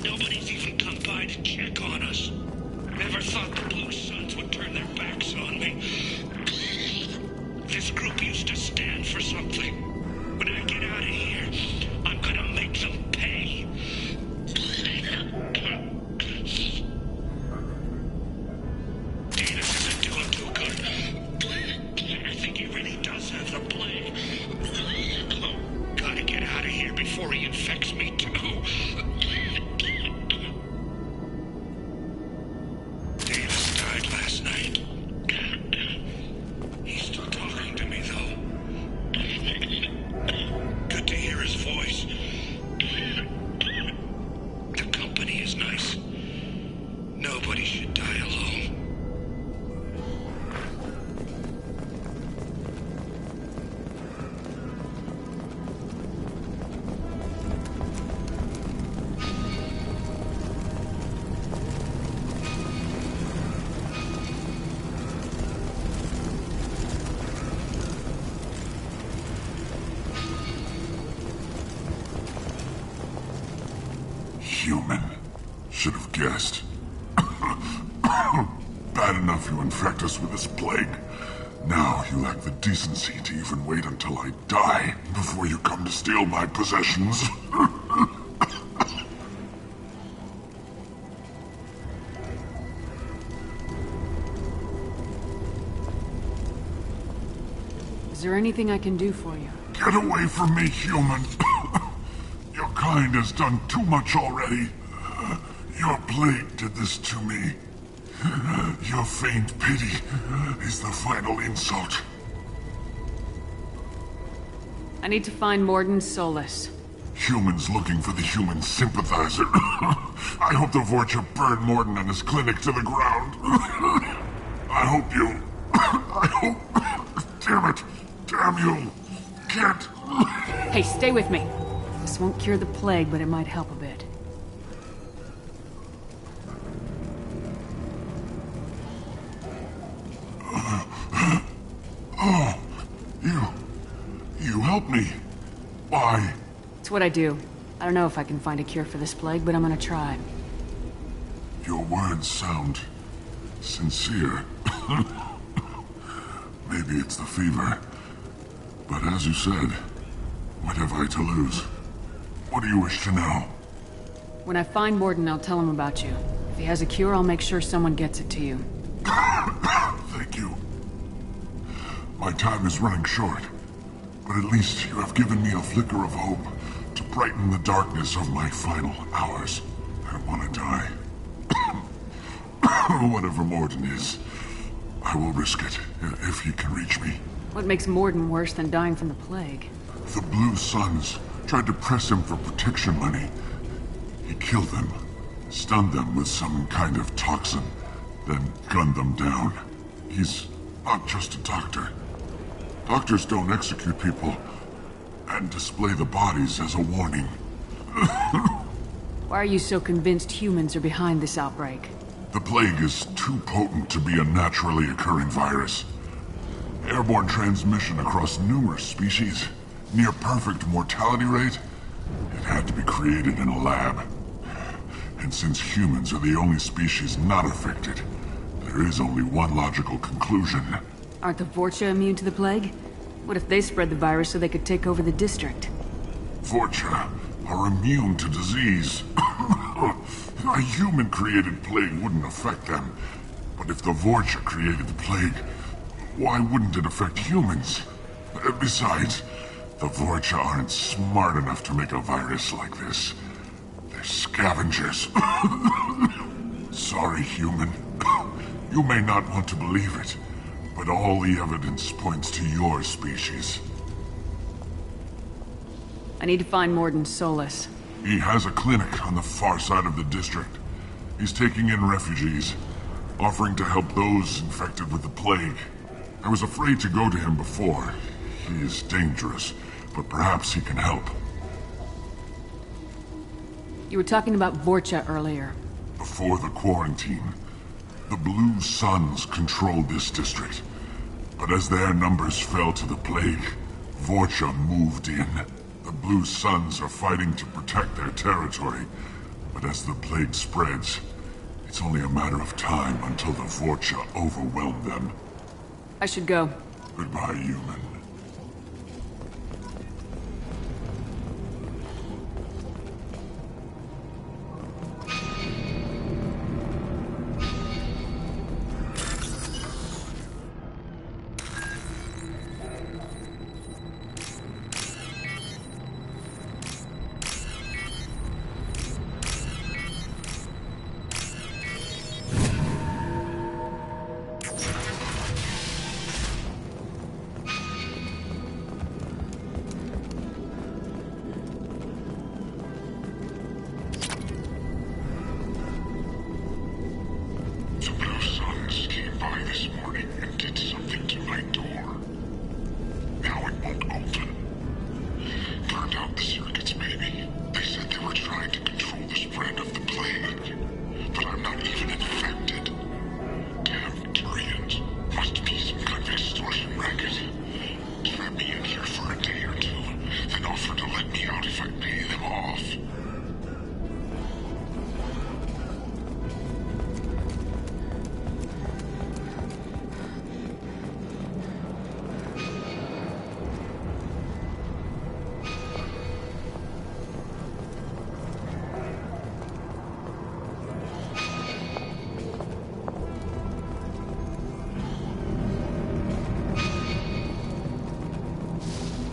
Nobody's even come by to check on us. Never thought the Blue Suns would turn their backs on me. This group used to stand for something. When I get out of here, I'm gonna make them pay. Davis isn't doing too good. I think he really does have the plague. Gotta get out of here before he infects me too. Human. Should have guessed. Bad enough you infect us with this plague. Now you lack the decency to even wait until I die before you come to steal my possessions. Is there anything I can do for you? Get away from me, human. Your kind has done too much already. Your plague did this to me. Your faint pity is the final insult. I need to find Morden Solus. Humans looking for the human sympathizer. I hope the Vorcha burned Morden and his clinic to the ground. I hope you Damn it! Damn you! Can't... Hey, stay with me. This won't cure the plague, but it might help a bit. Oh, you helped me. Why? It's what I do. I don't know if I can find a cure for this plague, but I'm gonna try. Your words sound sincere. Maybe it's the fever. But as you said, what have I to lose? What do you wish to know? When I find Morden, I'll tell him about you. If he has a cure, I'll make sure someone gets it to you. Thank you. My time is running short, but at least you have given me a flicker of hope to brighten the darkness of my final hours. I want to die. Whatever Morden is, I will risk it if he can reach me. What makes Morden worse than dying from the plague? The Blue Suns tried to press him for protection money. He killed them, stunned them with some kind of toxin, then gunned them down. He's not just a doctor. Doctors don't execute people and display the bodies as a warning. Why are you so convinced humans are behind this outbreak? The plague is too potent to be a naturally occurring virus. Airborne transmission across numerous species, near perfect mortality rate. It had to be created in a lab. And since humans are the only species not affected, there is only one logical conclusion. Aren't the Vorcha immune to the plague? What if they spread the virus so they could take over the district? Vorcha are immune to disease. A human-created plague wouldn't affect them. But if the Vorcha created the plague, why wouldn't it affect humans? Besides, the Vorcha aren't smart enough to make a virus like this. They're scavengers. Sorry, human. You may not want to believe it, but all the evidence points to your species. I need to find Morden Solus. He has a clinic on the far side of the district. He's taking in refugees, offering to help those infected with the plague. I was afraid to go to him before. He is dangerous, but perhaps he can help. You were talking about Vorcha earlier. Before the quarantine, the Blue Suns controlled this district. But as their numbers fell to the plague, Vorcha moved in. The Blue Suns are fighting to protect their territory. But as the plague spreads, it's only a matter of time until the Vorcha overwhelm them. I should go. Goodbye, human.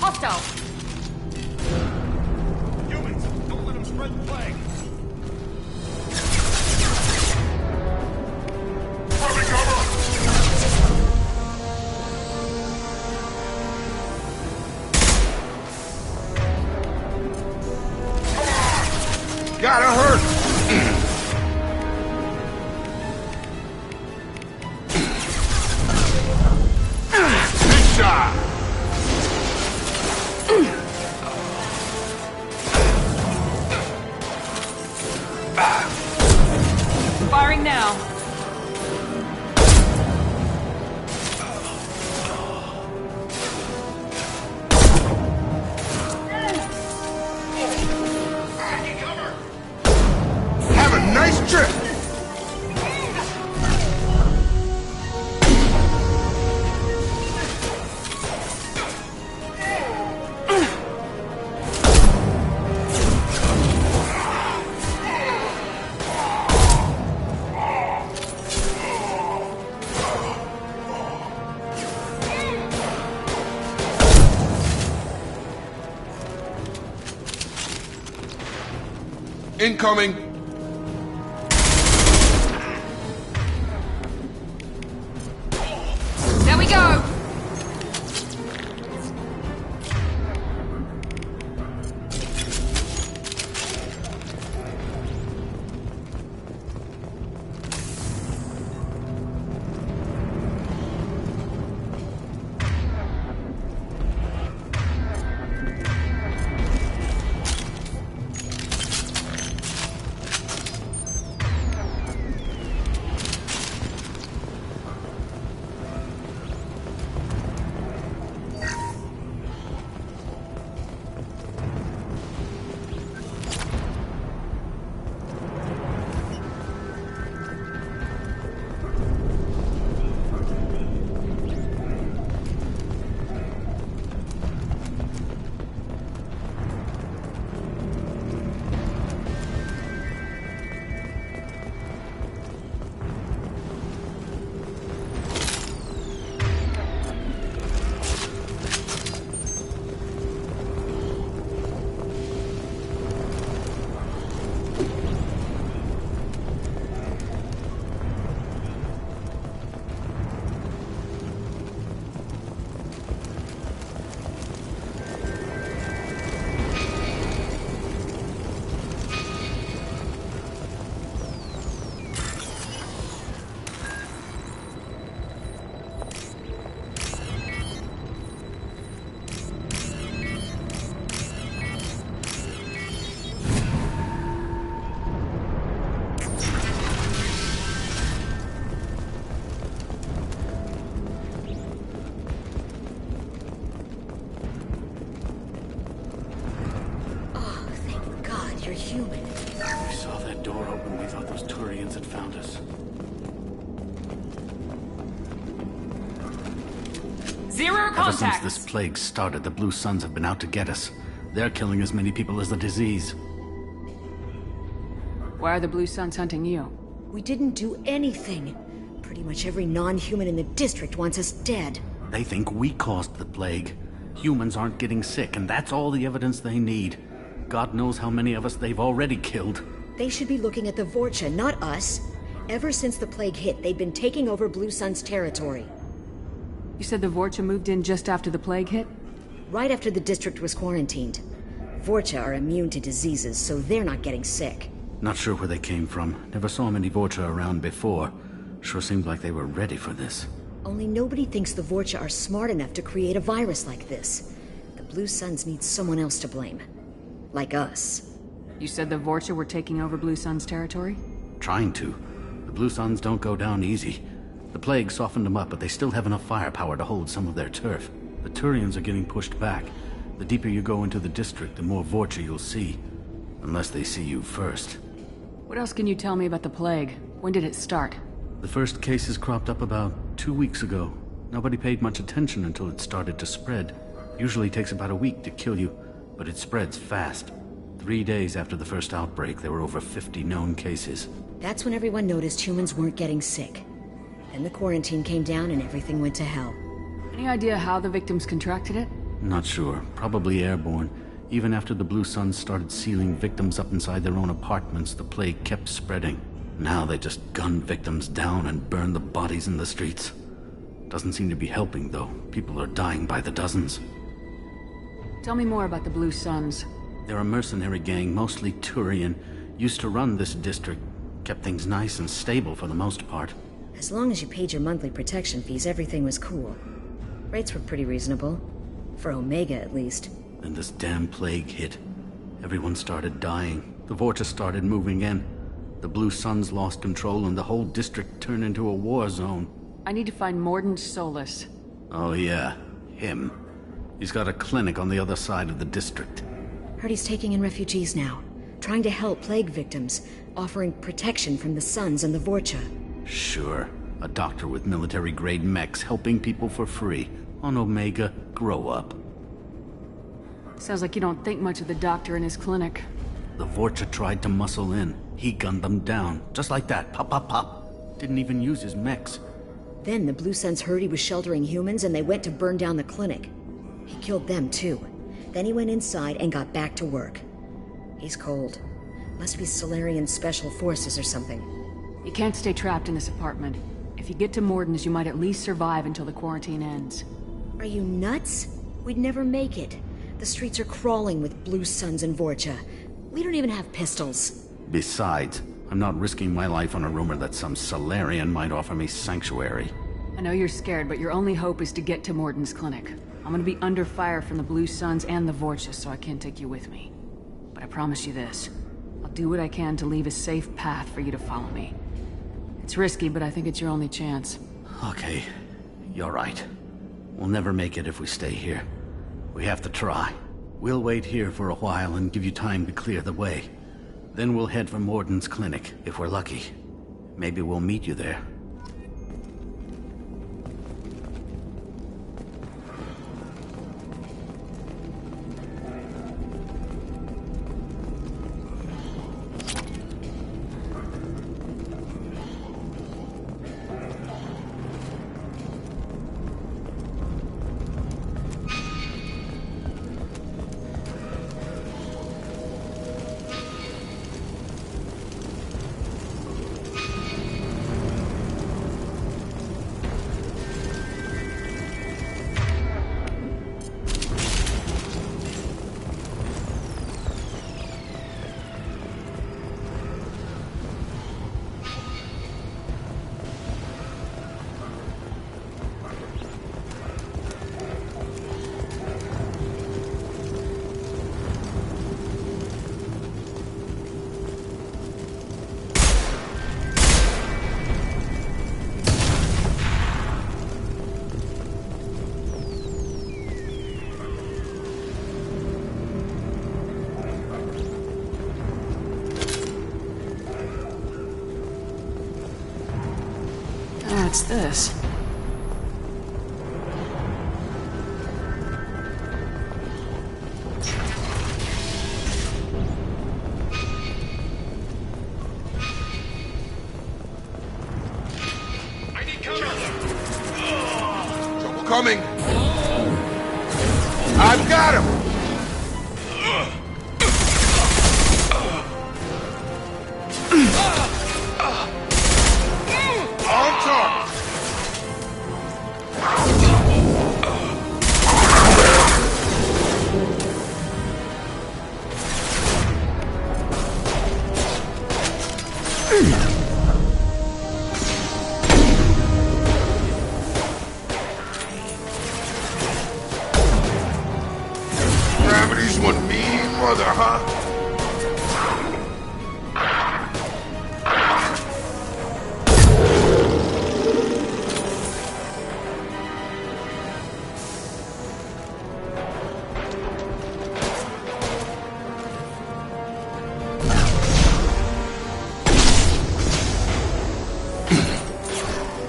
Hostile! Humans, don't let them spread the plague. Gotta hurt! Vulture! Incoming! There we go! Ever since this plague started, the Blue Suns have been out to get us. They're killing as many people as the disease. Why are the Blue Suns hunting you? We didn't do anything. Pretty much every non-human in the district wants us dead. They think we caused the plague. Humans aren't getting sick, and that's all the evidence they need. God knows how many of us they've already killed. They should be looking at the Vorcha, not us. Ever since the plague hit, they've been taking over Blue Sun's territory. You said the Vorcha moved in just after the plague hit? Right after the district was quarantined. Vorcha are immune to diseases, so they're not getting sick. Not sure where they came from. Never saw many Vorcha around before. Sure seemed like they were ready for this. Only nobody thinks the Vorcha are smart enough to create a virus like this. The Blue Suns need someone else to blame. Like us. You said the Vorcha were taking over Blue Sun's territory? Trying to. The Blue Suns don't go down easy. The plague softened them up, but they still have enough firepower to hold some of their turf. The Turians are getting pushed back. The deeper you go into the district, the more Vorcha you'll see. Unless they see you first. What else can you tell me about the plague? When did it start? The first cases cropped up about 2 weeks ago. Nobody paid much attention until it started to spread. Usually takes about a week to kill you, but it spreads fast. 3 days after the first outbreak, there were over 50 known cases. That's when everyone noticed humans weren't getting sick. Then the quarantine came down and everything went to hell. Any idea how the victims contracted it? Not sure. Probably airborne. Even after the Blue Suns started sealing victims up inside their own apartments, the plague kept spreading. Now they just gun victims down and burn the bodies in the streets. Doesn't seem to be helping, though. People are dying by the dozens. Tell me more about the Blue Suns. They're a mercenary gang, mostly Turian. Used to run this district. Kept things nice and stable for the most part. As long as you paid your monthly protection fees, everything was cool. Rates were pretty reasonable. For Omega, at least. Then this damn plague hit. Everyone started dying. The Vorcha started moving in. The Blue Suns lost control and the whole district turned into a war zone. I need to find Mordin Solus. Oh yeah, him. He's got a clinic on the other side of the district. Heard he's taking in refugees now. trying to help plague victims, offering protection from the Suns and the Vorcha. Sure. A doctor with military-grade mechs helping people for free. On Omega, grow up. Sounds like you don't think much of the doctor in his clinic. The Vorcha tried to muscle in. He gunned them down. Just like that. Pop, pop, pop. Didn't even use his mechs. Then the Blue Suns heard he was sheltering humans and they went to burn down the clinic. He killed them too. Then he went inside and got back to work. He's cold. Must be Solarian Special Forces or something. You can't stay trapped in this apartment. If you get to Morden's, you might at least survive until the quarantine ends. Are you nuts? We'd never make it. The streets are crawling with Blue Suns and Vorcha. We don't even have pistols. Besides, I'm not risking my life on a rumor that some Solarian might offer me sanctuary. I know you're scared, but your only hope is to get to Morden's clinic. I'm gonna be under fire from the Blue Suns and the Vorcha, so I can't take you with me. But I promise you this. I'll do what I can to leave a safe path for you to follow me. It's risky, but I think it's your only chance. Okay, you're right. We'll never make it if we stay here. We have to try. We'll wait here for a while and give you time to clear the way. Then we'll head for Morden's clinic, if we're lucky. Maybe we'll meet you there. What's this? I need cover! Trouble coming! I've got him! On target! Gravity's one mean mother, huh?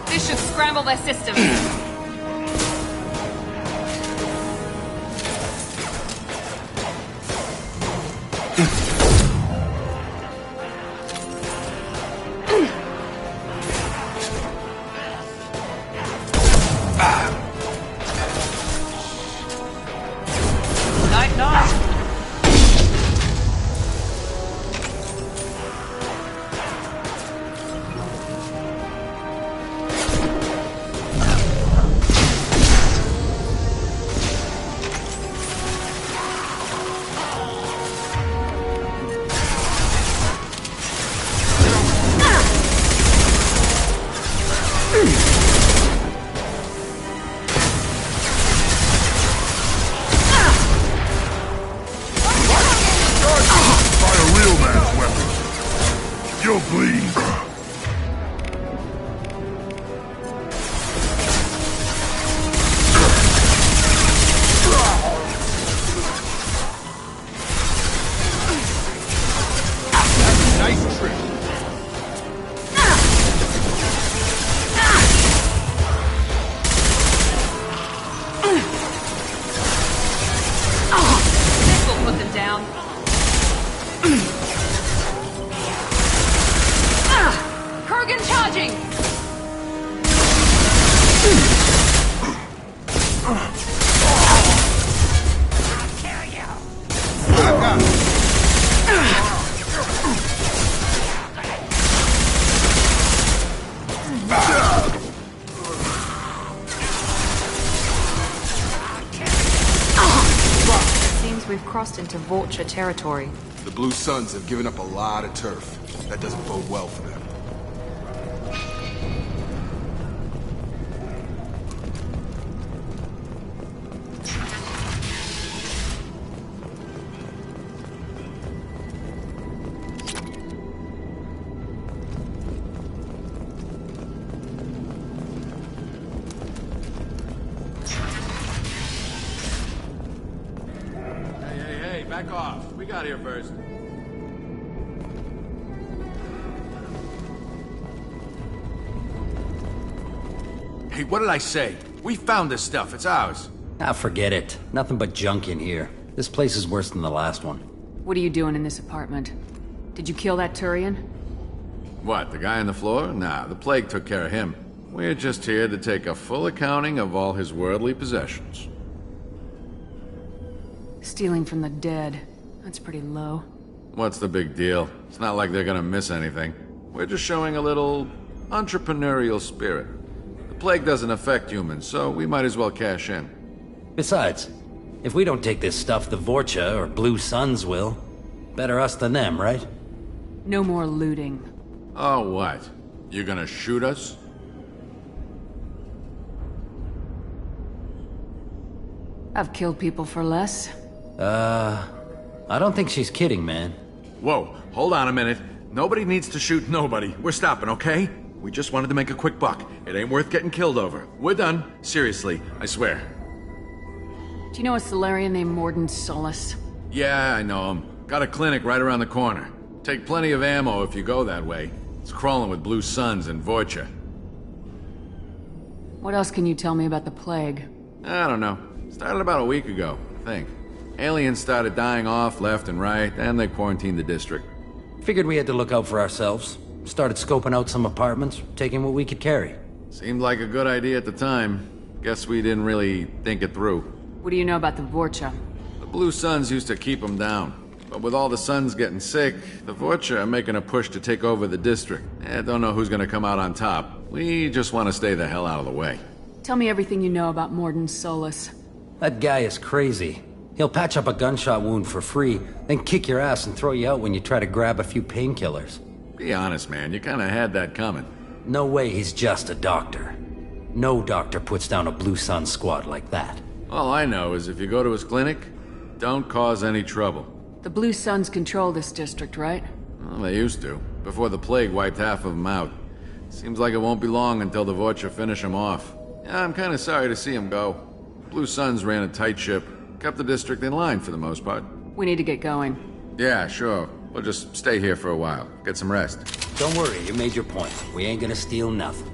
This should scramble their systems. Night, night. Try a real man's weapon. You'll bleed. Kurgan charging! Seems we've crossed into Vulture territory. The Blue Suns have given up a lot of turf. That doesn't bode well for them. Hey, back off. We got here first. Hey, what did I say? We found this stuff. It's ours. Ah, forget it. Nothing but junk in here. This place is worse than the last one. What are you doing in this apartment? Did you kill that Turian? What, the guy on the floor? Nah, the plague took care of him. We're just here to take a full accounting of all his worldly possessions. Stealing from the dead. That's pretty low. What's the big deal? It's not like they're gonna miss anything. We're just showing a little entrepreneurial spirit. The plague doesn't affect humans, so we might as well cash in. Besides, if we don't take this stuff, the Vorcha or Blue Suns will. Better us than them, right? No more looting. Oh, what? You gonna shoot us? I've killed people for less. I don't think she's kidding, man. Whoa, hold on a minute. Nobody needs to shoot nobody. We're stopping, okay? We just wanted to make a quick buck. It ain't worth getting killed over. We're done. Seriously, I swear. Do you know a Solarian named Morden Solus? Yeah, I know him. Got a clinic right around the corner. Take plenty of ammo if you go that way. It's crawling with Blue Suns and Vorcha. What else can you tell me about the plague? I don't know. Started about a week ago, I think. Aliens started dying off left and right, and they quarantined the district. Figured we had to look out for ourselves. Started scoping out some apartments, taking what we could carry. Seemed like a good idea at the time. Guess we didn't really think it through. What do you know about the Vorcha? The Blue Suns used to keep them down. But with all the Suns getting sick, the Vorcha are making a push to take over the district. Don't know who's gonna come out on top. We just want to stay the hell out of the way. Tell me everything you know about Morden Solus. That guy is crazy. He'll patch up a gunshot wound for free, then kick your ass and throw you out when you try to grab a few painkillers. Be honest, man. You kinda had that coming. No way he's just a doctor. No doctor puts down a Blue Sun squad like that. All I know is if you go to his clinic, don't cause any trouble. The Blue Suns control this district, right? Well, they used to, before the plague wiped half of them out. Seems like it won't be long until the Vorcha finish them off. Yeah, I'm kinda sorry to see them go. Blue Suns ran a tight ship, kept the district in line for the most part. We need to get going. Yeah, sure. We'll just stay here for a while. Get some rest. Don't worry, you made your point. We ain't gonna steal nothing.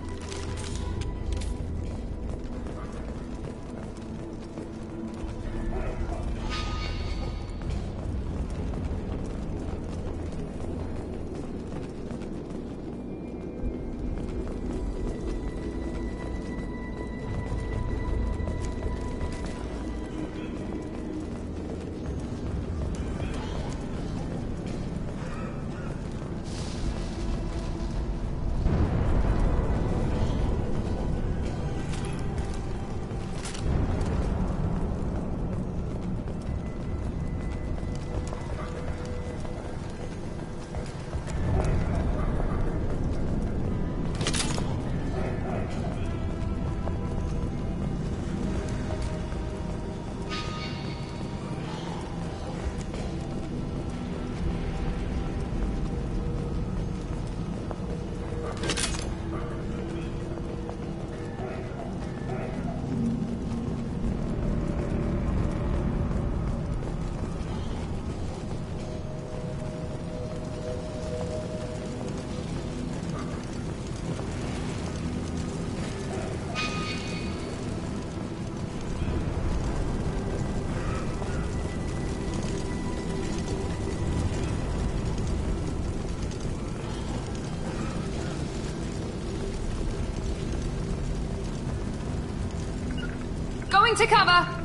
Moving to cover!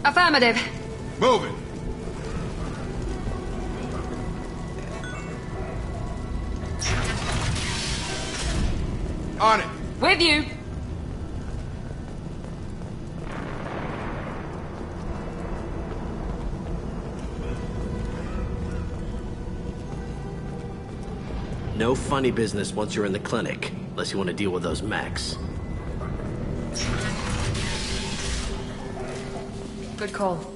Affirmative. Moving. On it. With you. No funny business once you're in the clinic, unless you want to deal with those mechs. Good call.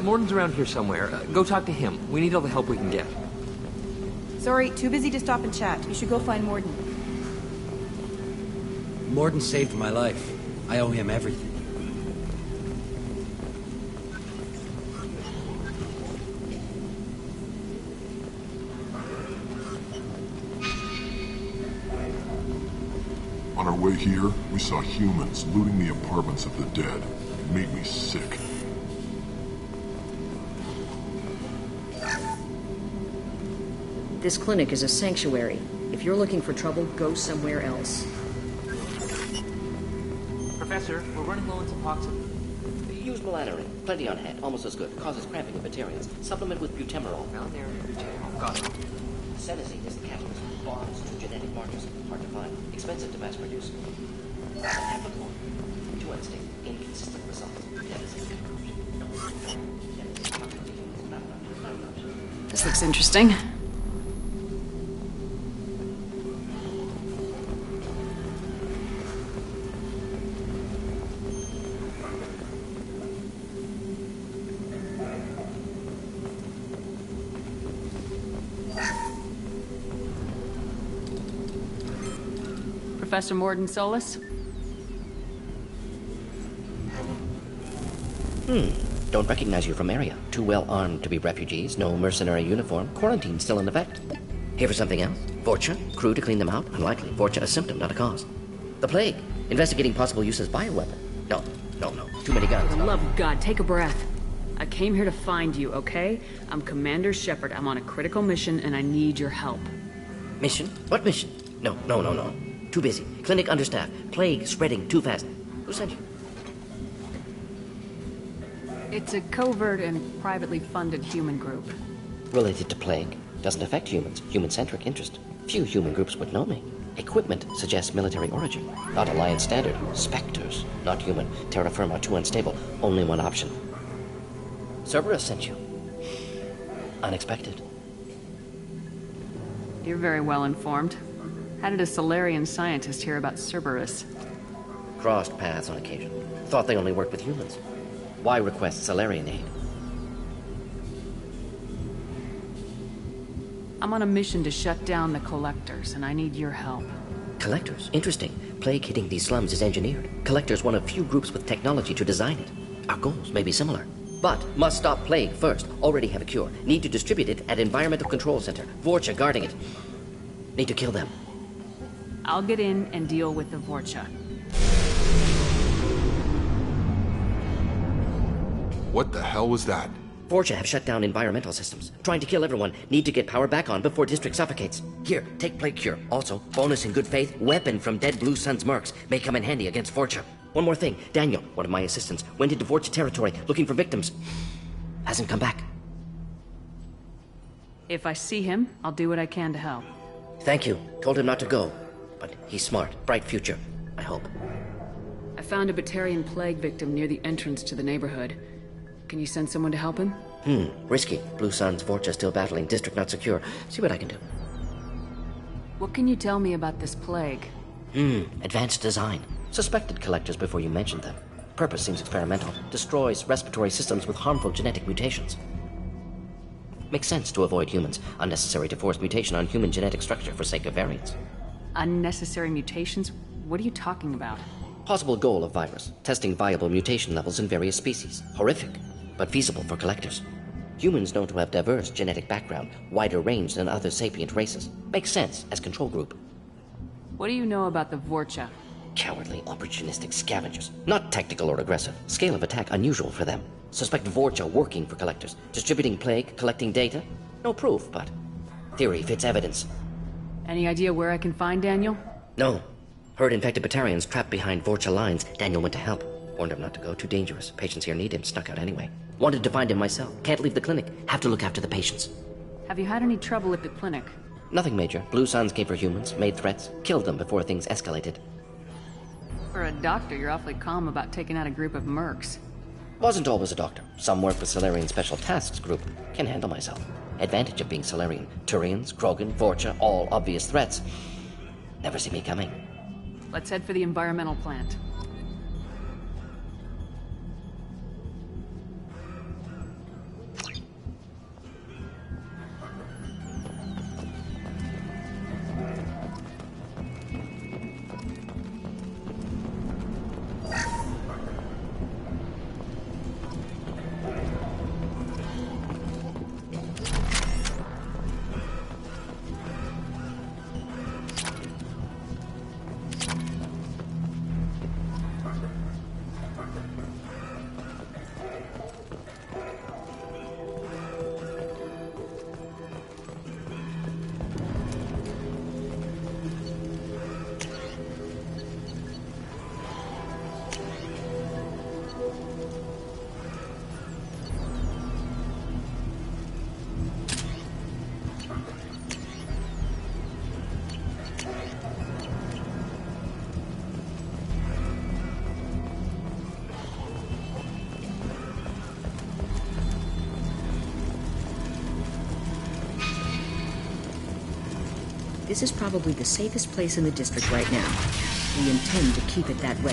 Morden's around here somewhere. Go talk to him. We need all the help we can get. Sorry, too busy to stop and chat. You should go find Morden. Morden saved my life. I owe him everything. On our way here, we saw humans looting the apartments of the dead. It made me sick. This clinic is a sanctuary. If you're looking for trouble, go somewhere else. Professor, we're running low on Suboxone. Use melatonin. Plenty on hand. Almost as good. Causes cramping in vegetarians. Supplement with butemerol. Found there. Got it. Senescine is the catalyst. Bonds to genetic markers. Hard to find. Expensive to mass produce. Capricorn. To unstable. Inconsistent results. This looks interesting. Professor Morden Solus? Don't recognize you from area. Too well armed to be refugees, no mercenary uniform, quarantine still in effect. Here for something else? Vorcha? Crew to clean them out? Unlikely. Vorcha a symptom, not a cause. The plague? Investigating possible use as bioweapon? No. Too many guns. For the love of God, take a breath. I came here to find you, okay? I'm Commander Shepard. I'm on a critical mission and I need your help. Mission? What mission? No. Too busy. Clinic understaffed. Plague spreading too fast. Who sent you? It's a covert and privately funded human group. Related to plague. Doesn't affect humans. Human-centric interest. Few human groups would know me. Equipment suggests military origin. Not Alliance standard. Spectres. Not human. Terra firma too unstable. Only one option. Cerberus sent you. Unexpected. You're very well informed. How did a Solarian scientist hear about Cerberus? Crossed paths on occasion. Thought they only worked with humans. Why request Solarian aid? I'm on a mission to shut down the Collectors, and I need your help. Collectors? Interesting. Plague hitting these slums is engineered. Collectors one of few groups with technology to design it. Our goals may be similar. But must stop plague first. Already have a cure. Need to distribute it at Environmental Control Center. Vorcha guarding it. Need to kill them. I'll get in and deal with the Vorcha. What the hell was that? Vorcha have shut down environmental systems. Trying to kill everyone. Need to get power back on before district suffocates. Here, take plague cure. Also, bonus in good faith, weapon from dead Blue Sun's mercs. May come in handy against Vorcha. One more thing. Daniel, one of my assistants, went into Vorcha territory looking for victims. Hasn't come back. If I see him, I'll do what I can to help. Thank you. Told him not to go. But he's smart. Bright future. I hope. I found a Batarian plague victim near the entrance to the neighborhood. Can you send someone to help him? Risky. Blue Sun's Vorcha still battling. District not secure. See what I can do. What can you tell me about this plague? Advanced design. Suspected collectors before you mentioned them. Purpose seems experimental. Destroys respiratory systems with harmful genetic mutations. Makes sense to avoid humans. Unnecessary to force mutation on human genetic structure for sake of variants. Unnecessary mutations? What are you talking about? Possible goal of virus. Testing viable mutation levels in various species. Horrific, but feasible for collectors. Humans known to have diverse genetic background, wider range than other sapient races. Makes sense as control group. What do you know about the Vorcha? Cowardly, opportunistic scavengers. Not tactical or aggressive. Scale of attack unusual for them. Suspect Vorcha working for collectors. Distributing plague, collecting data. No proof, but theory fits evidence. Any idea where I can find Daniel? No. Heard infected Batarians trapped behind Vorcha lines. Daniel went to help. Warned him not to go. Too dangerous. Patients here need him. Snuck out anyway. Wanted to find him myself. Can't leave the clinic. Have to look after the patients. Have you had any trouble at the clinic? Nothing major. Blue Suns came for humans, made threats, killed them before things escalated. For a doctor, you're awfully calm about taking out a group of mercs. Wasn't always a doctor. Some work with Solarian Special Tasks Group. Can handle myself. Advantage of being Solarian. Turians, Krogan, Vorcha, all obvious threats. Never see me coming. Let's head for the environmental plant. This is probably the safest place in the district right now. We intend to keep it that way.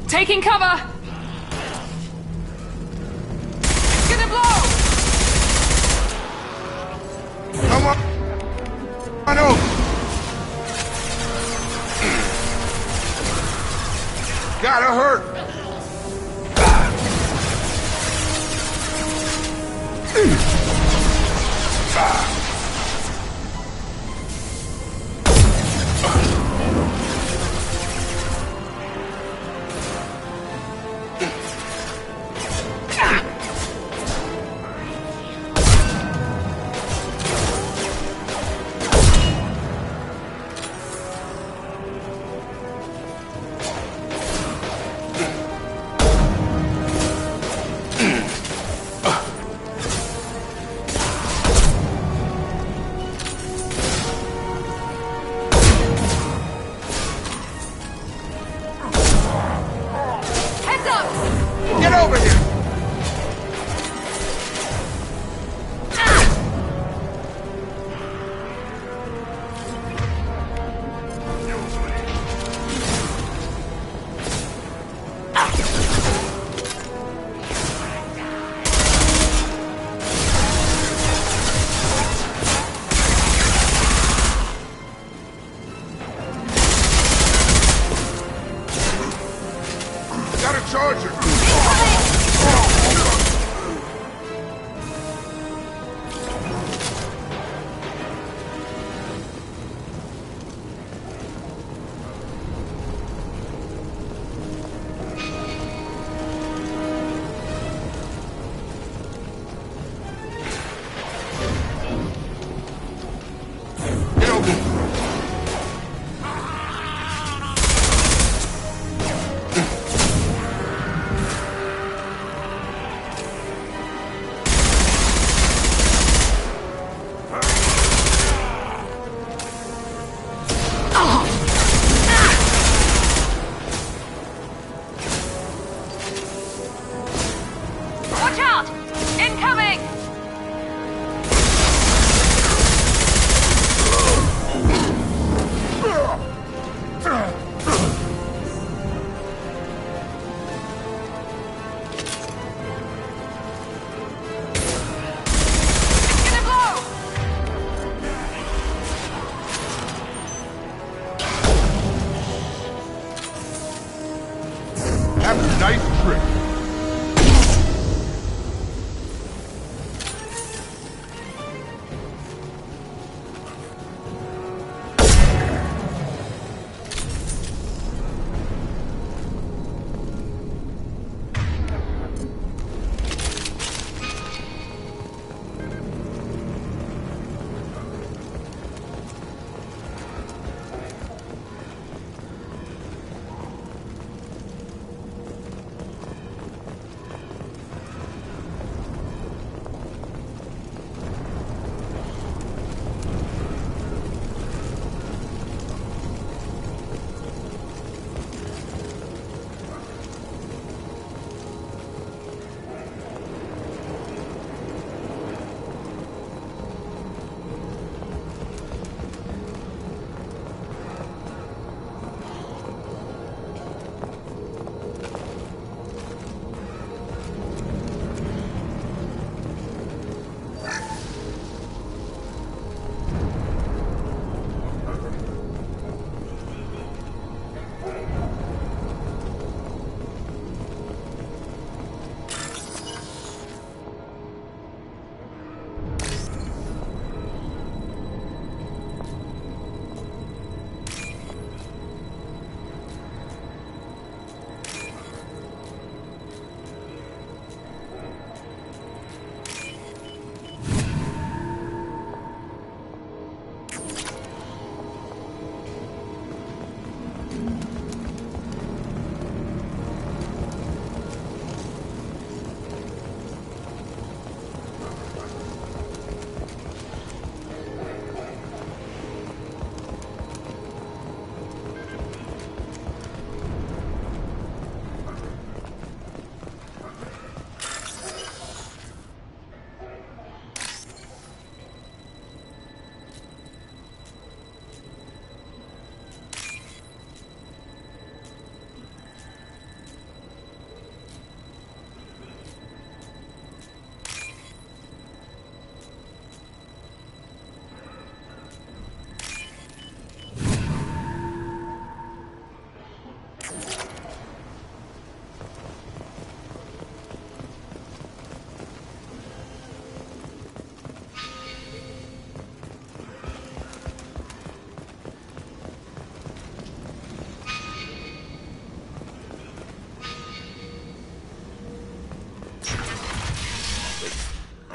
Taking cover! It's gonna blow! Come on! I know! Gotta hurt!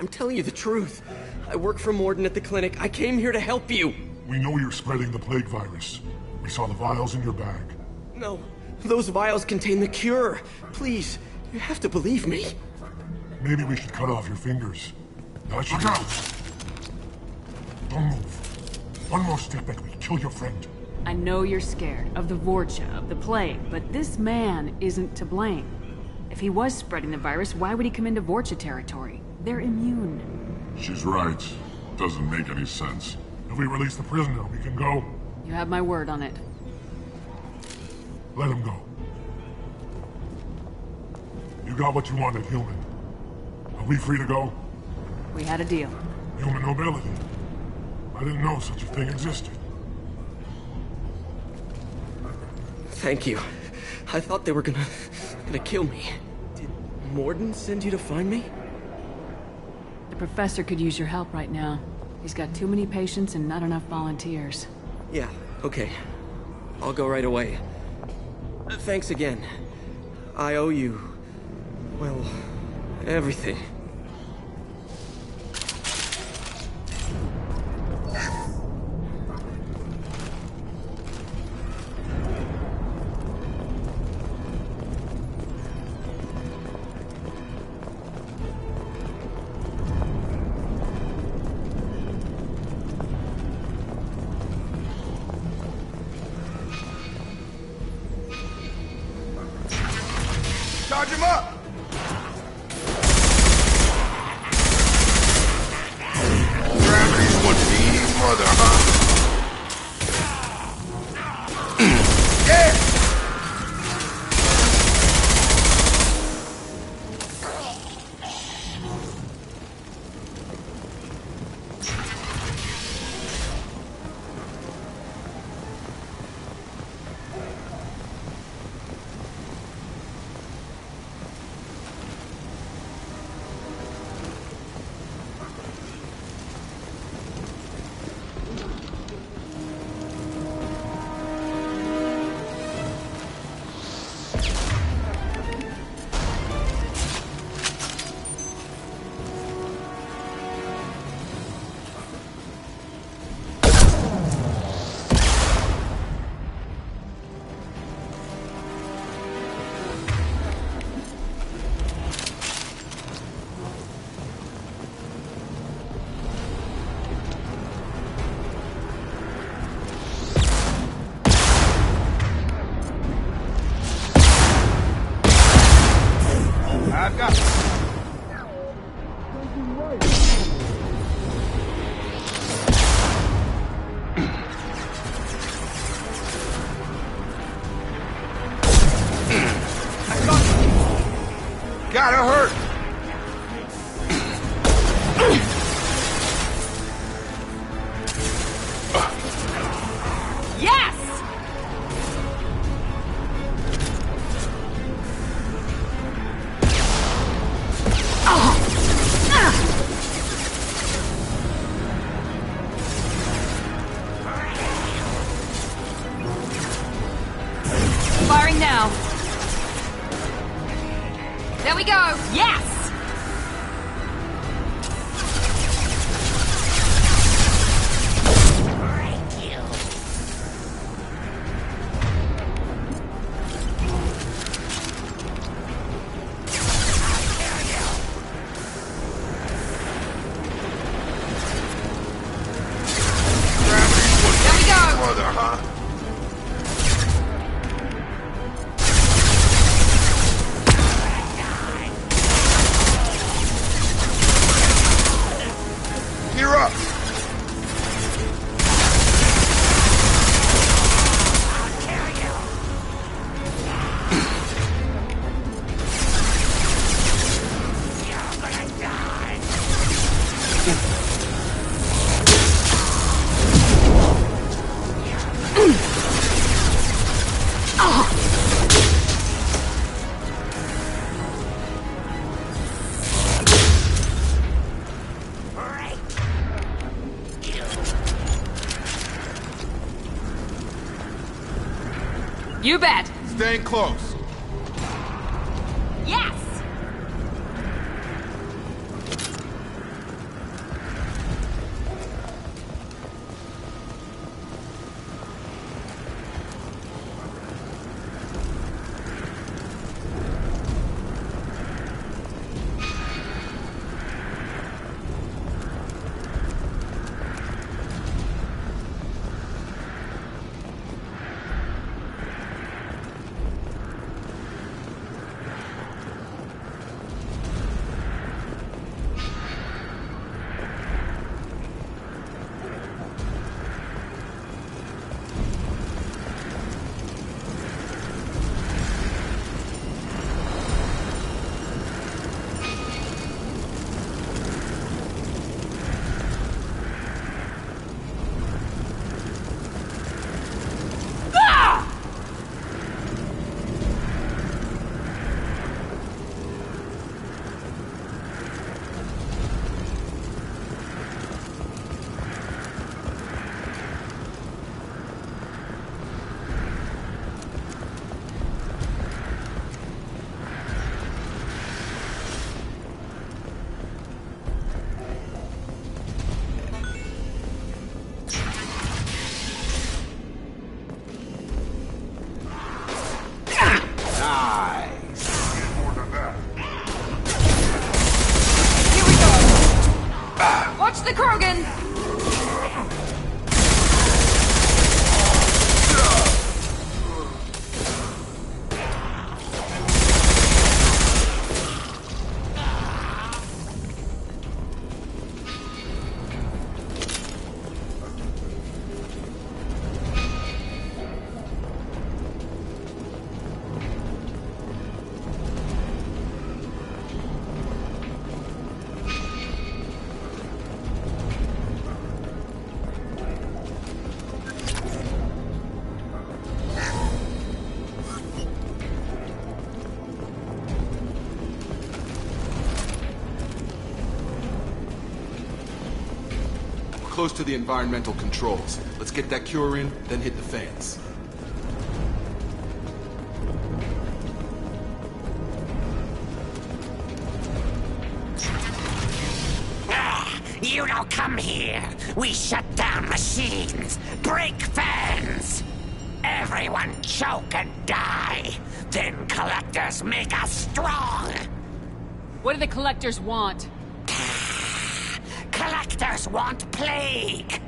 I'm telling you the truth. I work for Morden at the clinic. I came here to help you. We know you're spreading the plague virus. We saw the vials in your bag. No, those vials contain the cure. Please, you have to believe me. Maybe we should cut off your fingers. Look out! Don't move. One more step and we kill your friend. I know you're scared of the Vorcha, of the plague, but this man isn't to blame. If he was spreading the virus, why would he come into Vorcha territory? They're immune. She's right. Doesn't make any sense. If we release the prisoner, we can go. You have my word on it. Let him go. You got what you wanted, human. Are we free to go? We had a deal. Human nobility. I didn't know such a thing existed. Thank you. I thought they were gonna kill me. Did Morden send you to find me? The professor could use your help right now. He's got too many patients and not enough volunteers. Yeah, okay. I'll go right away. Thanks again. I owe you, well, everything. Charge him up! Gravity's one mean mother, huh? Yeah! I've got Gotta hurt! Yes! Firing now. There we go. Yes! Mother, huh? You're up. You bet. Staying close. Yes! the Krogan! Close to the environmental controls. Let's get that cure in, then hit the fans. You don't come here. We shut down machines, break fans. Everyone choke and die. Then collectors make us strong. What do the collectors want? Collectors want plague.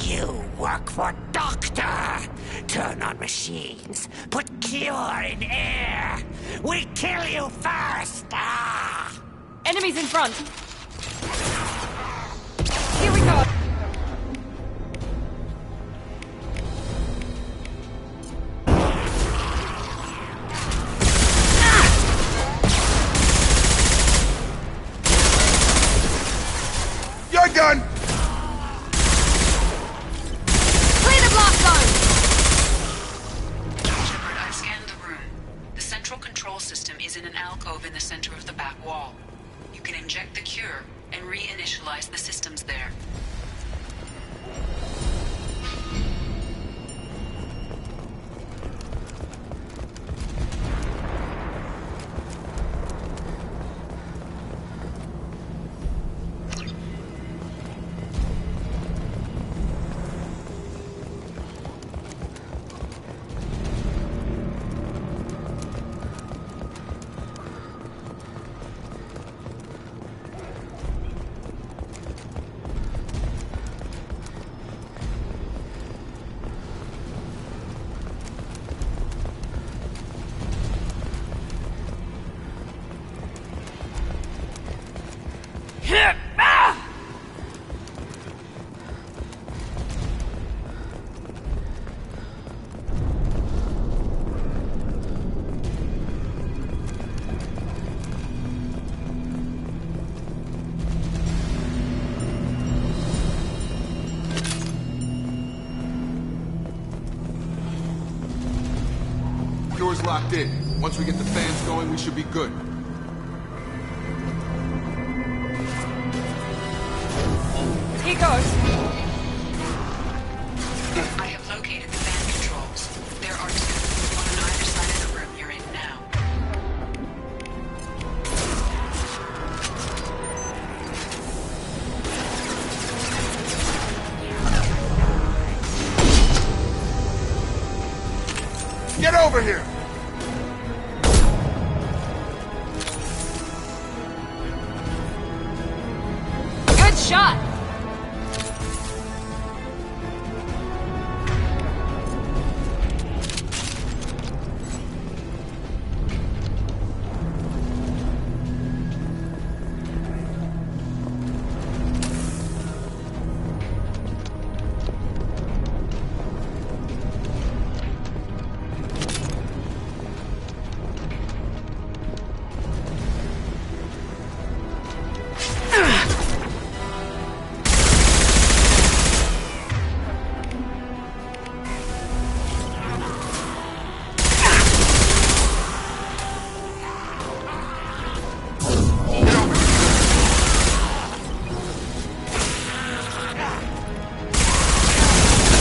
You work for Doctor. Turn on machines. Put cure in air. We kill you first. Enemies in front. Here we go. You're done! Clear the blast zone! Shepard, I've scanned the room. The central control system is in an alcove in the center of the back wall. You can inject the cure and reinitialize the systems there. Cure's locked in. Once we get the fans going, we should be good. Here goes. I have located the fan controls. There are two, one on either side of the room you're in now. Get over here! Good shot!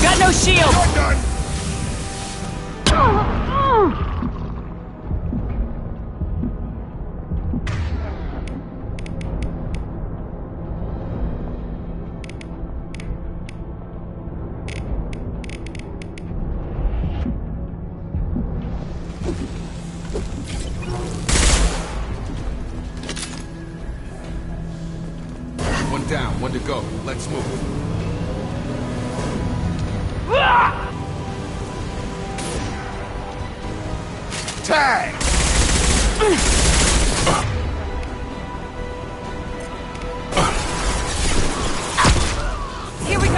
Got no shield! One down, one to Go, let's move. Tag! Here we go.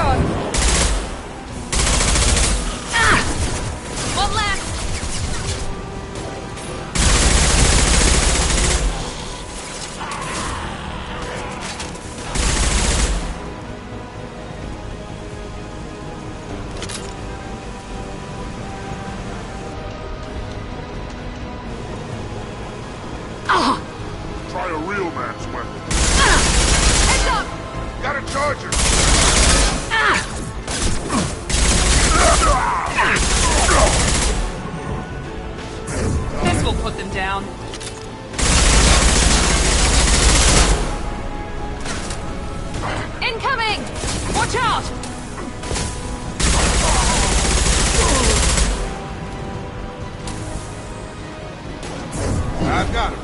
One left. Try a real man's weapon. Heads up. Got a charger. This will put them down. Incoming! Watch out! I've got him.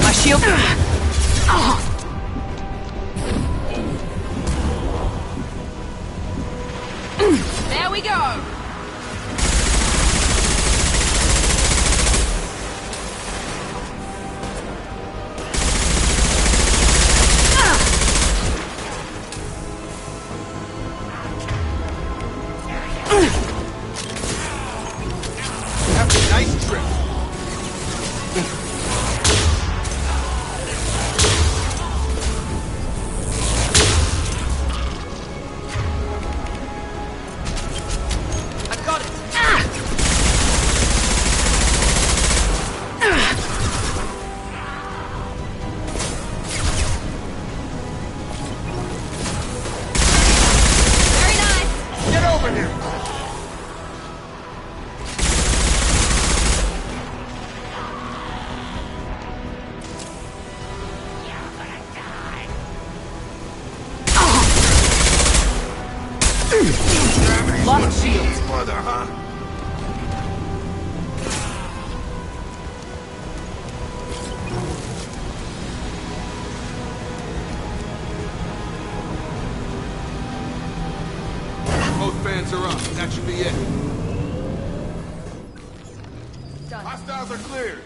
My shield. There we go. Have a nice trip. I've got it. Very nice. Get over here. Lost shields. Mother, huh? Both fans are up. That should be it. Hostiles are cleared.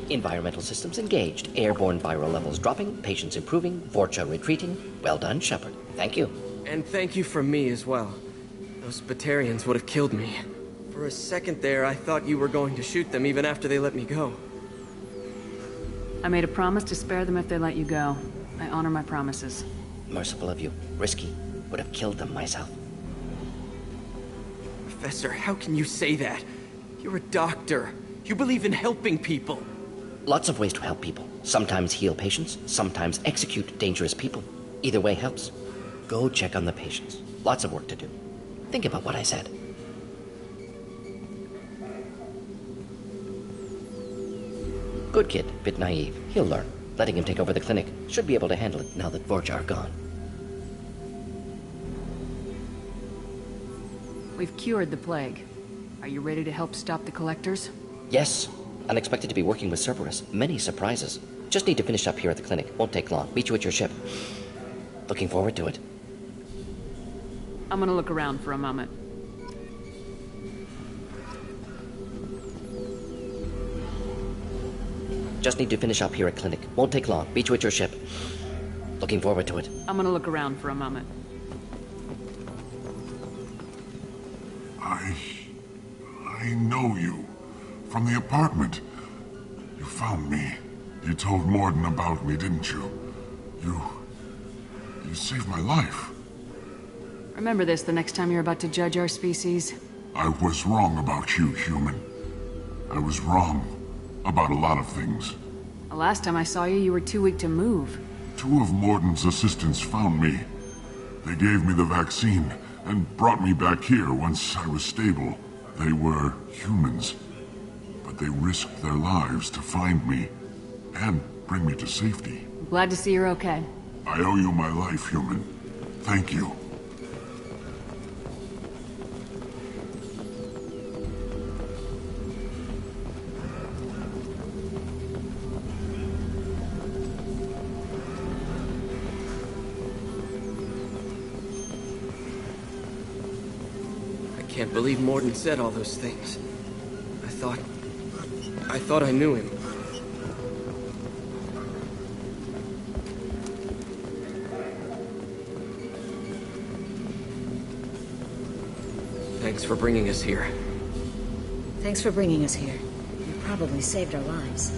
Environmental systems engaged. Airborne viral levels dropping. Patients improving. Vorcha retreating. Well done, Shepard. Thank you. And thank you from me as well. Those Batarians would have killed me. For a second there, I thought you were going to shoot them even after they let me go. I made a promise to spare them if they let you go. I honor my promises. Merciful of you. Risky. Would have killed them myself. Professor, how can you say that? You're a doctor. You believe in helping people. Lots of ways to help people. Sometimes heal patients, sometimes execute dangerous people. Either way helps. Go check on the patients. Lots of work to do. Think about what I said. Good kid, bit naive. He'll learn. Letting him take over the clinic. Should be able to handle it now that Vorcha are gone. We've cured the plague. Are you ready to help stop the collectors? Yes. Unexpected to be working with Cerberus. Many surprises. Just need to finish up here at the clinic. Won't take long. Meet you at your ship. Looking forward to it. I'm gonna look around for a moment. Just need to finish up here at clinic. Won't take long. Meet you at your ship. Looking forward to it. I'm gonna look around for a moment. I know you. From the apartment. You found me. You told Morden about me, didn't you? You saved my life. Remember this the next time you're about to judge our species. I was wrong about you, human. I was wrong about a lot of things. The last time I saw you, you were too weak to move. 2 of Morden's assistants found me. They gave me the vaccine and brought me back here once I was stable. They were humans, but they risked their lives to find me and bring me to safety. Glad to see you're okay. I owe you my life, human. Thank you. can't believe Morden said all those things. I thought I knew him. Thanks for bringing us here. Thanks for bringing us here. You probably saved our lives.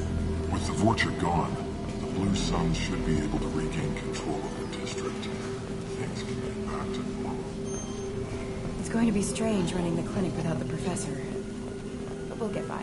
With the Vorcha gone, the Blue Suns should be able to regain control of the district. Things can get back to normal. It's going to be strange running the clinic without the professor. But we'll get by.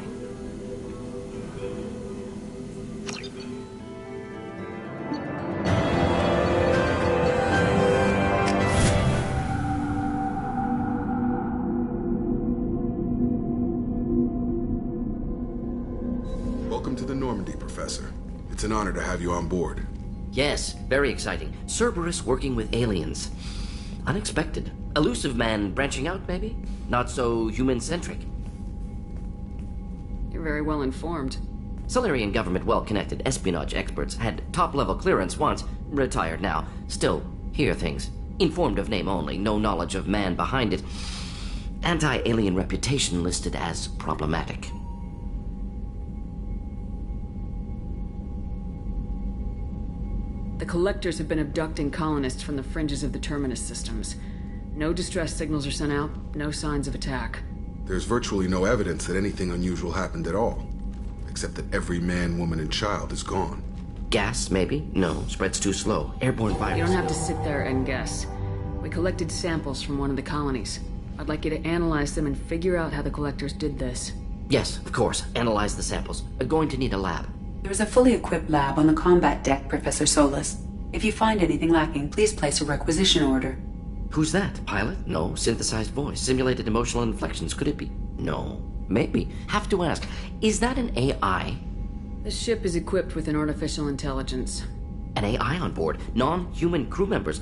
Welcome to the Normandy, Professor. It's an honor to have you on board. Yes, very exciting. Cerberus working with aliens. Unexpected. Elusive man branching out, maybe? Not so human-centric. You're very well informed. Solarian government well-connected espionage experts had top-level clearance once, retired now. Still, hear things. Informed of name only, no knowledge of man behind it. Anti-alien reputation listed as problematic. The Collectors have been abducting colonists from the fringes of the Terminus systems. No distress signals are sent out, no signs of attack. There's virtually no evidence that anything unusual happened at all. Except that every man, woman, and child is gone. Gas, maybe? No, spreads too slow. Airborne virus. You don't have to sit there and guess. We collected samples from one of the colonies. I'd like you to analyze them and figure out how the Collectors did this. Yes, of course. Analyze the samples. We're going to need a lab. There is a fully equipped lab on the combat deck, Professor Solis. If you find anything lacking, please place a requisition order. Who's that? Pilot? No. Synthesized voice. Simulated emotional inflections. Could it be? No. Maybe. Have to ask. Is that an AI? The ship is equipped with an artificial intelligence. An AI on board. Non-human crew members.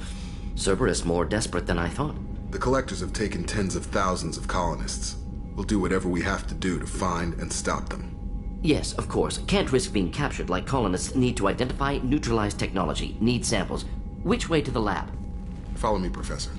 Cerberus more desperate than I thought. The Collectors have taken tens of thousands of colonists. We'll do whatever we have to do to find and stop them. Yes, of course. Can't risk being captured like colonists need to identify, neutralize technology, need samples. Which way to the lab? Follow me, Professor.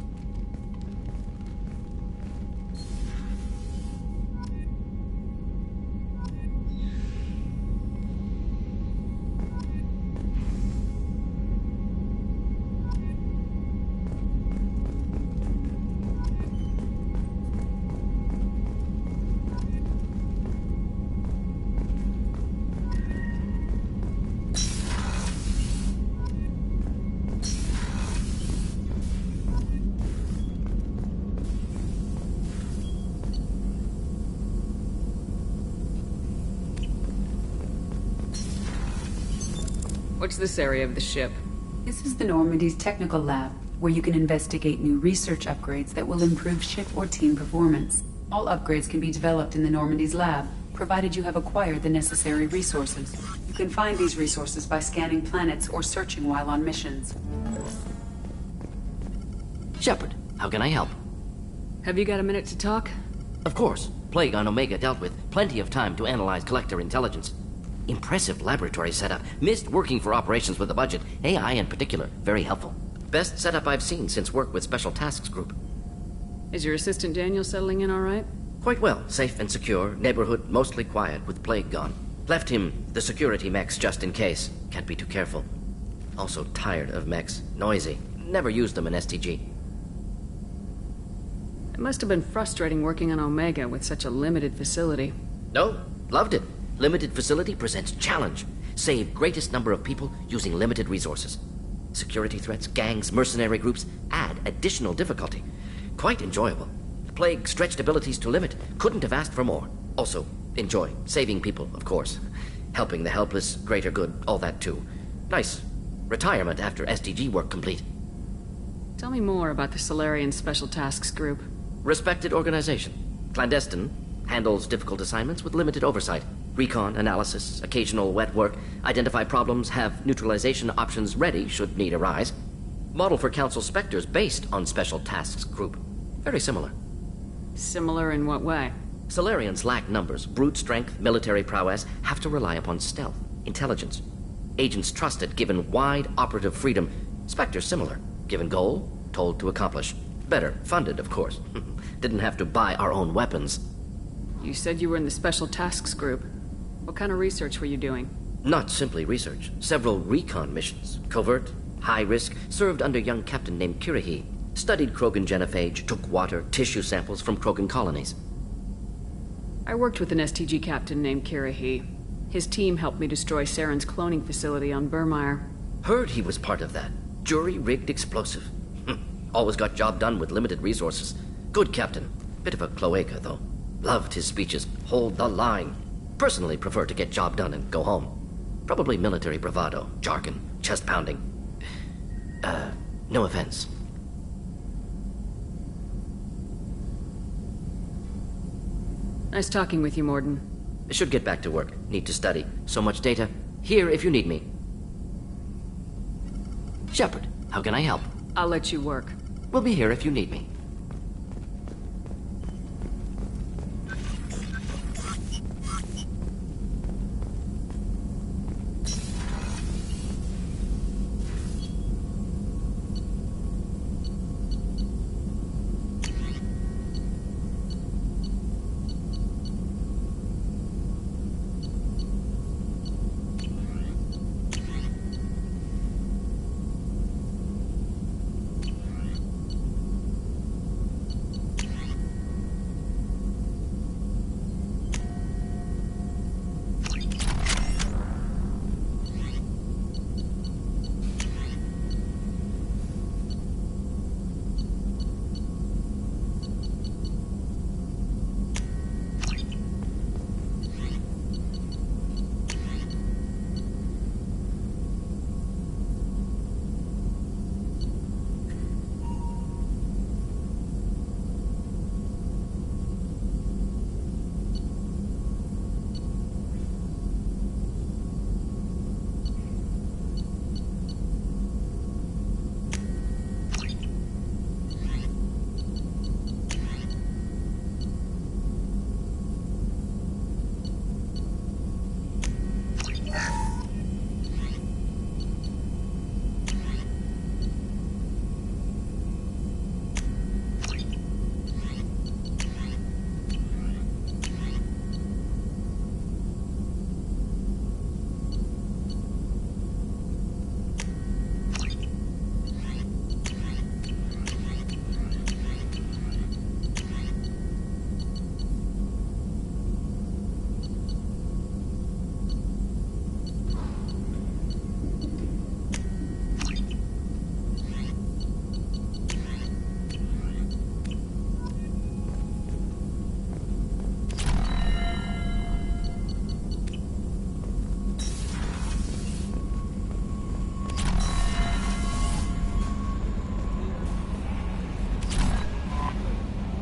What's this area of the ship? This is the Normandy's technical lab, where you can investigate new research upgrades that will improve ship or team performance. All upgrades can be developed in the Normandy's lab, provided you have acquired the necessary resources. You can find these resources by scanning planets or searching while on missions. Shepard, how can I help? Have you got a minute to talk? Of course. Plague on Omega dealt with. Plenty of time to analyze Collector intelligence. Impressive laboratory setup. Missed working for operations with a budget. AI in particular. Very helpful. Best setup I've seen since work with Special Tasks Group. Is your assistant Daniel settling in all right? Quite well. Safe and secure. Neighborhood mostly quiet with Plague gone. Left him the security mechs just in case. Can't be too careful. Also tired of mechs. Noisy. Never used them in STG. It must have been frustrating working on Omega with such a limited facility. No, loved it. Limited facility presents challenge. Save greatest number of people using limited resources. Security threats, gangs, mercenary groups add additional difficulty. Quite enjoyable. Plague stretched abilities to limit. Couldn't have asked for more. Also, enjoy. Saving people, of course. Helping the helpless, greater good, all that too. Nice. Retirement after SDG work complete. Tell me more about the Solarian Special Tasks Group. Respected organization. Clandestine. Handles difficult assignments with limited oversight. Recon, analysis, occasional wet work. Identify problems, have neutralization options ready should need arise. Model for Council Spectres based on Special Tasks Group. Very similar. Similar in what way? Solarians lack numbers, brute strength, military prowess, have to rely upon stealth, intelligence. Agents trusted, given wide operative freedom. Spectres similar, given goal, told to accomplish. Better funded, of course. Didn't have to buy our own weapons. You said you were in the Special Tasks Group. What kind of research were you doing? Not simply research. Several recon missions. Covert, high risk, served under a young captain named Kirahi. Studied Krogan genophage, took water, tissue samples from Krogan colonies. I worked with an STG captain named Kirahi. His team helped me destroy Saren's cloning facility on Burmire. Heard he was part of that. Jury-rigged explosive. Always got job done with limited resources. Good captain. Bit of a cloaca, though. Loved his speeches. Hold the line. Personally prefer to get job done and go home. Probably military bravado, jargon, chest pounding. No offense. Nice talking with you, Morden. Should get back to work. Need to study. So much data. Here if you need me. Shepard, how can I help? I'll let you work. We'll be here if you need me.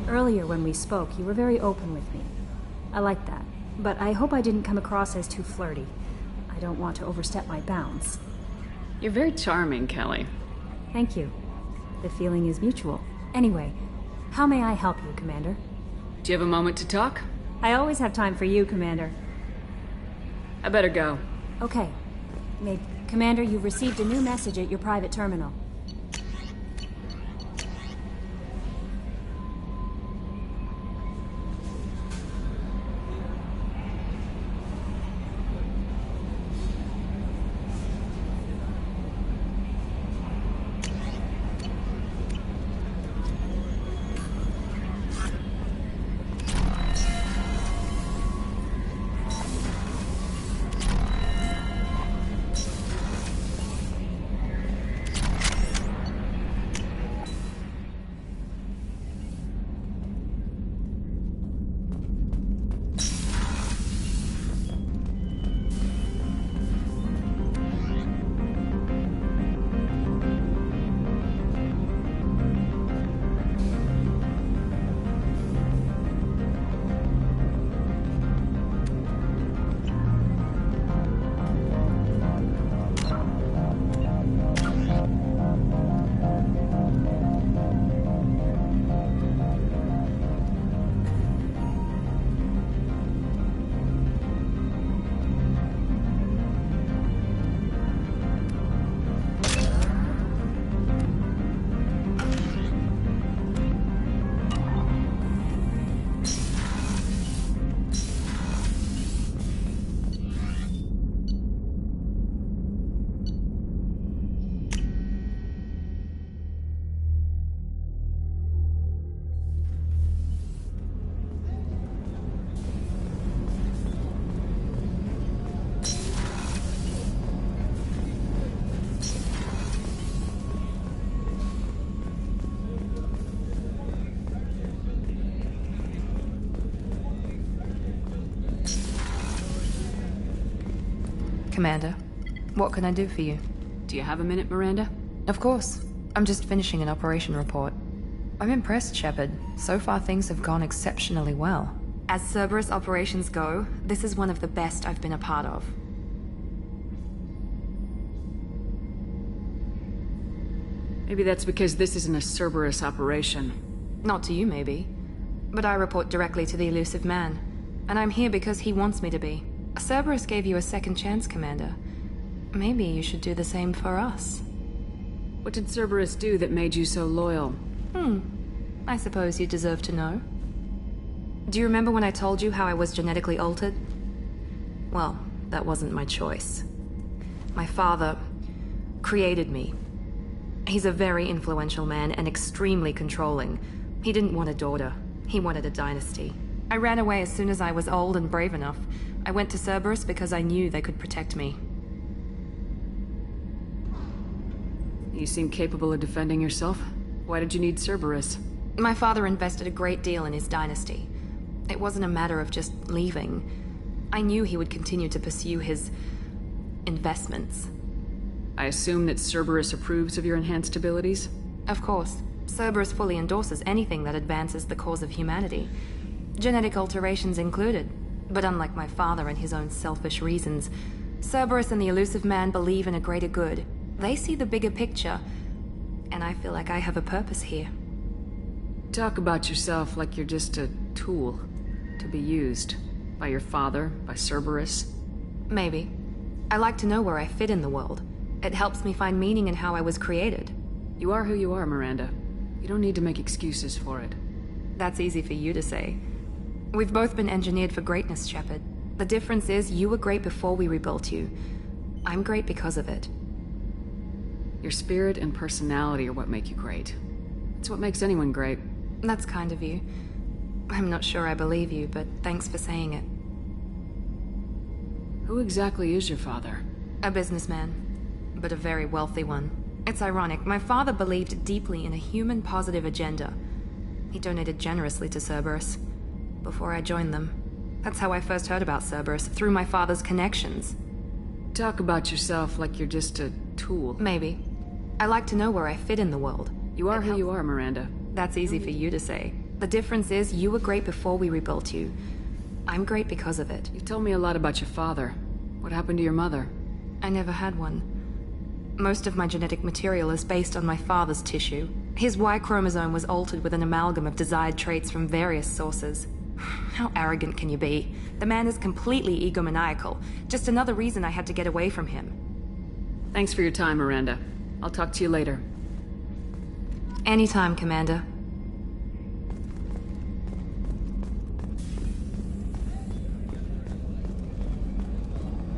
Earlier when we spoke, you were very open with me. I like that. But I hope I didn't come across as too flirty. I don't want to overstep my bounds. You're very charming, Kelly. Thank you. The feeling is mutual. Anyway, how may I help you, Commander? Do you have a moment to talk? I always have time for you, Commander. I better go. Okay. Commander, you've received a new message at your private terminal. Commander, what can I do for you? Do you have a minute, Miranda? Of course. I'm just finishing an operation report. I'm impressed, Shepard. So far things have gone exceptionally well. As Cerberus operations go, this is one of the best I've been a part of. Maybe that's because this isn't a Cerberus operation. Not to you, maybe. But I report directly to the elusive man. And I'm here because he wants me to be. Cerberus gave you a second chance, Commander. Maybe you should do the same for us. What did Cerberus do that made you so loyal? I suppose you deserve to know. Do you remember when I told you how I was genetically altered? Well, that wasn't my choice. My father created me. He's a very influential man and extremely controlling. He didn't want a daughter. He wanted a dynasty. I ran away as soon as I was old and brave enough. I went to Cerberus because I knew they could protect me. You seem capable of defending yourself. Why did you need Cerberus? My father invested a great deal in his dynasty. It wasn't a matter of just leaving. I knew he would continue to pursue his investments. I assume that Cerberus approves of your enhanced abilities? Of course. Cerberus fully endorses anything that advances the cause of humanity. Genetic alterations included. But unlike my father and his own selfish reasons, Cerberus and the elusive man believe in a greater good. They see the bigger picture, and I feel like I have a purpose here. Talk about yourself like you're just a tool to be used. By your father, by Cerberus. Maybe. I like to know where I fit in the world. It helps me find meaning in how I was created. You are who you are, Miranda. You don't need to make excuses for it. That's easy for you to say. We've both been engineered for greatness, Shepard. The difference is you were great before we rebuilt you. I'm great because of it. Your spirit and personality are what make you great. It's what makes anyone great. That's kind of you. I'm not sure I believe you, but thanks for saying it. Who exactly is your father? A businessman, but a very wealthy one. It's ironic, my father believed deeply in a human-positive agenda. He donated generously to Cerberus before I joined them. That's how I first heard about Cerberus, through my father's connections. Talk about yourself like you're just a tool. Maybe. I like to know where I fit in the world. You are who you are, Miranda. That's easy for you to say. The difference is you were great before we rebuilt you. I'm great because of it. You've told me a lot about your father. What happened to your mother? I never had one. Most of my genetic material is based on my father's tissue. His Y chromosome was altered with an amalgam of desired traits from various sources. How arrogant can you be? The man is completely egomaniacal. Just another reason I had to get away from him. Thanks for your time, Miranda. I'll talk to you later. Anytime, Commander.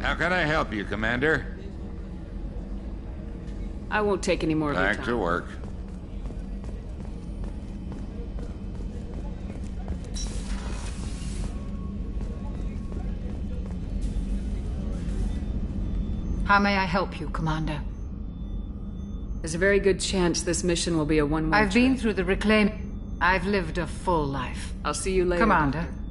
How can I help you, Commander? I won't take any more of your time. Back to work. How may I help you, Commander? There's a very good chance this mission will be a one-way I've been through the reclaim. I've lived a full life. I'll see you later, Commander. Doctor.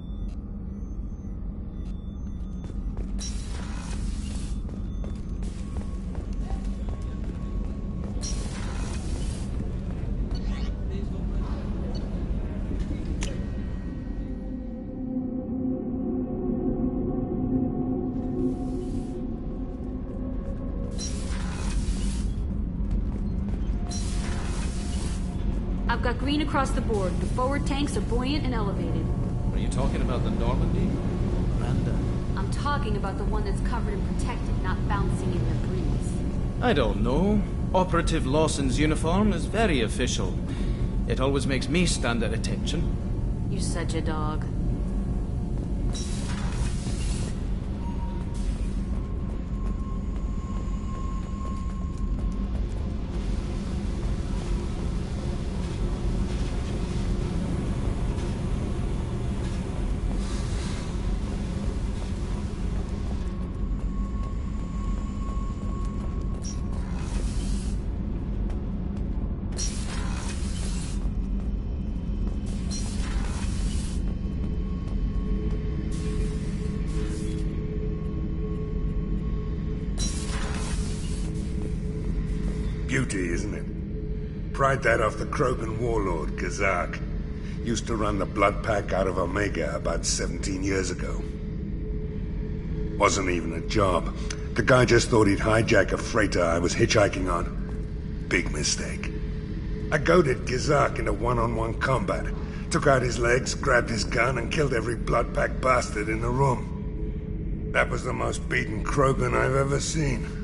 I've got green across the board. The forward tanks are buoyant and elevated. Are you talking about the Normandy? Miranda. I'm talking about the one that's covered and protected, not bouncing in the breeze. I don't know. Operative Lawson's uniform is very official. It always makes me stand at attention. You're such a dog. beauty, isn't it? Pried that off the Krogan warlord, Kazak. Used to run the Blood Pack out of Omega about 17 years ago. Wasn't even a job. The guy just thought he'd hijack a freighter I was hitchhiking on. Big mistake. I goaded Kazak into one-on-one combat. Took out his legs, grabbed his gun, and killed every Blood Pack bastard in the room. That was the most beaten Krogan I've ever seen.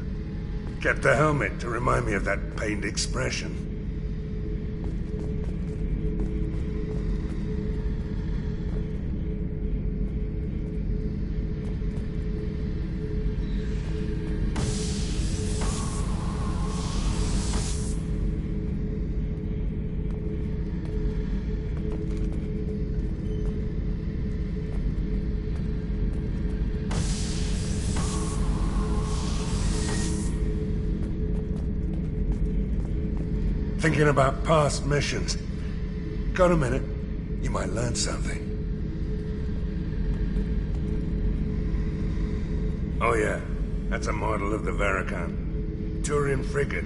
Kept a helmet to remind me of that pained expression. Thinking about past missions. Got a minute? You might learn something. Oh yeah, that's a model of the Veracon. Turian frigate.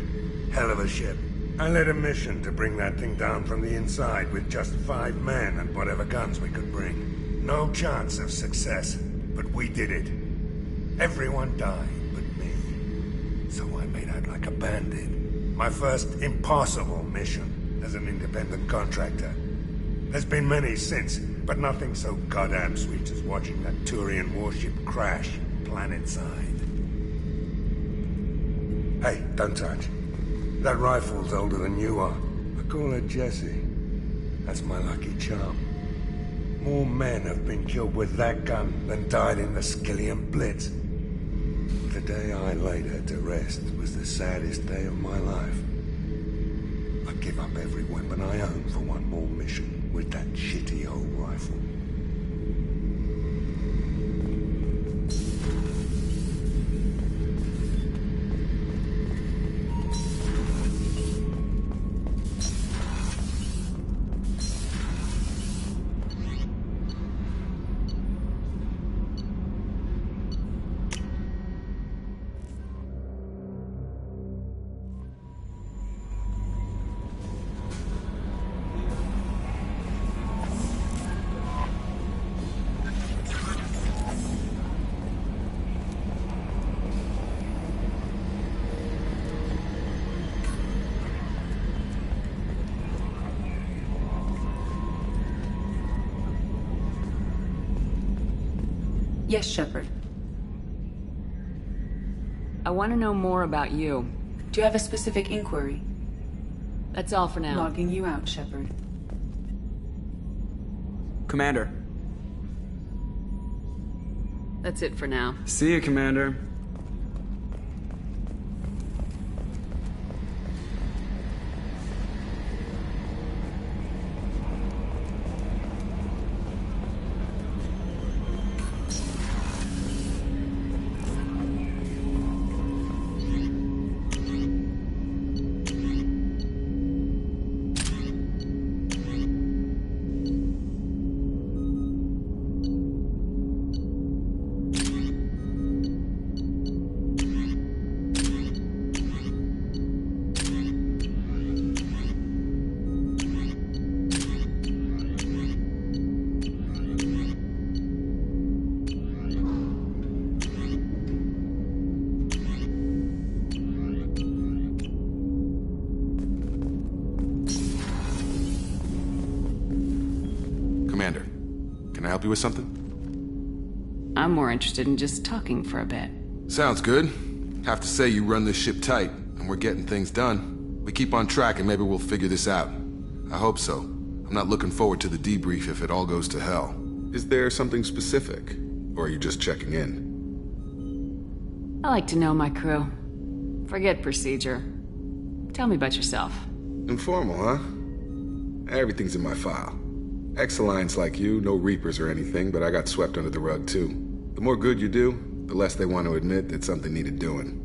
Hell of a ship. I led a mission to bring that thing down from the inside with just 5 men and whatever guns we could bring. No chance of success, but we did it. Everyone died but me. So I made out like a bandit. My first impossible mission as an independent contractor. There's been many since, but nothing so goddamn sweet as watching that Turian warship crash planet-side. Hey, don't touch. That rifle's older than you are. I call her Jessie. That's my lucky charm. More men have been killed with that gun than died in the Skillian Blitz. The day I laid her to rest was the saddest day of my life. I'd give up every weapon I own for one more mission with that shitty old rifle. Yes, Shepard. I want to know more about you. Do you have a specific inquiry? That's all for now. Logging you out, Shepard. Commander. That's it for now. See you, Commander. Commander, can I help you with something? I'm more interested in just talking for a bit. Sounds good. Have to say you run this ship tight, and we're getting things done. We keep on track and maybe we'll figure this out. I hope so. I'm not looking forward to the debrief if it all goes to hell. Is there something specific? Or are you just checking in? I like to know my crew. Forget procedure. Tell me about yourself. Informal, huh? Everything's in my file. Ex-Alliance like you, no Reapers or anything, but I got swept under the rug too. The more good you do, the less they want to admit that something needed doing.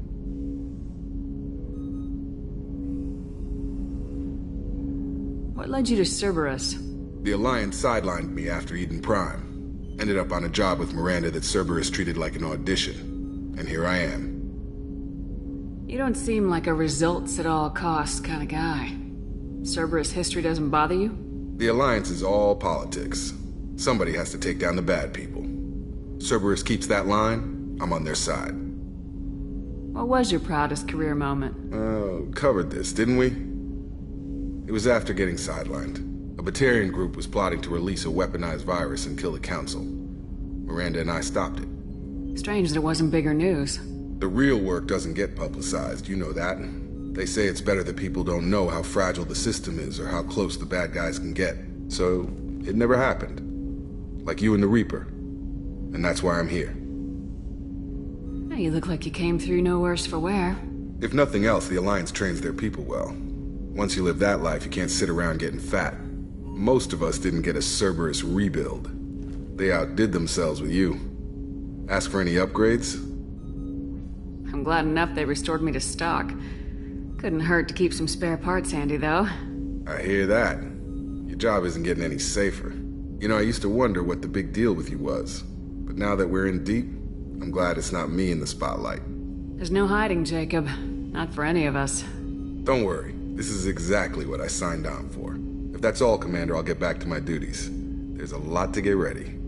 What led you to Cerberus? The Alliance sidelined me after Eden Prime. Ended up on a job with Miranda that Cerberus treated like an audition. And here I am. You don't seem like a results-at-all-costs kind of guy. Cerberus history doesn't bother you? The Alliance is all politics. Somebody has to take down the bad people. Cerberus keeps that line, I'm on their side. What was your proudest career moment? Covered this, didn't we? It was after getting sidelined. A Batarian group was plotting to release a weaponized virus and kill the Council. Miranda and I stopped it. Strange that it wasn't bigger news. The real work doesn't get publicized, you know that. They say it's better that people don't know how fragile the system is or how close the bad guys can get. So, it never happened. Like you and the Reaper. And that's why I'm here. You look like you came through no worse for wear. If nothing else, the Alliance trains their people well. Once you live that life, you can't sit around getting fat. Most of us didn't get a Cerberus rebuild. They outdid themselves with you. Ask for any upgrades? I'm glad enough they restored me to stock. Couldn't hurt to keep some spare parts handy, though. I hear that. Your job isn't getting any safer. You know, I used to wonder what the big deal with you was. But now that we're in deep, I'm glad it's not me in the spotlight. There's no hiding, Jacob. Not for any of us. Don't worry. This is exactly what I signed on for. If that's all, Commander, I'll get back to my duties. There's a lot to get ready.